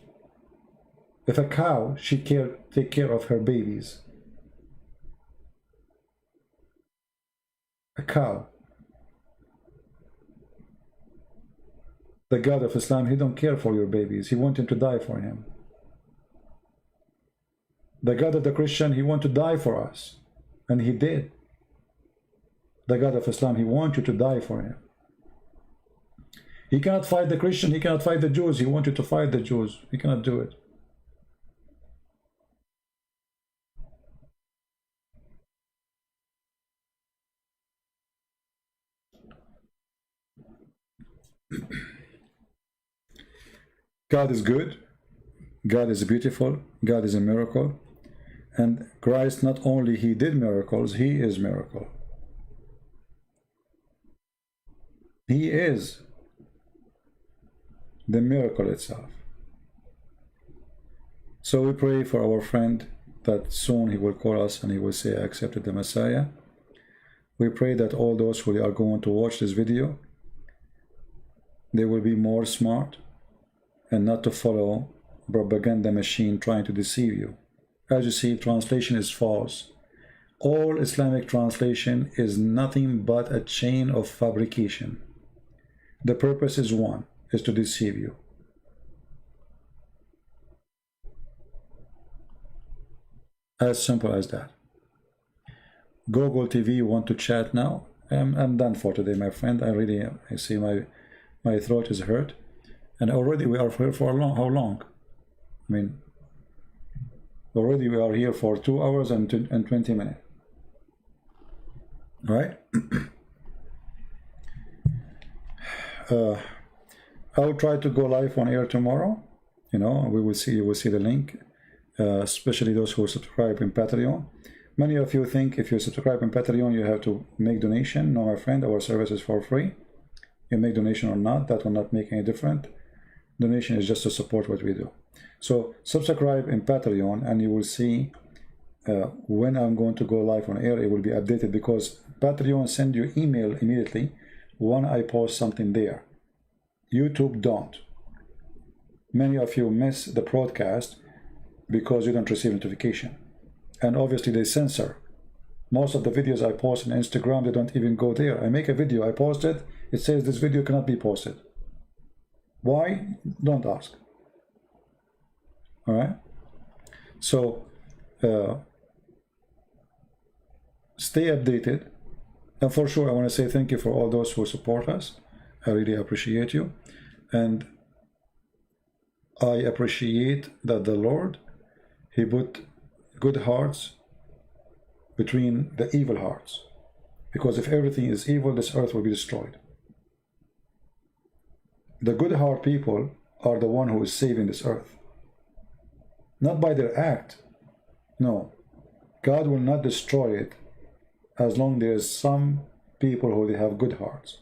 if a cow, she take care of her babies. A cow. The God of Islam, he don't care for your babies. He wants him to die for him. The God of the Christian, he wants to die for us. And he did. The God of Islam, he wants you to die for him. He cannot fight the Christian, he cannot fight the Jews. He wants you to fight the Jews. He cannot do it. God is good. God is beautiful. God is a miracle. And Christ, not only he did miracles, he is miracle. He is the miracle itself. So we pray for our friend that soon he will call us and he will say, I accepted the Messiah. We pray that all those who are going to watch this video, they will be more smart and not to follow propaganda machine trying to deceive you. As you see, translation is false. All Islamic translation is nothing but a chain of fabrication. The purpose is one, is to deceive you. As simple as that. Google TV, you want to chat now? I'm done for today, my friend. I see my throat is hurt. And already we are here for how long? I mean, already we are here for 2 hours and 20 minutes. right? I'll try to go live on air tomorrow. You know, we will see. You will see the link, especially those who subscribe in Patreon. Many of you think if you subscribe in Patreon, you have to make donation. No, my friend, our service is for free. You make donation or not, that will not make any difference. Donation is just to support what we do. So subscribe in Patreon, and you will see when I'm going to go live on air. It will be updated, because Patreon send you email immediately when I post something there. YouTube don't. Many of you miss the broadcast because you don't receive notification. And obviously they censor. Most of the videos I post on Instagram, they don't even go there. I make a video, I post it, it says this video cannot be posted. Why? Don't ask. All right? So, stay updated. And for sure, I want to say thank you for all those who support us. I really appreciate you. And I appreciate that the Lord, He put good hearts between the evil hearts. Because if everything is evil, this earth will be destroyed. The good heart people are the one who is saving this earth. Not by their act. No. God will not destroy it as long as there is some people who they have good hearts.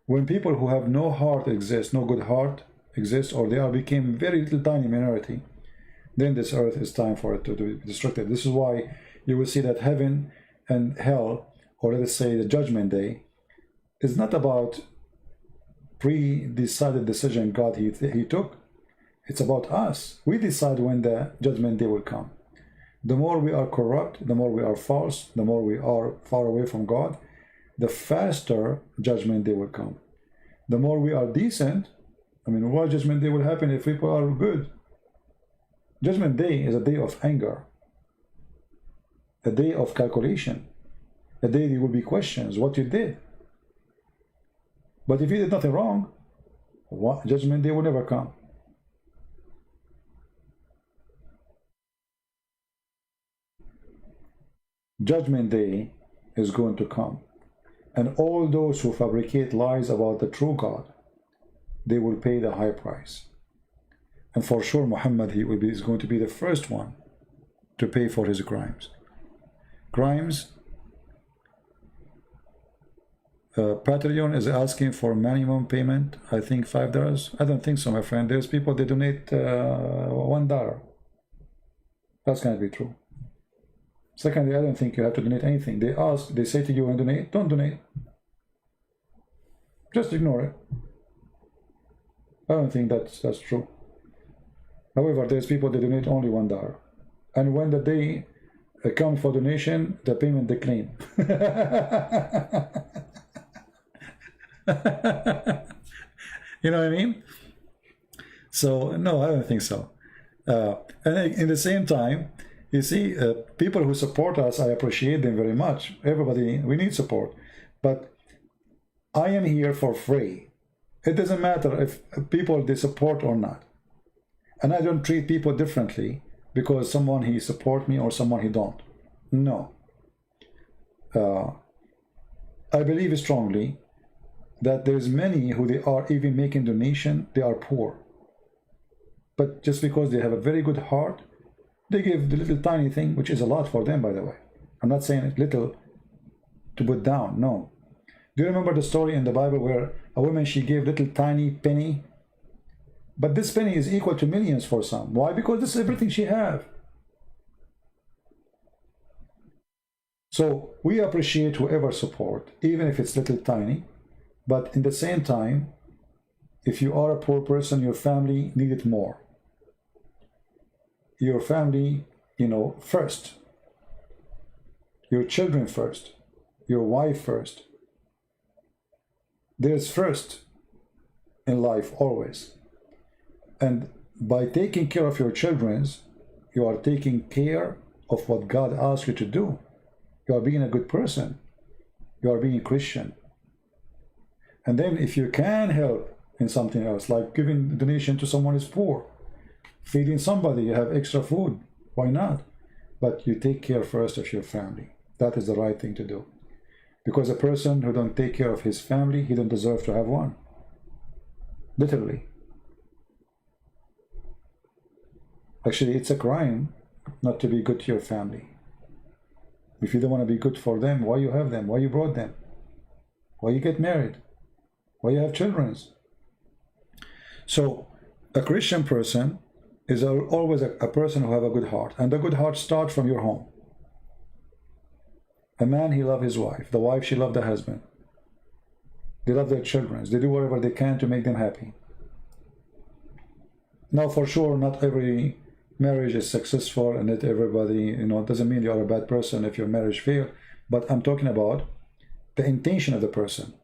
When people who have no heart exist, no good heart exists, or they are became very little tiny minority, then this earth is time for it to be destructed. This is why you will see that heaven and hell, or let us say the judgment day, is not about pre-decided decision God he took. It's about us. We decide when the judgment day will come. The more we are corrupt, the more we are false, the more we are far away from God, the faster judgment day will come. The more we are decent, I mean, why judgment day will happen if people are good? Judgment day is a day of anger, a day of calculation, a day there will be questions, what you did. But if you did nothing wrong, judgment day will never come. Judgment day is going to come. And all those who fabricate lies about the true God, they will pay the high price. And for sure, Muhammad, is going to be the first one to pay for his crimes. Crimes, Patreon is asking for minimum payment, I think $5. I don't think so, my friend. There's people, they donate $1. That's going to be true. Secondly, I don't think you have to donate anything. They ask, they say to you, and donate, don't donate. Just ignore it. I don't think that's true. However, there's people that donate only $1. And when the day comes for donation, the payment decline. You know what I mean? So, no, I don't think so. And in the same time, you see, people who support us, I appreciate them very much. Everybody, we need support. But I am here for free. It doesn't matter if people, they support or not. And I don't treat people differently because someone he support me or someone he don't. No. I believe strongly that there's many who they are even making donation, they are poor. But just because they have a very good heart, they give the little tiny thing, which is a lot for them, by the way. I'm not saying it's little to put down, no. Do you remember the story in the Bible where a woman, she gave little tiny penny? But this penny is equal to millions for some. Why? Because this is everything she has. So we appreciate whoever support, even if it's little tiny. But in the same time, if you are a poor person, your family need it more. Your family, you know, first. Your children first. Your wife first. There's first in life always. And by taking care of your children, you are taking care of what God asks you to do. You are being a good person. You are being a Christian. And then if you can help in something else, like giving a donation to someone who is poor, feeding somebody, you have extra food, why not? But you take care first of your family. That is the right thing to do. Because a person who don't take care of his family, he don't deserve to have one. Literally. Actually, it's a crime not to be good to your family. If you don't want to be good for them, why you have them? Why you brought them? Why you get married? Why you have children? So, a Christian person is always a person who have a good heart. And the good heart starts from your home. A man, he loves his wife. The wife, she loves the husband. They love their children. They do whatever they can to make them happy. Now, for sure, not every marriage is successful, and not everybody, it doesn't mean you are a bad person if your marriage fails. But I'm talking about the intention of the person.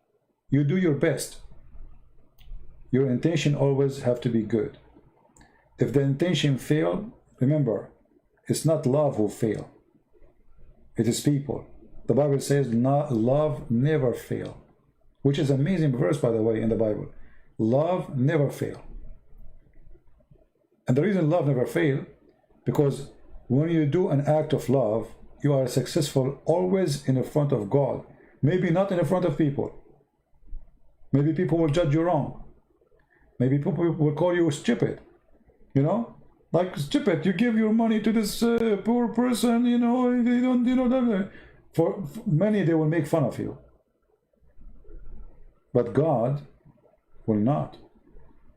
You do your best. Your intention always have to be good. If the intention fail, remember, it's not love who fail. It is people. The Bible says love never fail, which is an amazing verse, by the way, in the Bible. Love never fail. And the reason love never fail, because when you do an act of love, you are successful always in the front of God. Maybe not in the front of people. Maybe people will judge you wrong. Maybe people will call you stupid. Like stupid, you give your money to this poor person, they don't, for many they will make fun of you. But God will not.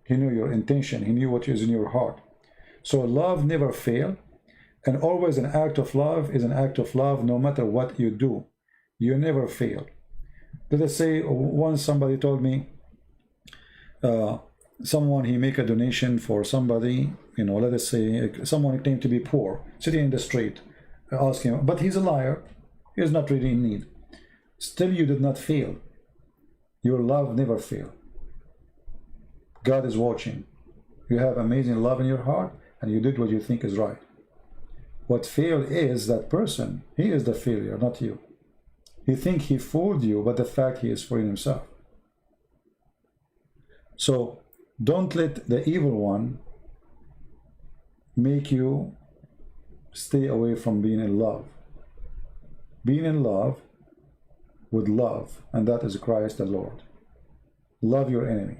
He knew your intention. He knew what is in your heart. So love never fails, and always an act of love is an act of love no matter what you do. You never fail. Let us say once somebody told me, someone, he make a donation for somebody, let us say someone claimed to be poor, sitting in the street, ask him, but he's a liar, he is not really in need. Still you did not fail. Your love never fail. God is watching. You have amazing love in your heart, and you did what you think is right. What failed is that person. He is the failure, not you. He think he fooled you, but the fact he is fooling himself. So don't let the evil one make you stay away from being in love. Being in love with love, and that is Christ the Lord. Love your enemy.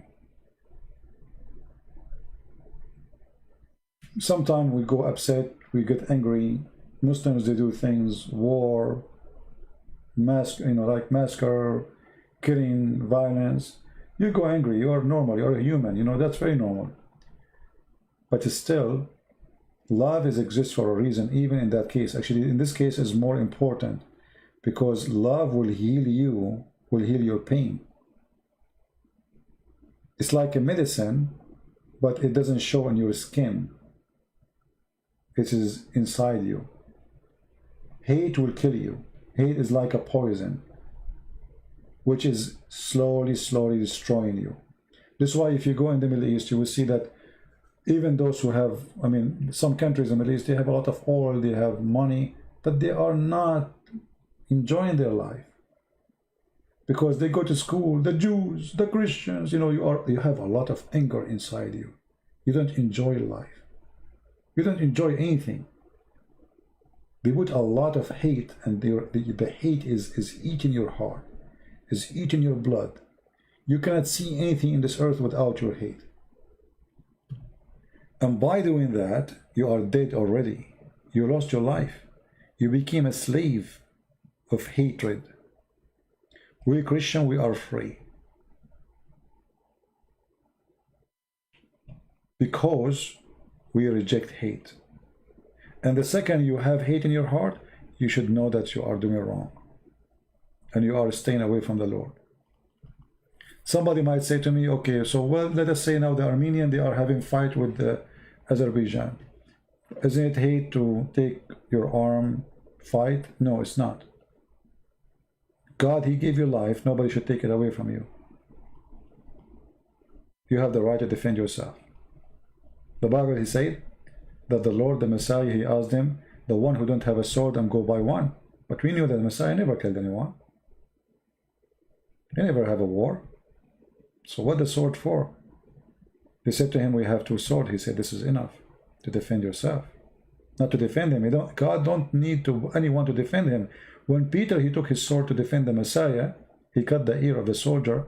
Sometimes we go upset, we get angry. Muslims, they do things, war, like massacre, killing, violence. You go angry, you are normal, you are a human, that's very normal. But still, love exists for a reason, even in that case. Actually, in this case is more important, because love will heal you, will heal your pain. It's like a medicine, but it doesn't show on your skin. It is inside you. Hate will kill you. Hate is like a poison, which is slowly destroying you. This is why if you go in the Middle East, you will see that even those who have, some countries in the Middle East, they have a lot of oil, they have money, but they are not enjoying their life. Because they go to school, the Jews, the Christians, you have a lot of anger inside you. You don't enjoy life. You don't enjoy anything. They put a lot of hate, and the hate is eating your heart, is eating your blood. You cannot see anything in this earth without your hate. And by doing that, you are dead already. You lost your life. You became a slave of hatred. We Christian, we are free. Because we reject hate. And the second you have hate in your heart, you should know that you are doing wrong. And you are staying away from the Lord. Somebody might say to me, okay, so let us say now the Armenian, they are having fight with the Azerbaijan. Isn't it hate to take your arm, fight? No, it's not. God, he gave you life. Nobody should take it away from you. You have the right to defend yourself. The Bible, he said that the Lord, the Messiah, he asked him, the one who don't have a sword and go buy one. But we knew that the Messiah never killed anyone. He never have a war. So what the sword for? They said to him, we have 2 swords. He said, this is enough to defend yourself. not to defend him. God don't need anyone to defend him. When Peter, he took his sword to defend the Messiah, he cut the ear of the soldier.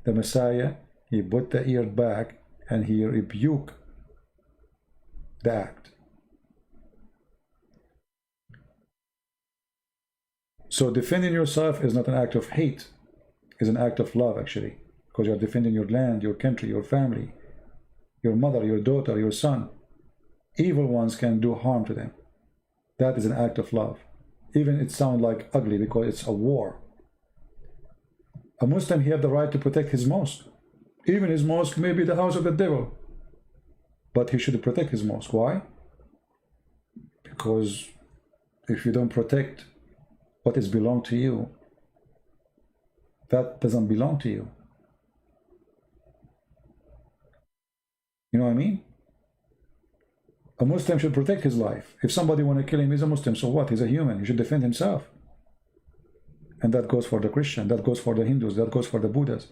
The Messiah, he put the ear back and he rebuked the act. So defending yourself is not an act of hate, it's an act of love actually, because you're defending your land, your country, your family, your mother, your daughter, your son. Evil ones can do harm to them. That is an act of love. Even it sounds like ugly because it's a war. A Muslim, he has the right to protect his mosque. Even his mosque may be the house of the devil, but he should protect his mosque. Why? Because if you don't protect what is belong to you, that doesn't belong to you. You know what I mean? A Muslim should protect his life. If somebody want to kill him, he's a Muslim, so what? He's a human, he should defend himself. And that goes for the Christian, that goes for the Hindus, that goes for the Buddhas.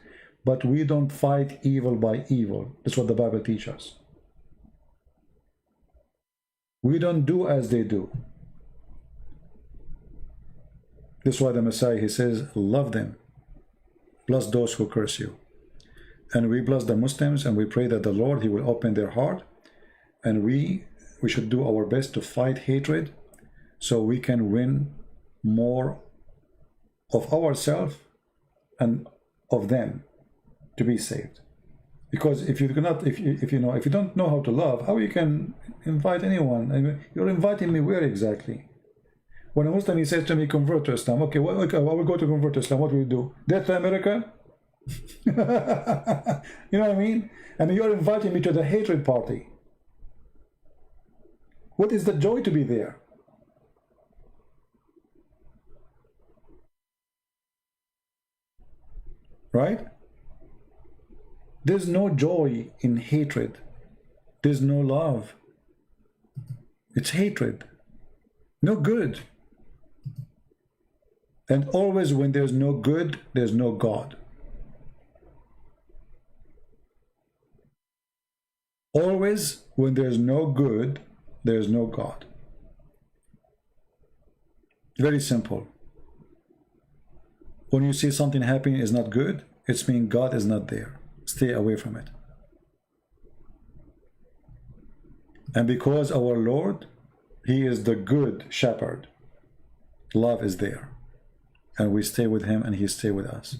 But we don't fight evil by evil. That's what the Bible teaches us. We don't do as they do. That's why the Messiah, he says, love them, bless those who curse you. And we bless the Muslims, and we pray that the Lord, he will open their heart, and we should do our best to fight hatred so we can win more of ourselves and of them to be saved. Because if you cannot, if you don't know how to love, how you can invite anyone? I mean, you're inviting me where exactly? When a Muslim, he says to me, convert to Islam. Okay, well, I will go to convert to Islam. What will you do? Death to America? You know what I mean? And you're inviting me to the hatred party. What is the joy to be there? Right? There's no joy in hatred. There's no love. It's hatred. No good. And always when there's no good, there's no God. Always when there's no good, there's no God. Very simple. When you see something happening is not good, it's mean God is not there. Stay away from it. And because our Lord, he is the good shepherd, love is there. And we stay with him and he stay with us.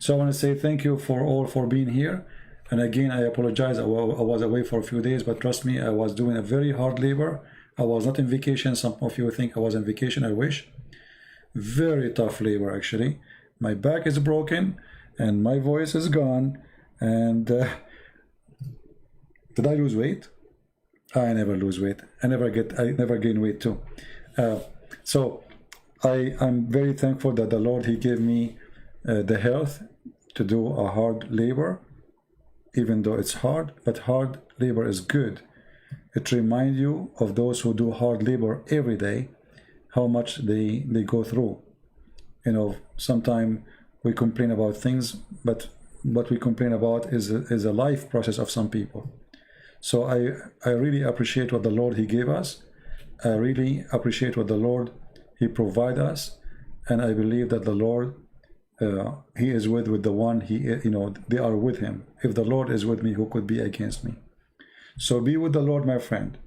So I want to say thank you for being here. And again, I apologize. I was away for a few days, but trust me, I was doing a very hard labor. I was not in vacation. Some of you think I was on vacation. I wish. Very tough labor, actually. My back is broken and my voice is gone. And did I lose weight? I never lose weight. I never gain weight too. So I'm very thankful that the Lord, he gave me the health to do a hard labor, even though it's hard, but hard labor is good. It reminds you of those who do hard labor every day, how much they go through. You know, sometimes we complain about things, but what we complain about is a life process of some people. So I really appreciate what the Lord, he gave us. I really appreciate what the Lord, he provide us. And I believe that the Lord, he is with the one, they are with him. If the Lord is with me, who could be against me? So be with the Lord, my friend.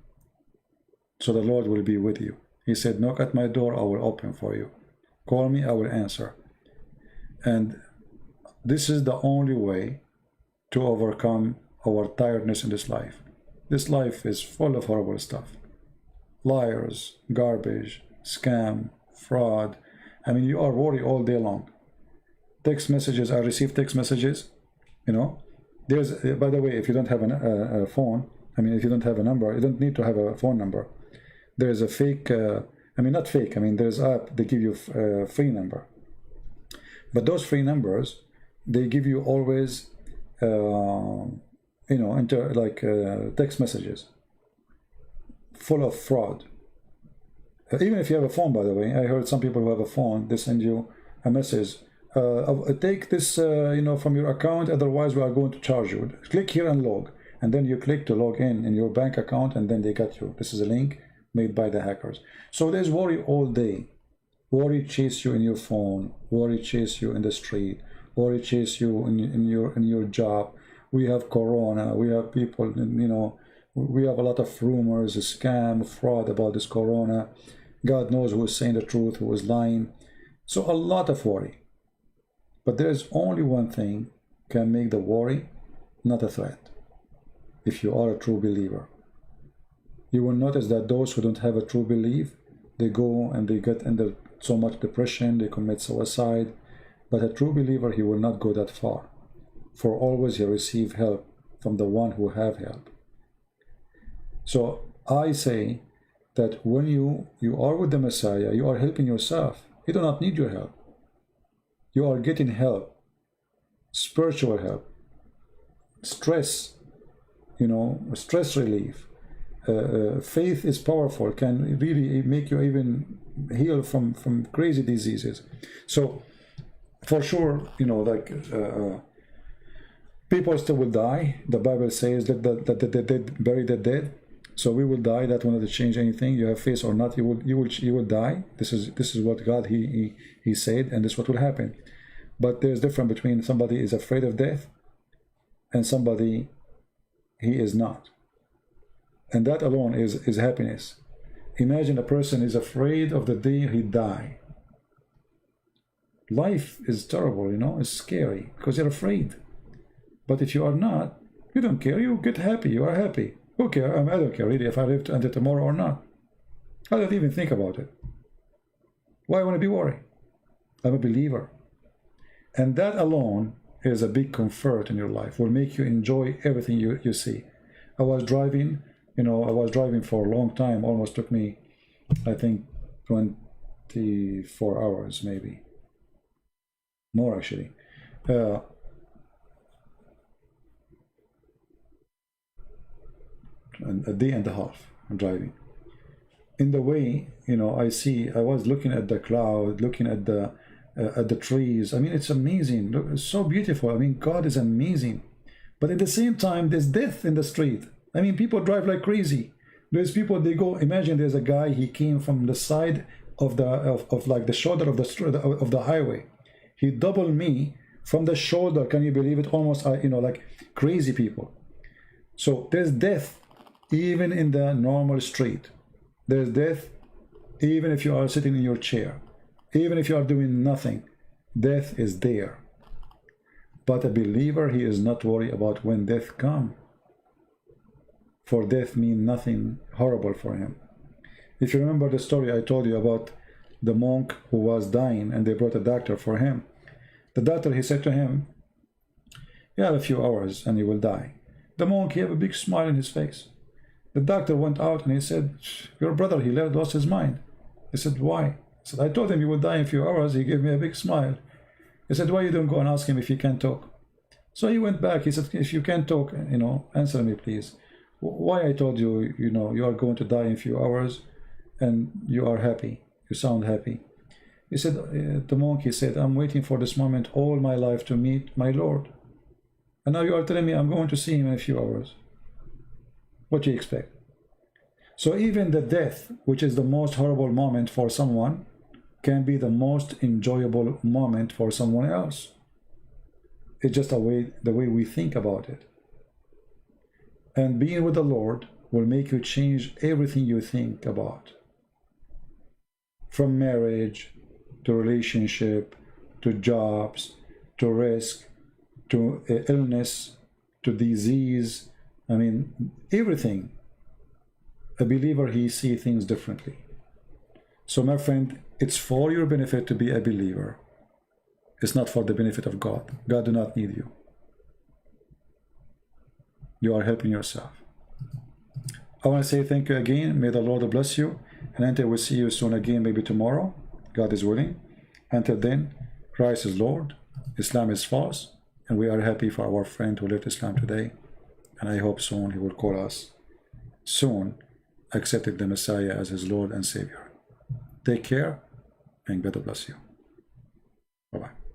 So the Lord will be with you. He said, knock at my door, I will open for you. Call me, I will answer. And this is the only way to overcome our tiredness in this life. This life is full of horrible stuff. Liars, garbage, scam, fraud. I mean, you are worried all day long. Text messages, I receive text messages, There's, by the way, if you don't have a phone, if you don't have a number, you don't need to have a phone number. There's a fake, not fake, there's app, they give you a free number. But those free numbers, they give you always, text messages full of fraud. Even if you have a phone, by the way, I heard some people who have a phone, they send you a message. Take this, from your account, otherwise we are going to charge you. Click here and log. And then you click to log in your bank account, and then they got you. This is a link made by the hackers. So there's worry all day. Worry chase you in your phone, worry chase you in the street, worry chase you in your job. We have Corona, we have people, you know, we have a lot of rumors, scam, fraud about this Corona. God knows who is saying the truth, who is lying. So a lot of worry. But there is only one thing can make the worry not a threat. If you are a true believer, you will notice that those who don't have a true belief, they go and they get into so much depression, they commit suicide. But a true believer, he will not go that far. For always he receive help from the one who have help. So I say that when you are with the Messiah, you are helping yourself. You do not need your help. You are getting help, spiritual help, stress, you know, stress relief. Faith is powerful, can really make you even heal from crazy diseases. So for sure, you know, like people still will die. The Bible says that the dead bury the dead. So we will die. That will not change anything. You have faith or not, you will die. This is what God he said, and this is what will happen. But there's difference between somebody is afraid of death and somebody he is not. And that alone is happiness. Imagine a person is afraid of the day he die. Life is terrible, you know, it's scary because you're afraid. But if you are not, you don't care, you get happy, you are happy. Who cares? I don't care really if I live until tomorrow or not. I don't even think about it. Why would I be worried? I'm a believer. And that alone is a big comfort in your life, will make you enjoy everything you see. I was driving, you know, I was driving for a long time, almost took me, I think, 24 hours maybe. More actually. A day and a half I'm driving. In the way, you know, I was looking at the cloud, looking at the trees. I mean, it's amazing. Look, it's so beautiful. I mean, God is amazing. But at the same time, there's death in the street. I mean, people drive like crazy. There's people, they go, imagine there's a guy, he came from the side of like the shoulder of the highway. He doubled me from the shoulder. Can you believe it? Almost, you know, like crazy people. So there's death even in the normal street. There's death even if you are sitting in your chair. Even if you are doing nothing, death is there. But a believer, he is not worried about when death comes. For death means nothing horrible for him. If you remember the story I told you about the monk who was dying and they brought a doctor for him. The doctor, he said to him, you have a few hours and you will die. The monk, he had a big smile on his face. The doctor went out and he said, your brother, he lost his mind. He said, why? He said, I told him he would die in a few hours. He gave me a big smile. He said, why you don't go and ask him if he can talk? So he went back. He said, if you can talk, you know, answer me, please. Why I told you, you know, you are going to die in a few hours and you are happy. You sound happy. He said, the monk, he said, I'm waiting for this moment all my life to meet my Lord. And now you are telling me I'm going to see him in a few hours. What do you expect? So even the death, which is the most horrible moment for someone, can be the most enjoyable moment for someone else. It's just the way we think about it. And being with the Lord will make you change everything you think about. From marriage, to relationship, to jobs, to risk, to illness, to disease. I mean, everything. A believer, he sees things differently. So my friend, it's for your benefit to be a believer. It's not for the benefit of God. God do not need you. You are helping yourself. I want to say thank you again. May the Lord bless you. And until we see you soon again, maybe tomorrow, God is willing. Until then, Christ is Lord, Islam is false, and we are happy for our friend who left Islam today. And I hope soon he will call us soon, accepting the Messiah as his Lord and Savior. Take care, and God bless you. Bye-bye.